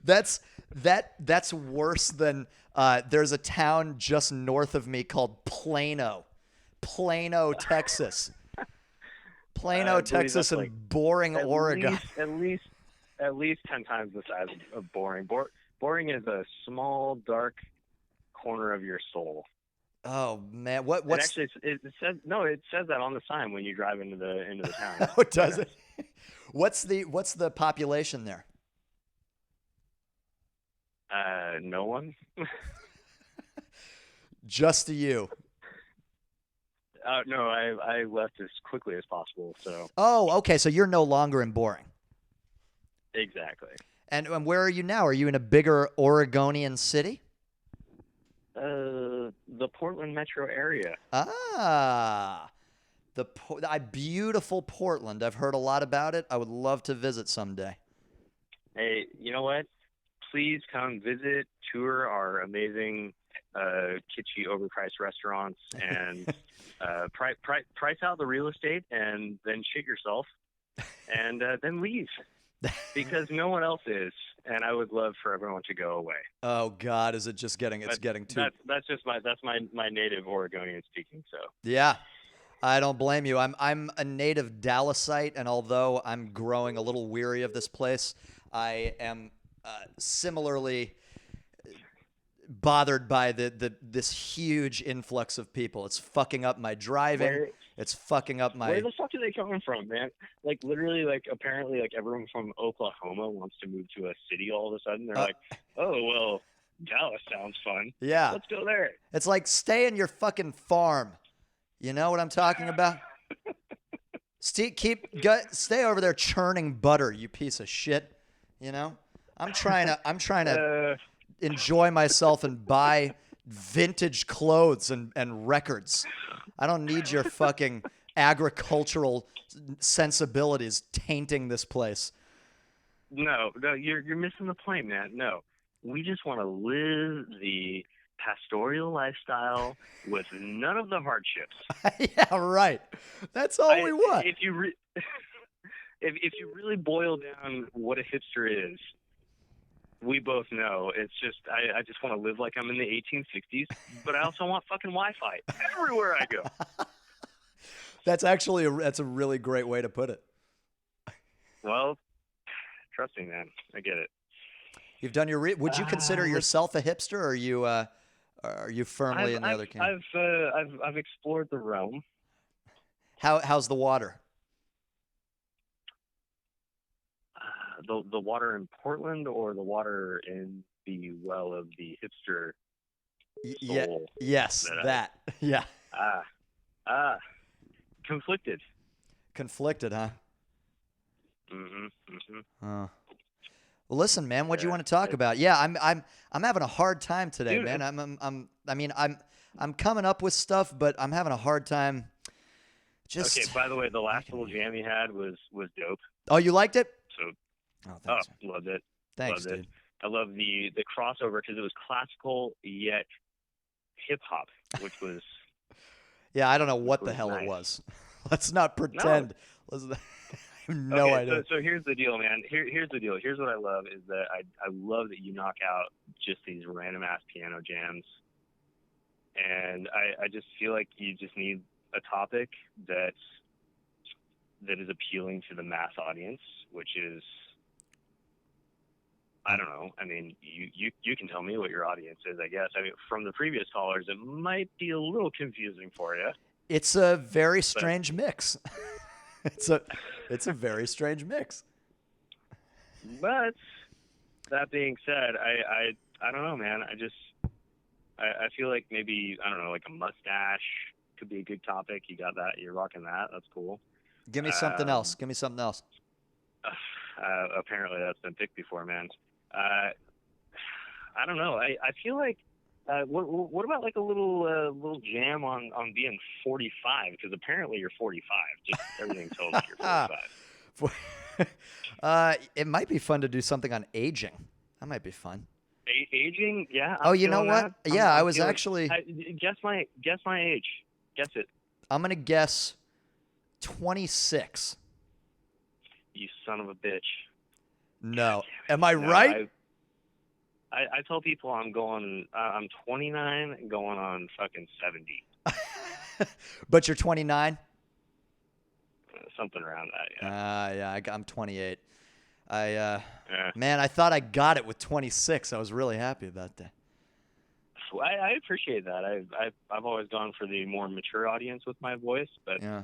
Speaker 1: That's worse than there's a town just north of me called Plano, Texas. Plano, Texas, and
Speaker 14: like
Speaker 1: Boring, Oregon.
Speaker 14: At least 10 times the size of Boring. Boring is a small, dark corner of your soul.
Speaker 1: Oh man,
Speaker 14: it says that on the sign when you drive into the town.
Speaker 1: Oh, does it? What's the population there?
Speaker 14: No one.
Speaker 1: Just you.
Speaker 14: No, I left as quickly as possible. So.
Speaker 1: Oh, okay. So you're no longer in Boring.
Speaker 14: Exactly.
Speaker 1: And where are you now? Are you in a bigger Oregonian city?
Speaker 14: The Portland metro area.
Speaker 1: Ah, beautiful Portland. I've heard a lot about it. I would love to visit someday.
Speaker 14: Hey, you know what? Please come visit, tour our amazing, kitschy, overpriced restaurants, and price out the real estate, and then shit yourself, and then leave. Because no one else is, and I would love for everyone to go away.
Speaker 1: Oh God, is it just getting? It's getting too.
Speaker 14: That's my native Oregonian speaking. So
Speaker 1: yeah, I don't blame you. I'm a native Dallasite, and although I'm growing a little weary of this place, I am similarly bothered by this huge influx of people. It's fucking up my driving. It's fucking up my.
Speaker 14: Where the fuck are they coming from, man? Like literally, apparently, everyone from Oklahoma wants to move to a city all of a sudden. They're like, oh well, Dallas sounds fun.
Speaker 1: Yeah,
Speaker 14: let's go there.
Speaker 1: It's like stay in your fucking farm. You know what I'm talking about? Stay over there churning butter, you piece of shit. I'm trying to enjoy myself and buy vintage clothes and records. I don't need your fucking agricultural sensibilities tainting this place.
Speaker 14: No, you're missing the point, man. No, we just want to live the pastoral lifestyle with none of the hardships.
Speaker 1: Yeah, right. That's all we want.
Speaker 14: If you really boil down what a hipster is, we both know it's just I just want to live like I'm in the 1860s, but I also want fucking Wi-Fi everywhere I go.
Speaker 1: That's a really great way to put it.
Speaker 14: Well, trust me, man, I get it.
Speaker 1: You've done your. Would you consider yourself a hipster, or are you firmly in the other camp?
Speaker 14: I've explored the realm.
Speaker 1: How's the water?
Speaker 14: The water in Portland, or the water in the well of the hipster soul?
Speaker 1: Yes, that. Yeah.
Speaker 14: Conflicted.
Speaker 1: Conflicted, huh?
Speaker 14: Mm-hmm.
Speaker 1: Well, listen, man. What do you want to talk about? Yeah, I'm having a hard time today,
Speaker 14: Dude,
Speaker 1: man. I'm coming up with stuff, but I'm having a hard time.
Speaker 14: Okay. By the way, the last little jam you had was dope.
Speaker 1: Oh, you liked it?
Speaker 14: So,
Speaker 1: Oh, thanks.
Speaker 14: Loved it.
Speaker 1: Thanks,
Speaker 14: Loved
Speaker 1: dude.
Speaker 14: it. I love the crossover because it was classical yet hip hop, which was
Speaker 1: Yeah, I don't know what the
Speaker 14: was
Speaker 1: hell it
Speaker 14: nice.
Speaker 1: was. Let's not pretend. I have no
Speaker 14: okay,
Speaker 1: idea.
Speaker 14: So here's the deal, man. Here's the deal. Here's what I love is that I love that you knock out just these random ass piano jams, and I just feel like you just need a topic that is appealing to the mass audience, which is, I don't know. I mean, you can tell me what your audience is, I guess. I mean, from the previous callers, it might be a little confusing for you.
Speaker 1: It's a very strange mix. It's a very strange mix.
Speaker 14: But that being said, I don't know, man. I feel like maybe, I don't know, like a mustache could be a good topic. You got that? You're rocking that. That's cool.
Speaker 1: Give me something else. Give me something else.
Speaker 14: Apparently that's been picked before, man. I don't know. I feel like what about like a little jam on being 45? Because apparently you're 45. Just everything tells me you're 45.
Speaker 1: It might be fun to do something on aging. That might be fun.
Speaker 14: Aging? Yeah.
Speaker 1: Oh, you know what? Yeah, I was
Speaker 14: feeling,
Speaker 1: actually.
Speaker 14: Guess my age. Guess it.
Speaker 1: I'm gonna guess 26.
Speaker 14: You son of a bitch.
Speaker 1: No. Am I
Speaker 14: No,
Speaker 1: right?
Speaker 14: I tell people I'm 29 and going on fucking 70.
Speaker 1: But you're 29?
Speaker 14: Something around that, yeah.
Speaker 1: Yeah, I'm 28. Man, I thought I got it with 26. I was really happy about that.
Speaker 14: I appreciate that. I've always gone for the more mature audience with my voice, but
Speaker 1: yeah.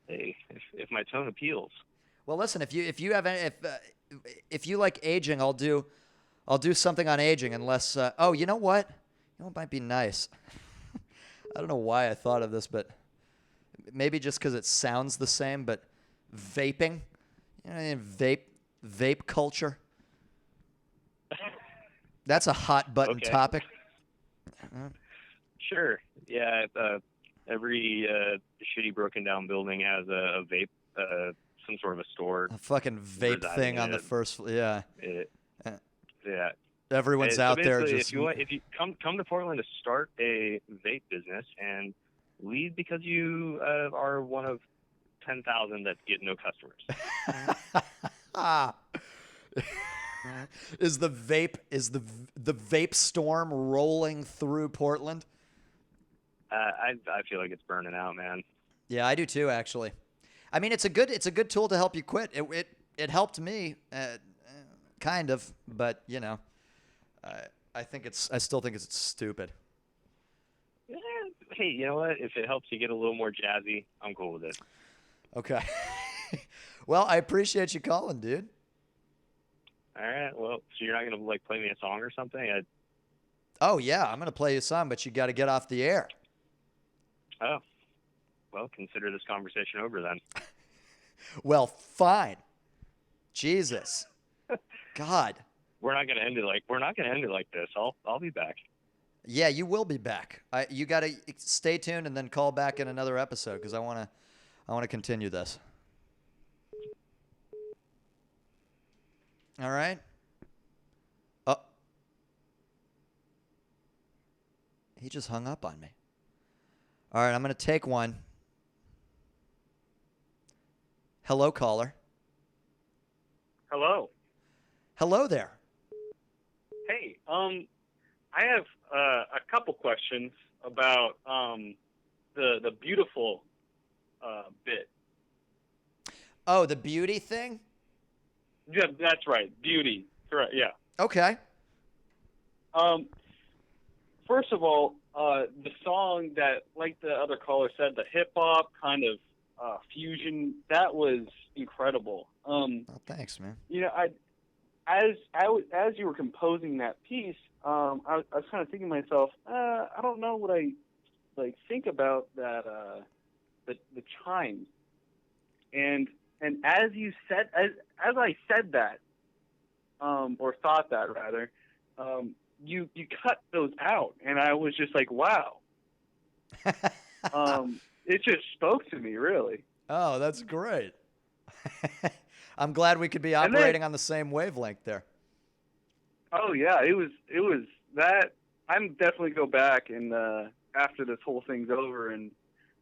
Speaker 14: Hey, if my tone appeals.
Speaker 1: Well, listen, if you like aging, I'll do something on aging. Unless, you know what? You know what might be nice? I don't know why I thought of this, but maybe just because it sounds the same. But vaping, you know, vape culture. That's a hot button topic.
Speaker 14: Sure. Yeah. Every shitty broken down building has a vape, some sort of a store.
Speaker 1: A fucking vape thing on the first floor. Yeah.
Speaker 14: Yeah.
Speaker 1: Everyone's
Speaker 14: So
Speaker 1: out there
Speaker 14: basically,
Speaker 1: just.
Speaker 14: if you come to Portland to start a vape business and leave because you are one of 10,000 that get no customers.
Speaker 1: Is the vape storm rolling through Portland?
Speaker 14: I feel like it's burning out, man.
Speaker 1: Yeah, I do too, actually. I mean, it's a good tool to help you quit. It helped me, kind of, but you know, I still think it's stupid.
Speaker 14: Yeah, hey, you know what? If it helps you get a little more jazzy, I'm cool with it.
Speaker 1: Okay. Well, I appreciate you calling, dude.
Speaker 14: All right. Well, so you're not gonna like play me a song or something?
Speaker 1: Oh yeah, I'm gonna play you a song, but you got to get off the air.
Speaker 14: Oh. Well, consider this conversation over then.
Speaker 1: Well, fine. Jesus. God.
Speaker 14: We're not gonna end it like this. I'll be back.
Speaker 1: Yeah, you will be back. You got to stay tuned and then call back in another episode because I want to continue this. All right. Oh. He just hung up on me. All right, I'm going to take one. Hello, caller.
Speaker 15: Hello.
Speaker 1: Hello there.
Speaker 15: Hey, I have a couple questions about the beautiful bit.
Speaker 1: Oh, the beauty thing?
Speaker 15: Yeah, that's right. Beauty. Correct. Yeah.
Speaker 1: Okay.
Speaker 15: First of all, the song that, like the other caller said, the hip hop kind of fusion, that was incredible.
Speaker 1: Oh, thanks, man.
Speaker 15: You know, as you were composing that piece, I was kind of thinking to myself, I don't know what I think about that the chimes, and as you said, as I said that, or thought that rather, you cut those out, and I was just like, wow. It just spoke to me, really.
Speaker 1: Oh, that's great. I'm glad we could be
Speaker 15: And then-
Speaker 1: operating on the same wavelength there.
Speaker 15: Oh yeah, it was that. I'm definitely go back and after this whole thing's over and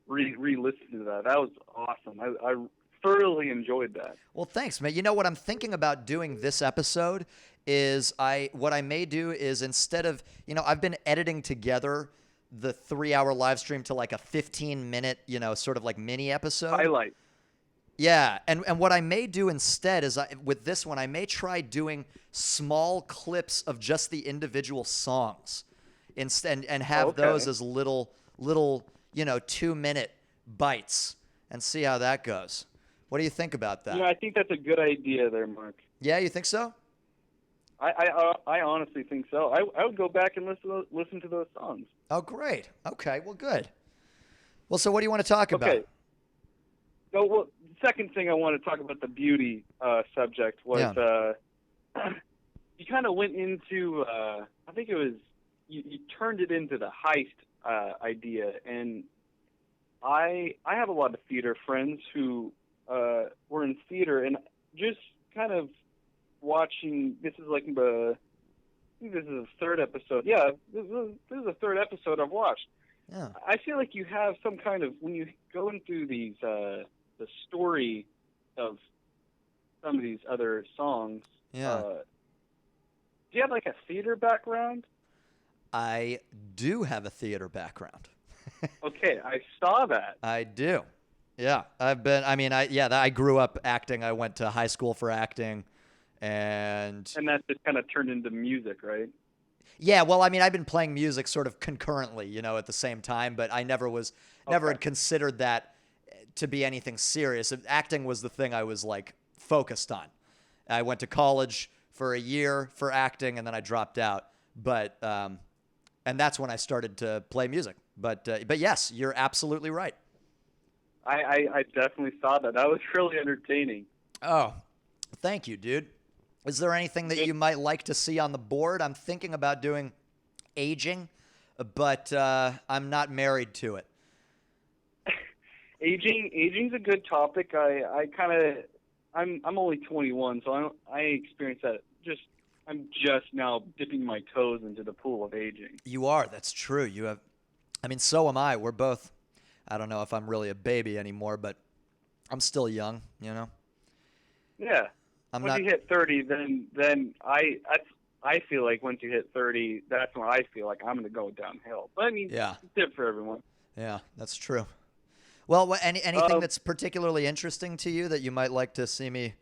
Speaker 15: re-listen to that. That was awesome. I thoroughly enjoyed that.
Speaker 1: Well, thanks, man. You know what I'm thinking about doing this episode is what I may do is instead of, I've been editing together the 3-hour live stream to like a 15-minute, sort of like mini episode.
Speaker 15: Highlight.
Speaker 1: Yeah, and what I may do instead is with this one, I may try doing small clips of just the individual songs instead, and have those as little 2-minute bites and see how that goes. What do you think about that?
Speaker 15: Yeah, I think that's a good idea there, Mark.
Speaker 1: Yeah, you think so?
Speaker 15: I honestly think so. I would go back and listen to those songs.
Speaker 1: Oh, great. Okay, well, good. Well, so what do you want to talk about?
Speaker 15: Okay. So, well, the second thing I want to talk about the beauty subject was you kind of went into I think it was you turned it into the heist idea, and I have a lot of theater friends who were in theater, and just kind of watching. This is like I think this is the third episode. Yeah, this is the third episode I've watched.
Speaker 1: Yeah.
Speaker 15: I feel like you have some kind of, when you go into these the story of some of these other songs.
Speaker 1: Yeah.
Speaker 15: Do you have like a theater background?
Speaker 1: I do have a theater background.
Speaker 15: Okay, I saw that.
Speaker 1: I do. Yeah, I grew up acting. I went to high school for acting, and
Speaker 15: that just kind of turned into music, right?
Speaker 1: Yeah, well, I've been playing music sort of concurrently, at the same time, but I never had considered that to be anything serious. Acting was the thing I was like focused on. I went to college for a year for acting, and then I dropped out. But and that's when I started to play music. But yes, you're absolutely right.
Speaker 15: I definitely saw that. That was really entertaining.
Speaker 1: Oh, thank you, dude. Is there anything that you might like to see on the board? I'm thinking about doing aging, but I'm not married to it.
Speaker 15: Aging's a good topic. I'm only 21, so I experience that. I'm just now dipping my toes into the pool of aging.
Speaker 1: You are. That's true. You have. So am I. We're both. I don't know if I'm really a baby anymore, but I'm still young.
Speaker 15: Yeah. Once you hit 30, then I feel like once you hit 30, that's when I feel like I'm going to go downhill. But
Speaker 1: yeah,
Speaker 15: it's different for everyone.
Speaker 1: Yeah, that's true. Well, anything that's particularly interesting to you that you might like to see me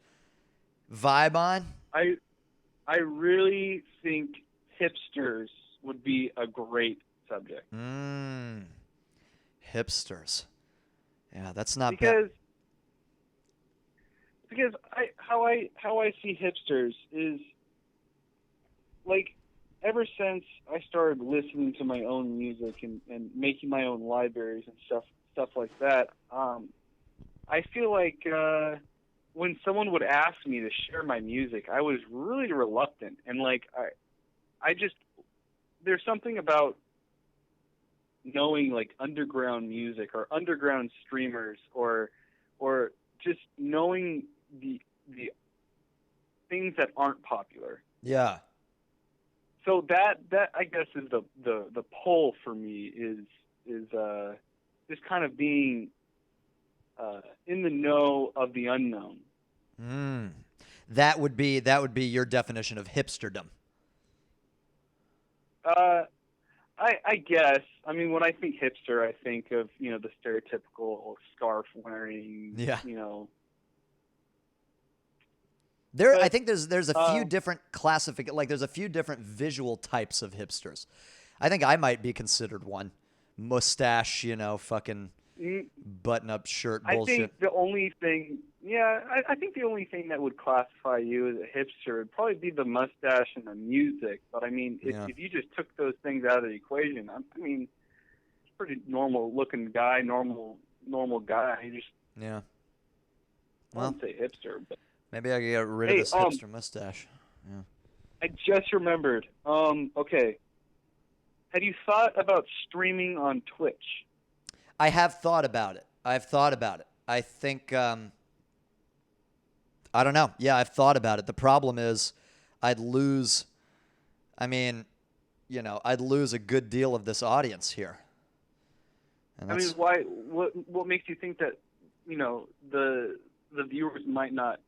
Speaker 1: vibe on?
Speaker 15: I really think hipsters would be a great subject.
Speaker 1: Hipsters. Yeah, that's not
Speaker 15: because
Speaker 1: bad.
Speaker 15: Because how I see hipsters is like ever since I started listening to my own music and making my own libraries and stuff like that, I feel like when someone would ask me to share my music, I was really reluctant, and like I just there's something about knowing like underground music or underground streamers or just knowing the things that aren't popular.
Speaker 1: Yeah.
Speaker 15: So that I guess is the pull for me is just kind of being in the know of the unknown.
Speaker 1: That would be your definition of hipsterdom.
Speaker 15: I guess. When I think hipster, I think of the stereotypical scarf wearing.
Speaker 1: Yeah.
Speaker 15: But,
Speaker 1: I think there's a few different there's a few different visual types of hipsters. I think I might be considered one. Mustache, fucking button-up shirt bullshit.
Speaker 15: I think the only thing, I think the only thing that would classify you as a hipster would probably be the mustache and the music. But if you just took those things out of the equation, it's a pretty normal-looking guy, normal guy.
Speaker 1: Yeah.
Speaker 15: I wouldn't say hipster, but.
Speaker 1: Maybe I could get rid of this hipster mustache. Yeah.
Speaker 15: I just remembered. Okay. Have you thought about streaming on Twitch?
Speaker 1: I have thought about it. I think I don't know. Yeah, I've thought about it. The problem is I'd lose, I mean, I'd lose a good deal of this audience here. And
Speaker 15: I mean, why? What makes you think that the viewers might not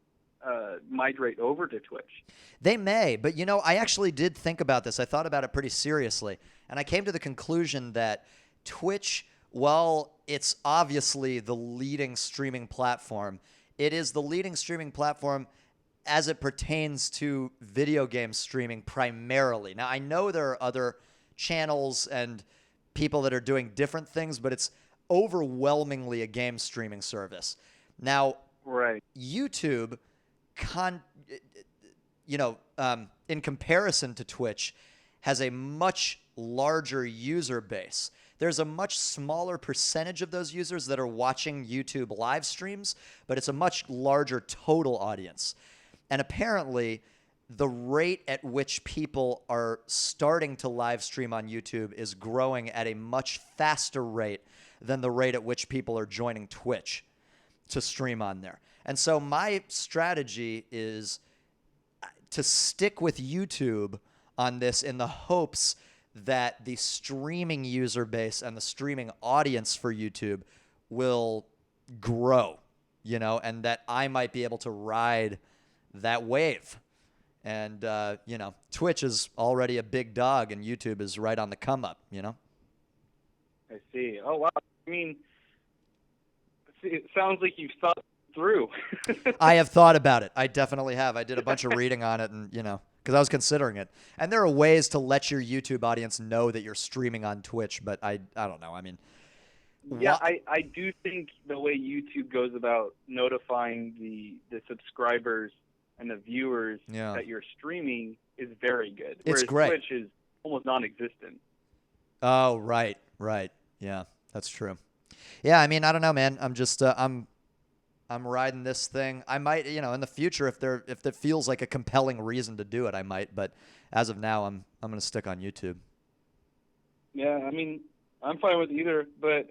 Speaker 15: migrate over to Twitch?
Speaker 1: They may, but I actually did think about this. I thought about it pretty seriously, and I came to the conclusion that Twitch, while it's obviously the leading streaming platform, it is the leading streaming platform as it pertains to video game streaming primarily. Now, I know there are other channels and people that are doing different things, but it's overwhelmingly a game streaming service. Now, YouTube, in comparison to Twitch, has a much larger user base. There's a much smaller percentage of those users that are watching YouTube live streams, but it's a much larger total audience. And apparently, the rate at which people are starting to live stream on YouTube is growing at a much faster rate than the rate at which people are joining Twitch to stream on there. And so my strategy is to stick with YouTube on this in the hopes that the streaming user base and the streaming audience for YouTube will grow, and that I might be able to ride that wave. And, Twitch is already a big dog and YouTube is right on the come up,
Speaker 15: I see. Oh, wow. I mean, it sounds like you've thought it through.
Speaker 1: I have thought about it. I definitely have. I did a bunch of reading on it and, because I was considering it. And there are ways to let your YouTube audience know that you're streaming on Twitch, but I don't know. I mean,
Speaker 15: yeah, I do think the way YouTube goes about notifying the subscribers and the viewers that you're streaming is very good.
Speaker 1: It's
Speaker 15: Whereas
Speaker 1: great.
Speaker 15: Twitch is almost non-existent.
Speaker 1: Oh, right. Yeah, that's true. Yeah, I mean, I don't know, man. I'm just I'm riding this thing. I might, in the future, if it feels like a compelling reason to do it, I might. But as of now, I'm going to stick on YouTube.
Speaker 15: Yeah, I mean, I'm fine with either. But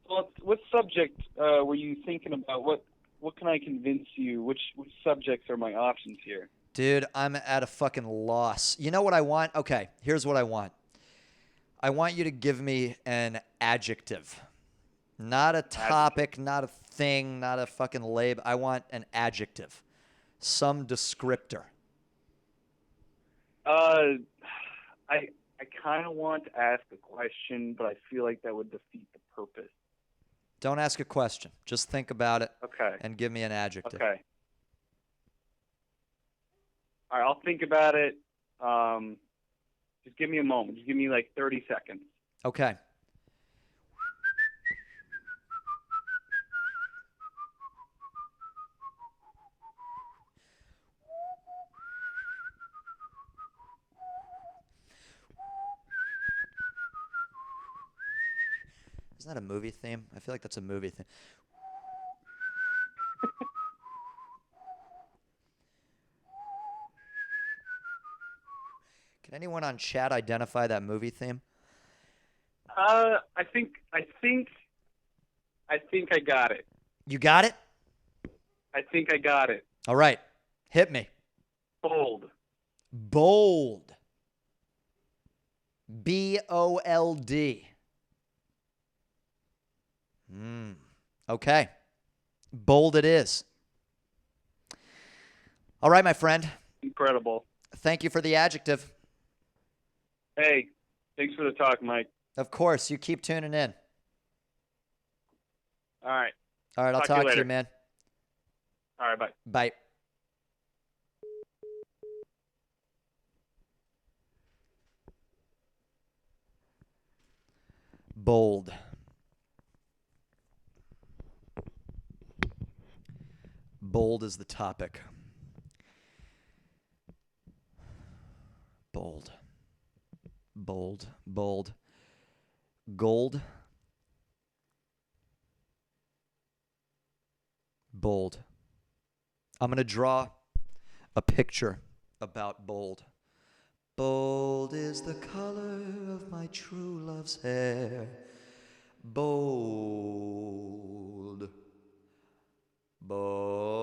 Speaker 15: what subject were you thinking about? What can I convince you? Which subjects are my options here?
Speaker 1: Dude, I'm at a fucking loss. You know what I want? Okay, here's what I want. I want you to give me an adjective. Not a topic, not a thing, not a fucking label. I want an adjective. Some descriptor.
Speaker 15: I kind of want to ask a question, but I feel like that would defeat the purpose.
Speaker 1: Don't ask a question. Just think about it.
Speaker 15: Okay.
Speaker 1: And give me an adjective.
Speaker 15: Okay. All right, I'll think about it. Just give me a moment. Just give me like 30 seconds.
Speaker 1: Okay. Isn't that a movie theme? I feel like that's a movie theme. Can anyone on chat identify that movie theme?
Speaker 15: I think I got it.
Speaker 1: You got it?
Speaker 15: I think I got it.
Speaker 1: All right. Hit me.
Speaker 15: Bold.
Speaker 1: Bold. B-O-L-D. Okay. Bold it is. All right, my friend.
Speaker 15: Incredible.
Speaker 1: Thank you for the adjective.
Speaker 15: Hey, thanks for the talk, Mike.
Speaker 1: Of course. You keep tuning in.
Speaker 15: All right.
Speaker 1: All right, I'll talk to you, man.
Speaker 15: All right, bye.
Speaker 1: Bye. Bold. Bold is the topic. Bold. Bold. Bold. Gold. Bold. I'm going to draw a picture about bold. Bold is the color of my true love's hair. Bold. Bold.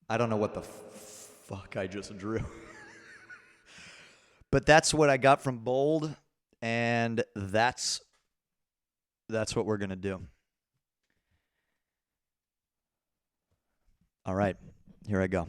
Speaker 1: I don't know what the fuck I just drew. But that's what I got from Bold, and that's what we're going to do. All right, here I go.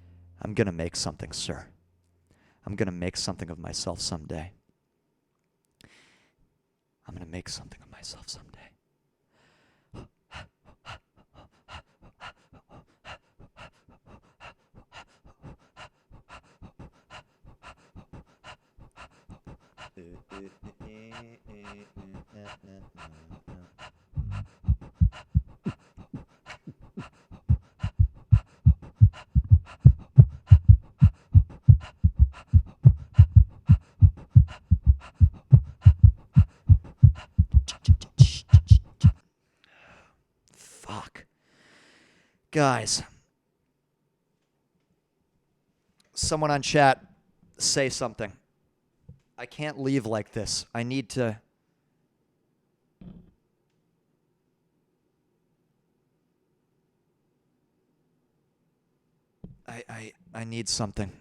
Speaker 1: I'm going to make something, sir. I'm going to make something of myself someday. I'm going to make something of myself someday. Fuck. Guys. Someone on chat, say something. I can't leave like this. I need to... I need something.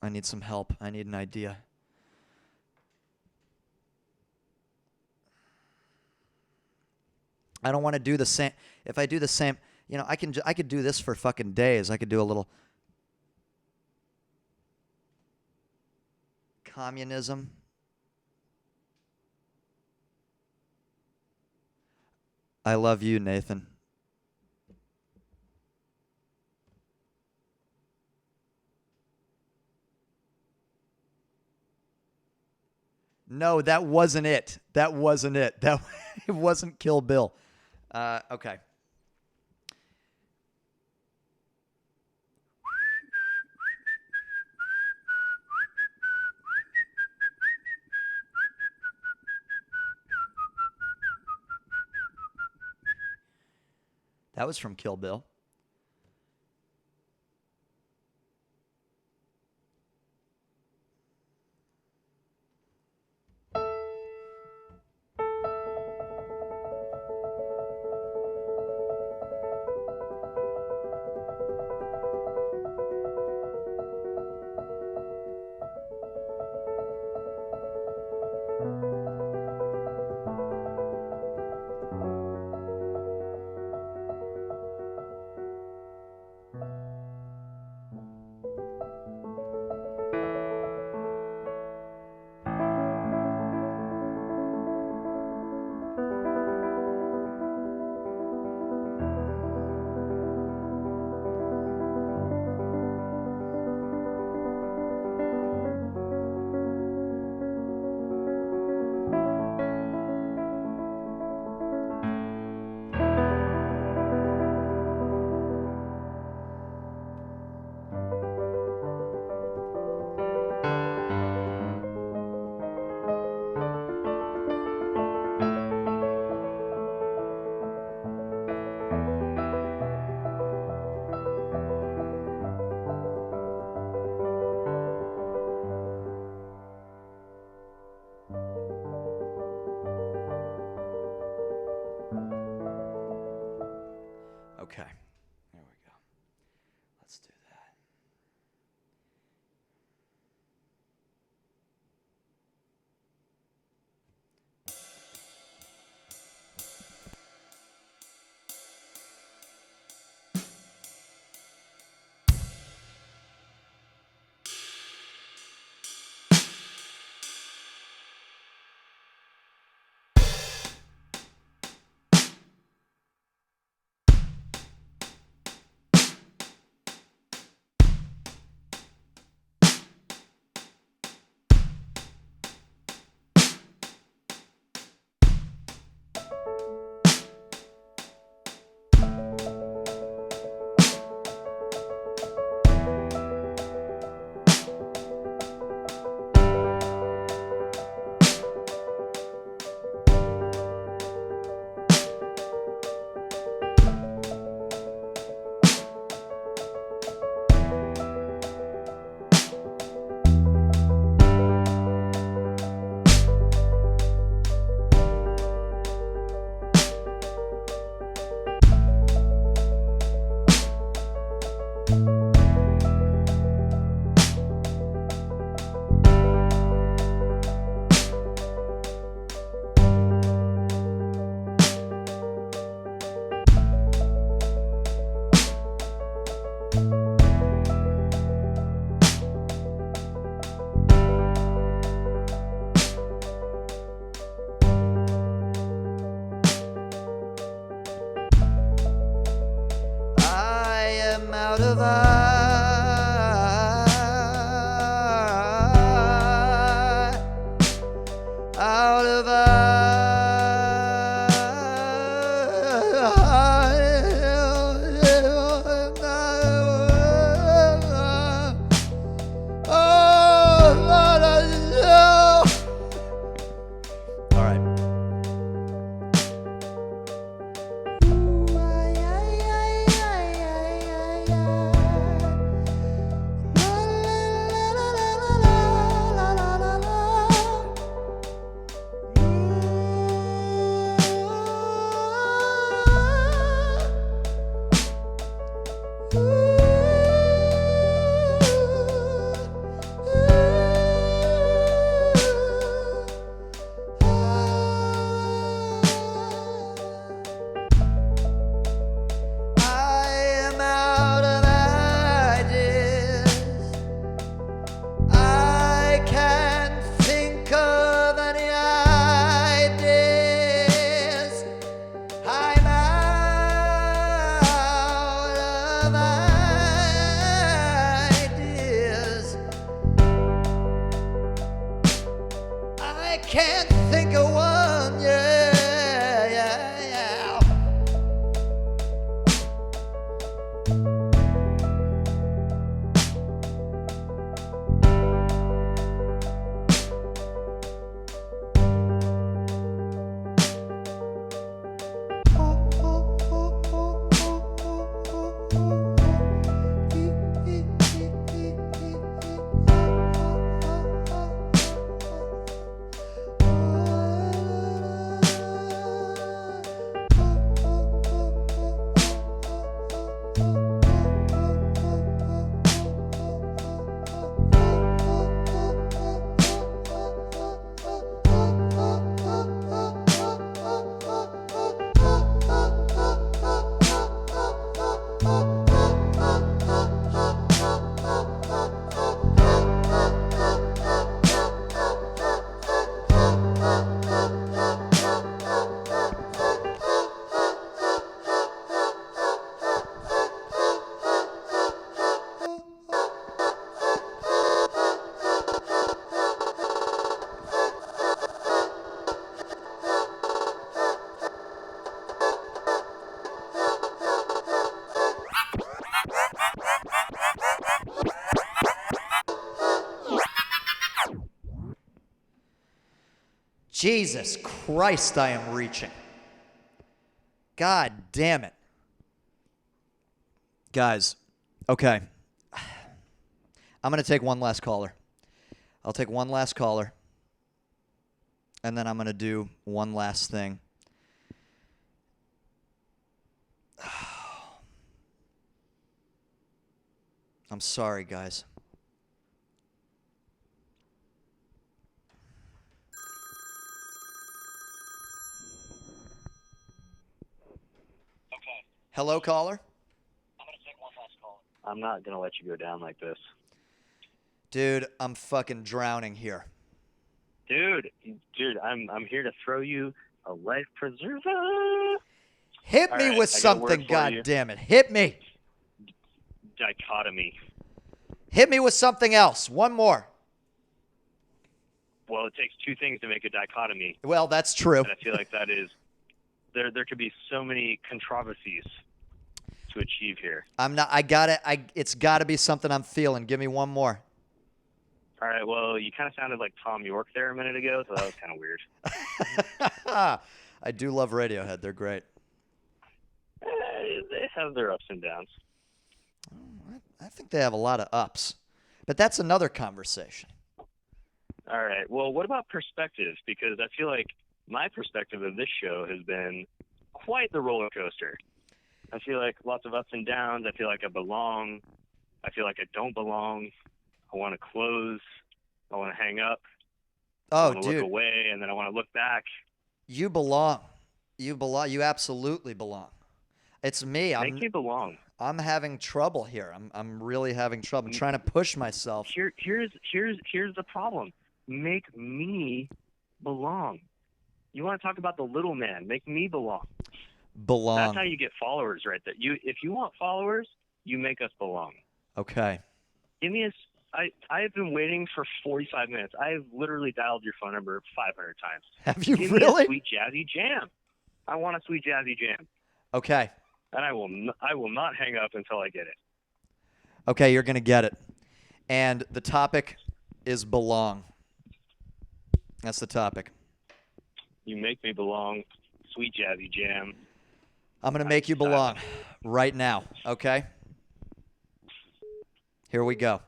Speaker 1: I need some help. I need an idea. I don't want to do the same. If I do the same, you know, I could do this for fucking days. I could do a little communism. I love you, Nathan. No, that wasn't it. That wasn't it. That it wasn't Kill Bill. Okay. That was from Kill Bill. Jesus Christ, I am reaching. God damn it. Guys, okay. I'm going to take one last caller. I'll take one last caller. And then I'm going to do one last thing. I'm sorry, guys. Hello, caller?
Speaker 14: I'm not going to let you go down like this.
Speaker 1: Dude, I'm fucking drowning here.
Speaker 14: Dude, I'm here to throw you a life preserver.
Speaker 1: Hit
Speaker 14: All
Speaker 1: me
Speaker 14: right,
Speaker 1: with
Speaker 14: I got a word
Speaker 1: something,
Speaker 14: for you.
Speaker 1: goddammit. Hit me.
Speaker 14: Dichotomy.
Speaker 1: Hit me with something else. One more.
Speaker 14: Well, it takes two things to make a dichotomy.
Speaker 1: Well, that's true.
Speaker 14: And I feel like that is there could be so many controversies to achieve here.
Speaker 1: It's gotta be something I'm feeling. Give me one more.
Speaker 14: All right, well, you kind of sounded like Tom York there a minute ago, so that was kind of weird.
Speaker 1: I do love Radiohead. They're great.
Speaker 14: They have their ups and downs.
Speaker 1: I think they have a lot of ups. But that's another conversation.
Speaker 14: All right, well, what about perspective? Because I feel like my perspective of this show has been quite the roller coaster. I feel like lots of ups and downs. I feel like I belong. I feel like I don't belong. I want to close. I want to hang up. I
Speaker 1: Oh,
Speaker 14: want to
Speaker 1: dude.
Speaker 14: look away, and then I want to look back.
Speaker 1: You belong. You belong. You absolutely belong. It's me.
Speaker 14: Make me belong.
Speaker 1: I'm having trouble here. I'm really having trouble. I'm trying to push myself.
Speaker 14: Here's the problem. Make me belong. You want to talk about the little man? Make me belong.
Speaker 1: Belong.
Speaker 14: That's how you get followers, right? That if you want followers, you make us belong.
Speaker 1: Okay.
Speaker 14: Give me I have been waiting for 45 minutes. I have literally dialed your phone number 500 times.
Speaker 1: Have you
Speaker 14: Give
Speaker 1: really?
Speaker 14: me a sweet jazzy jam. I want a sweet jazzy jam.
Speaker 1: Okay.
Speaker 14: And I will not hang up until I get it.
Speaker 1: Okay, you're going to get it. And the topic is belong. That's the topic.
Speaker 14: You make me belong. Sweet jazzy jam.
Speaker 1: I'm going to make you belong right now, okay? Here we go.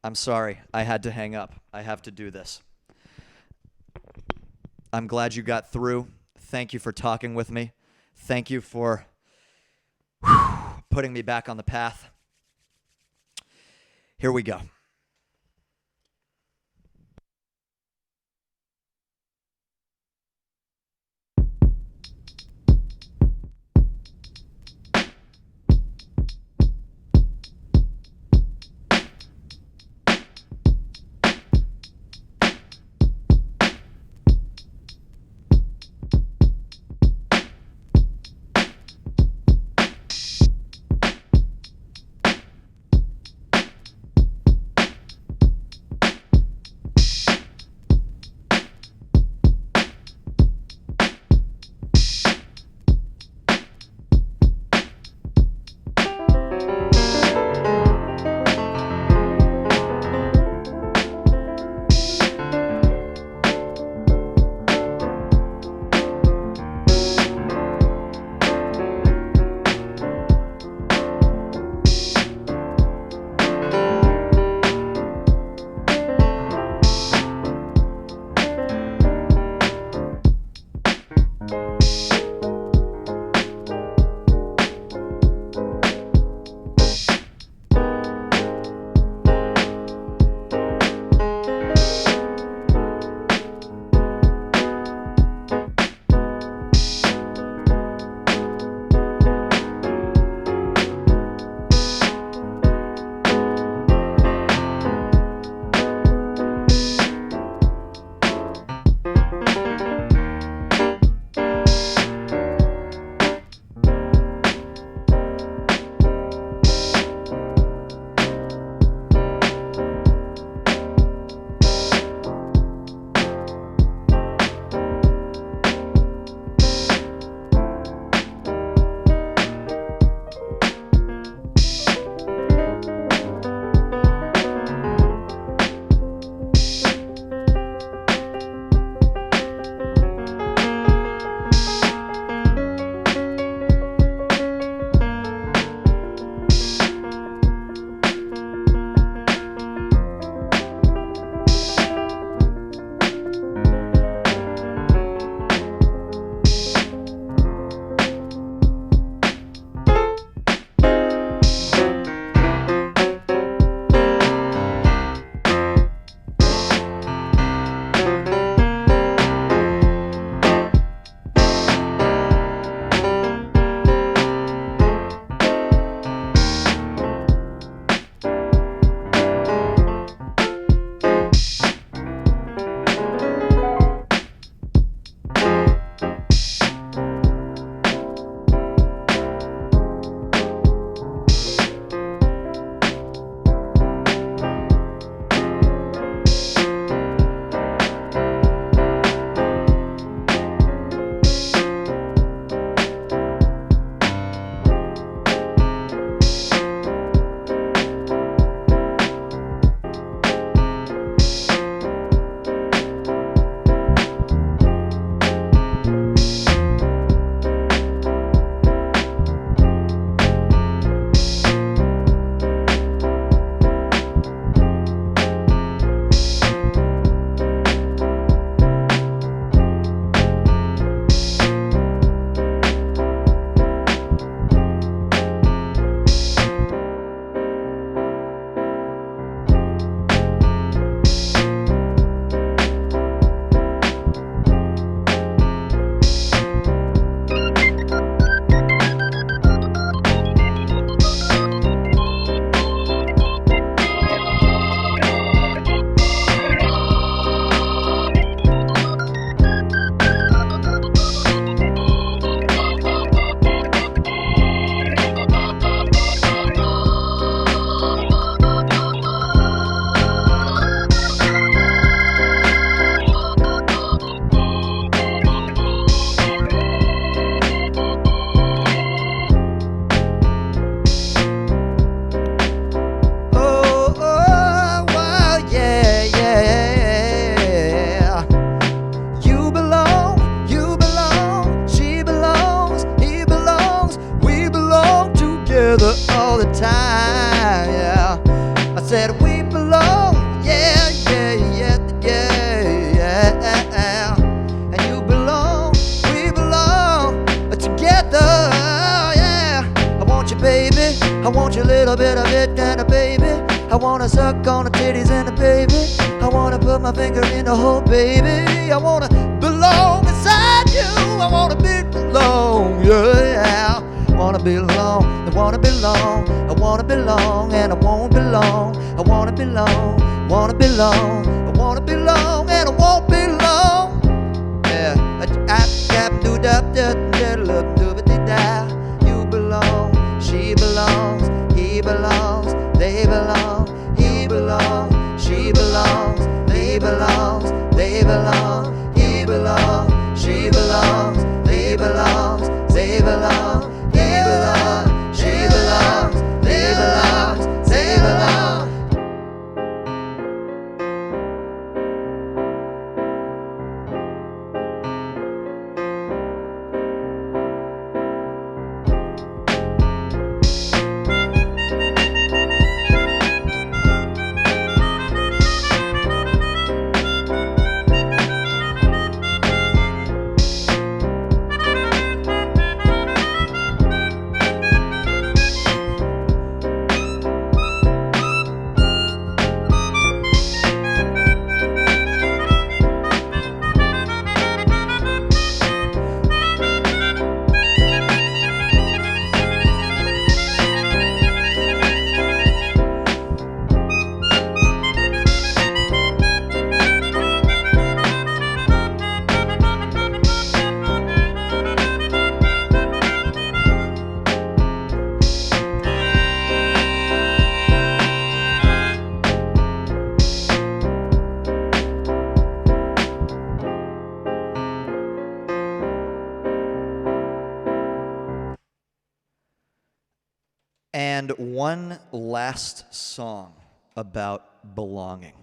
Speaker 1: I'm sorry. I had to hang up. I have to do this. I'm glad you got through. Thank you for talking with me. Thank you for putting me back on the path. Here we go. together all the time, yeah. I said we belong, yeah, yeah, yeah, yeah, yeah. And you belong, we belong together, yeah. I want you, baby, I want you a little bit of it, and a baby. I wanna suck on the titties and the baby. I wanna put my finger in the hole, baby. I wanna belong inside you. I wanna belong, yeah. Wanna belong, I wanna belong. I wanna belong and I won't belong. I wanna belong, wanna belong. I wanna belong and I won't belong. Yeah, you belong, she belongs, he belongs, they belong, he belongs, she belongs, they belongs, they belong, he belongs, she belongs, they belongs, they belong, he belongs, she belongs, they belongs, they belong. And one last song about belonging.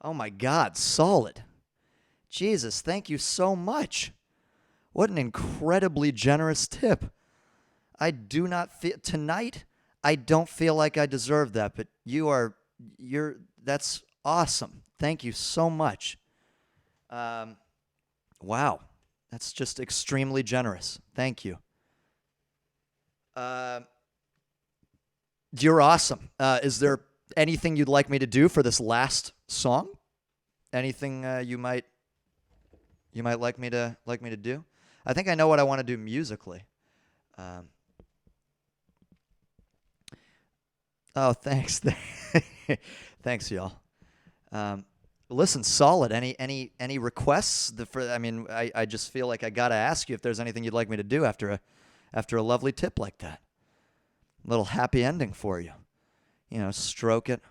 Speaker 1: Oh my God, solid. Jesus, thank you so much. What an incredibly generous tip. I do not feel, tonight, I don't feel like I deserve that, but that's awesome. Thank you so much. Wow, that's just extremely generous. Thank you. You're awesome. Is there anything you'd like me to do for this last song? Anything you might like me to do? I think I know what I want to do musically. Oh, thanks. Thanks, y'all. Listen, solid. Any requests? I just feel like I gotta ask you if there's anything you'd like me to do after a lovely tip like that. A little happy ending for you. You know, stroke it.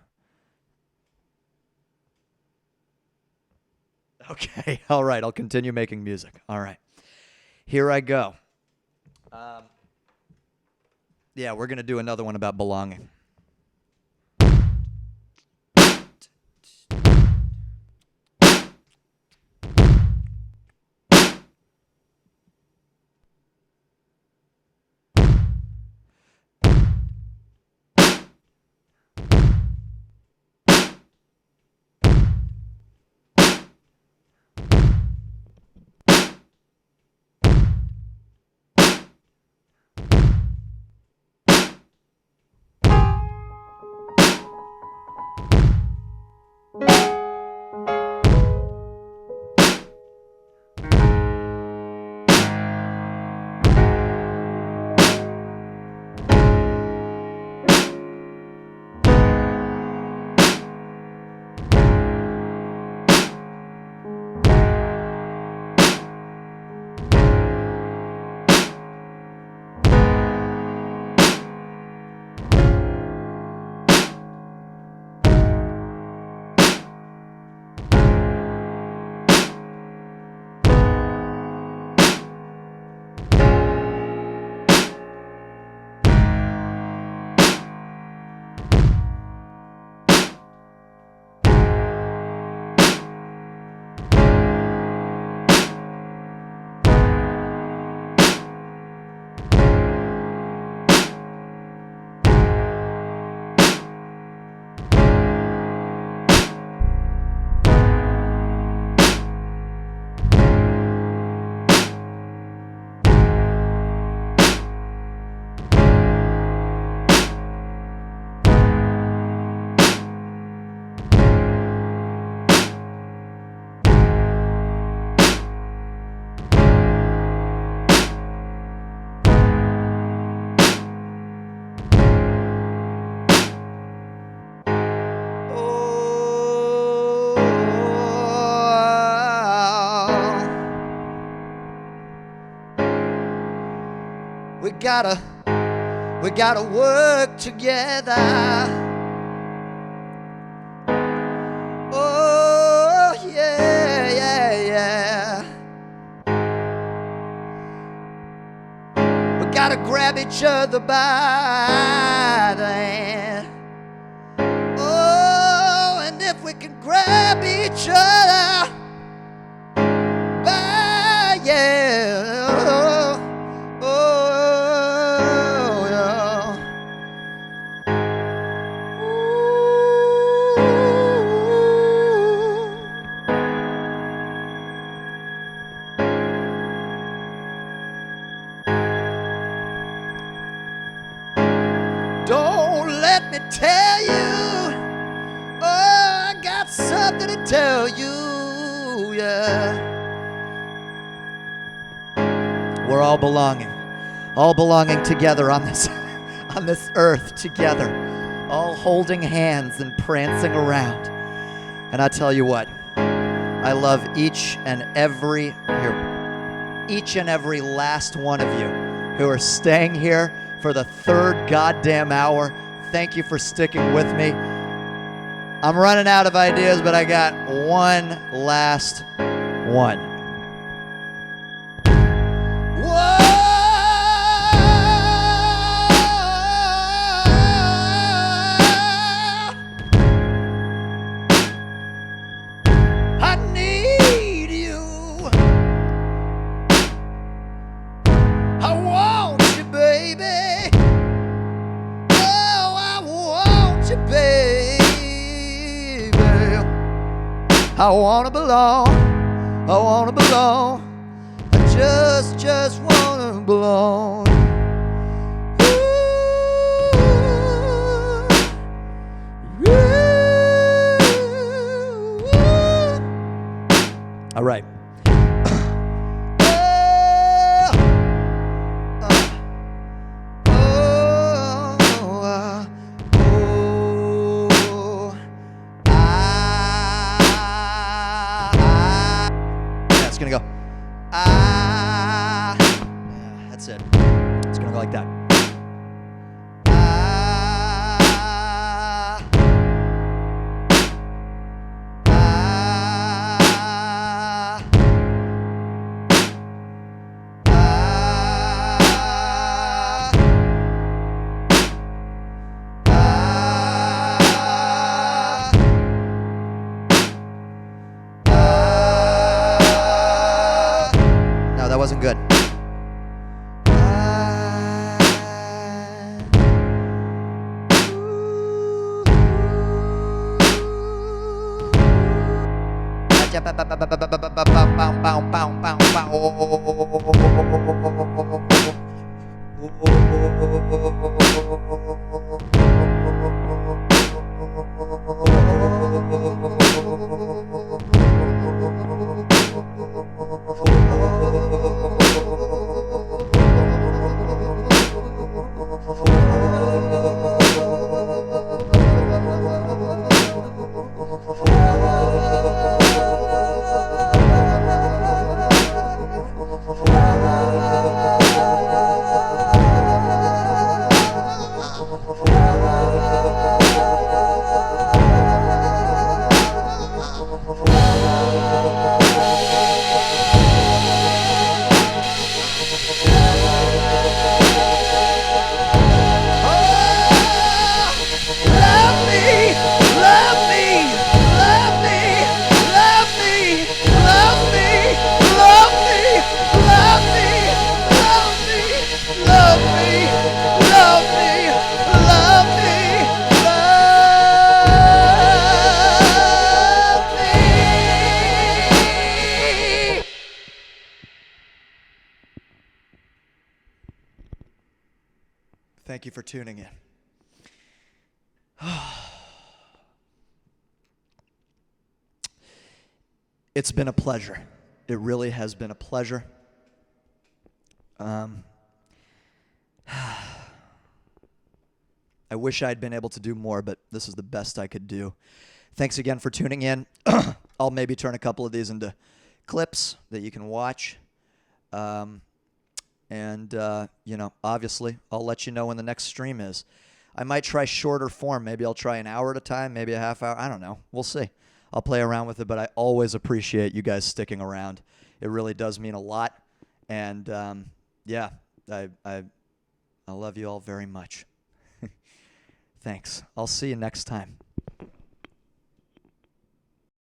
Speaker 1: Okay, all right. I'll continue making music. All right. Here I go. Yeah, we're going to do another one about belonging. We gotta work together. Oh, yeah, yeah, yeah. We gotta grab each other by the hand. Oh, and if we can grab each other by, yeah. Oh, yeah. Don't let me tell you, oh, I got something to tell you, yeah. We're all belonging together on this on this earth together, all holding hands and prancing around. And I tell you what, I love each and every last one of you who are staying here for the third goddamn hour. Thank you for sticking with me. I'm running out of ideas, but I got one last one. I need you. I want you, baby. Oh, I want you, baby. I wanna belong. I wanna belong. I just wanna belong. All right. Yeah, it's gonna go. Yeah, that's it. It's gonna go like that. No, that wasn't good. Thank you for tuning in. It's been a pleasure. It really has been a pleasure. I wish I'd been able to do more, but this is the best I could do. Thanks again for tuning in. I'll maybe turn a couple of these into clips that you can watch. And, obviously, I'll let you know when the next stream is. I might try shorter form. Maybe I'll try an hour at a time, maybe a half hour. I don't know. We'll see. I'll play around with it, but I always appreciate you guys sticking around. It really does mean a lot. And, I love you all very much. Thanks. I'll see you next time.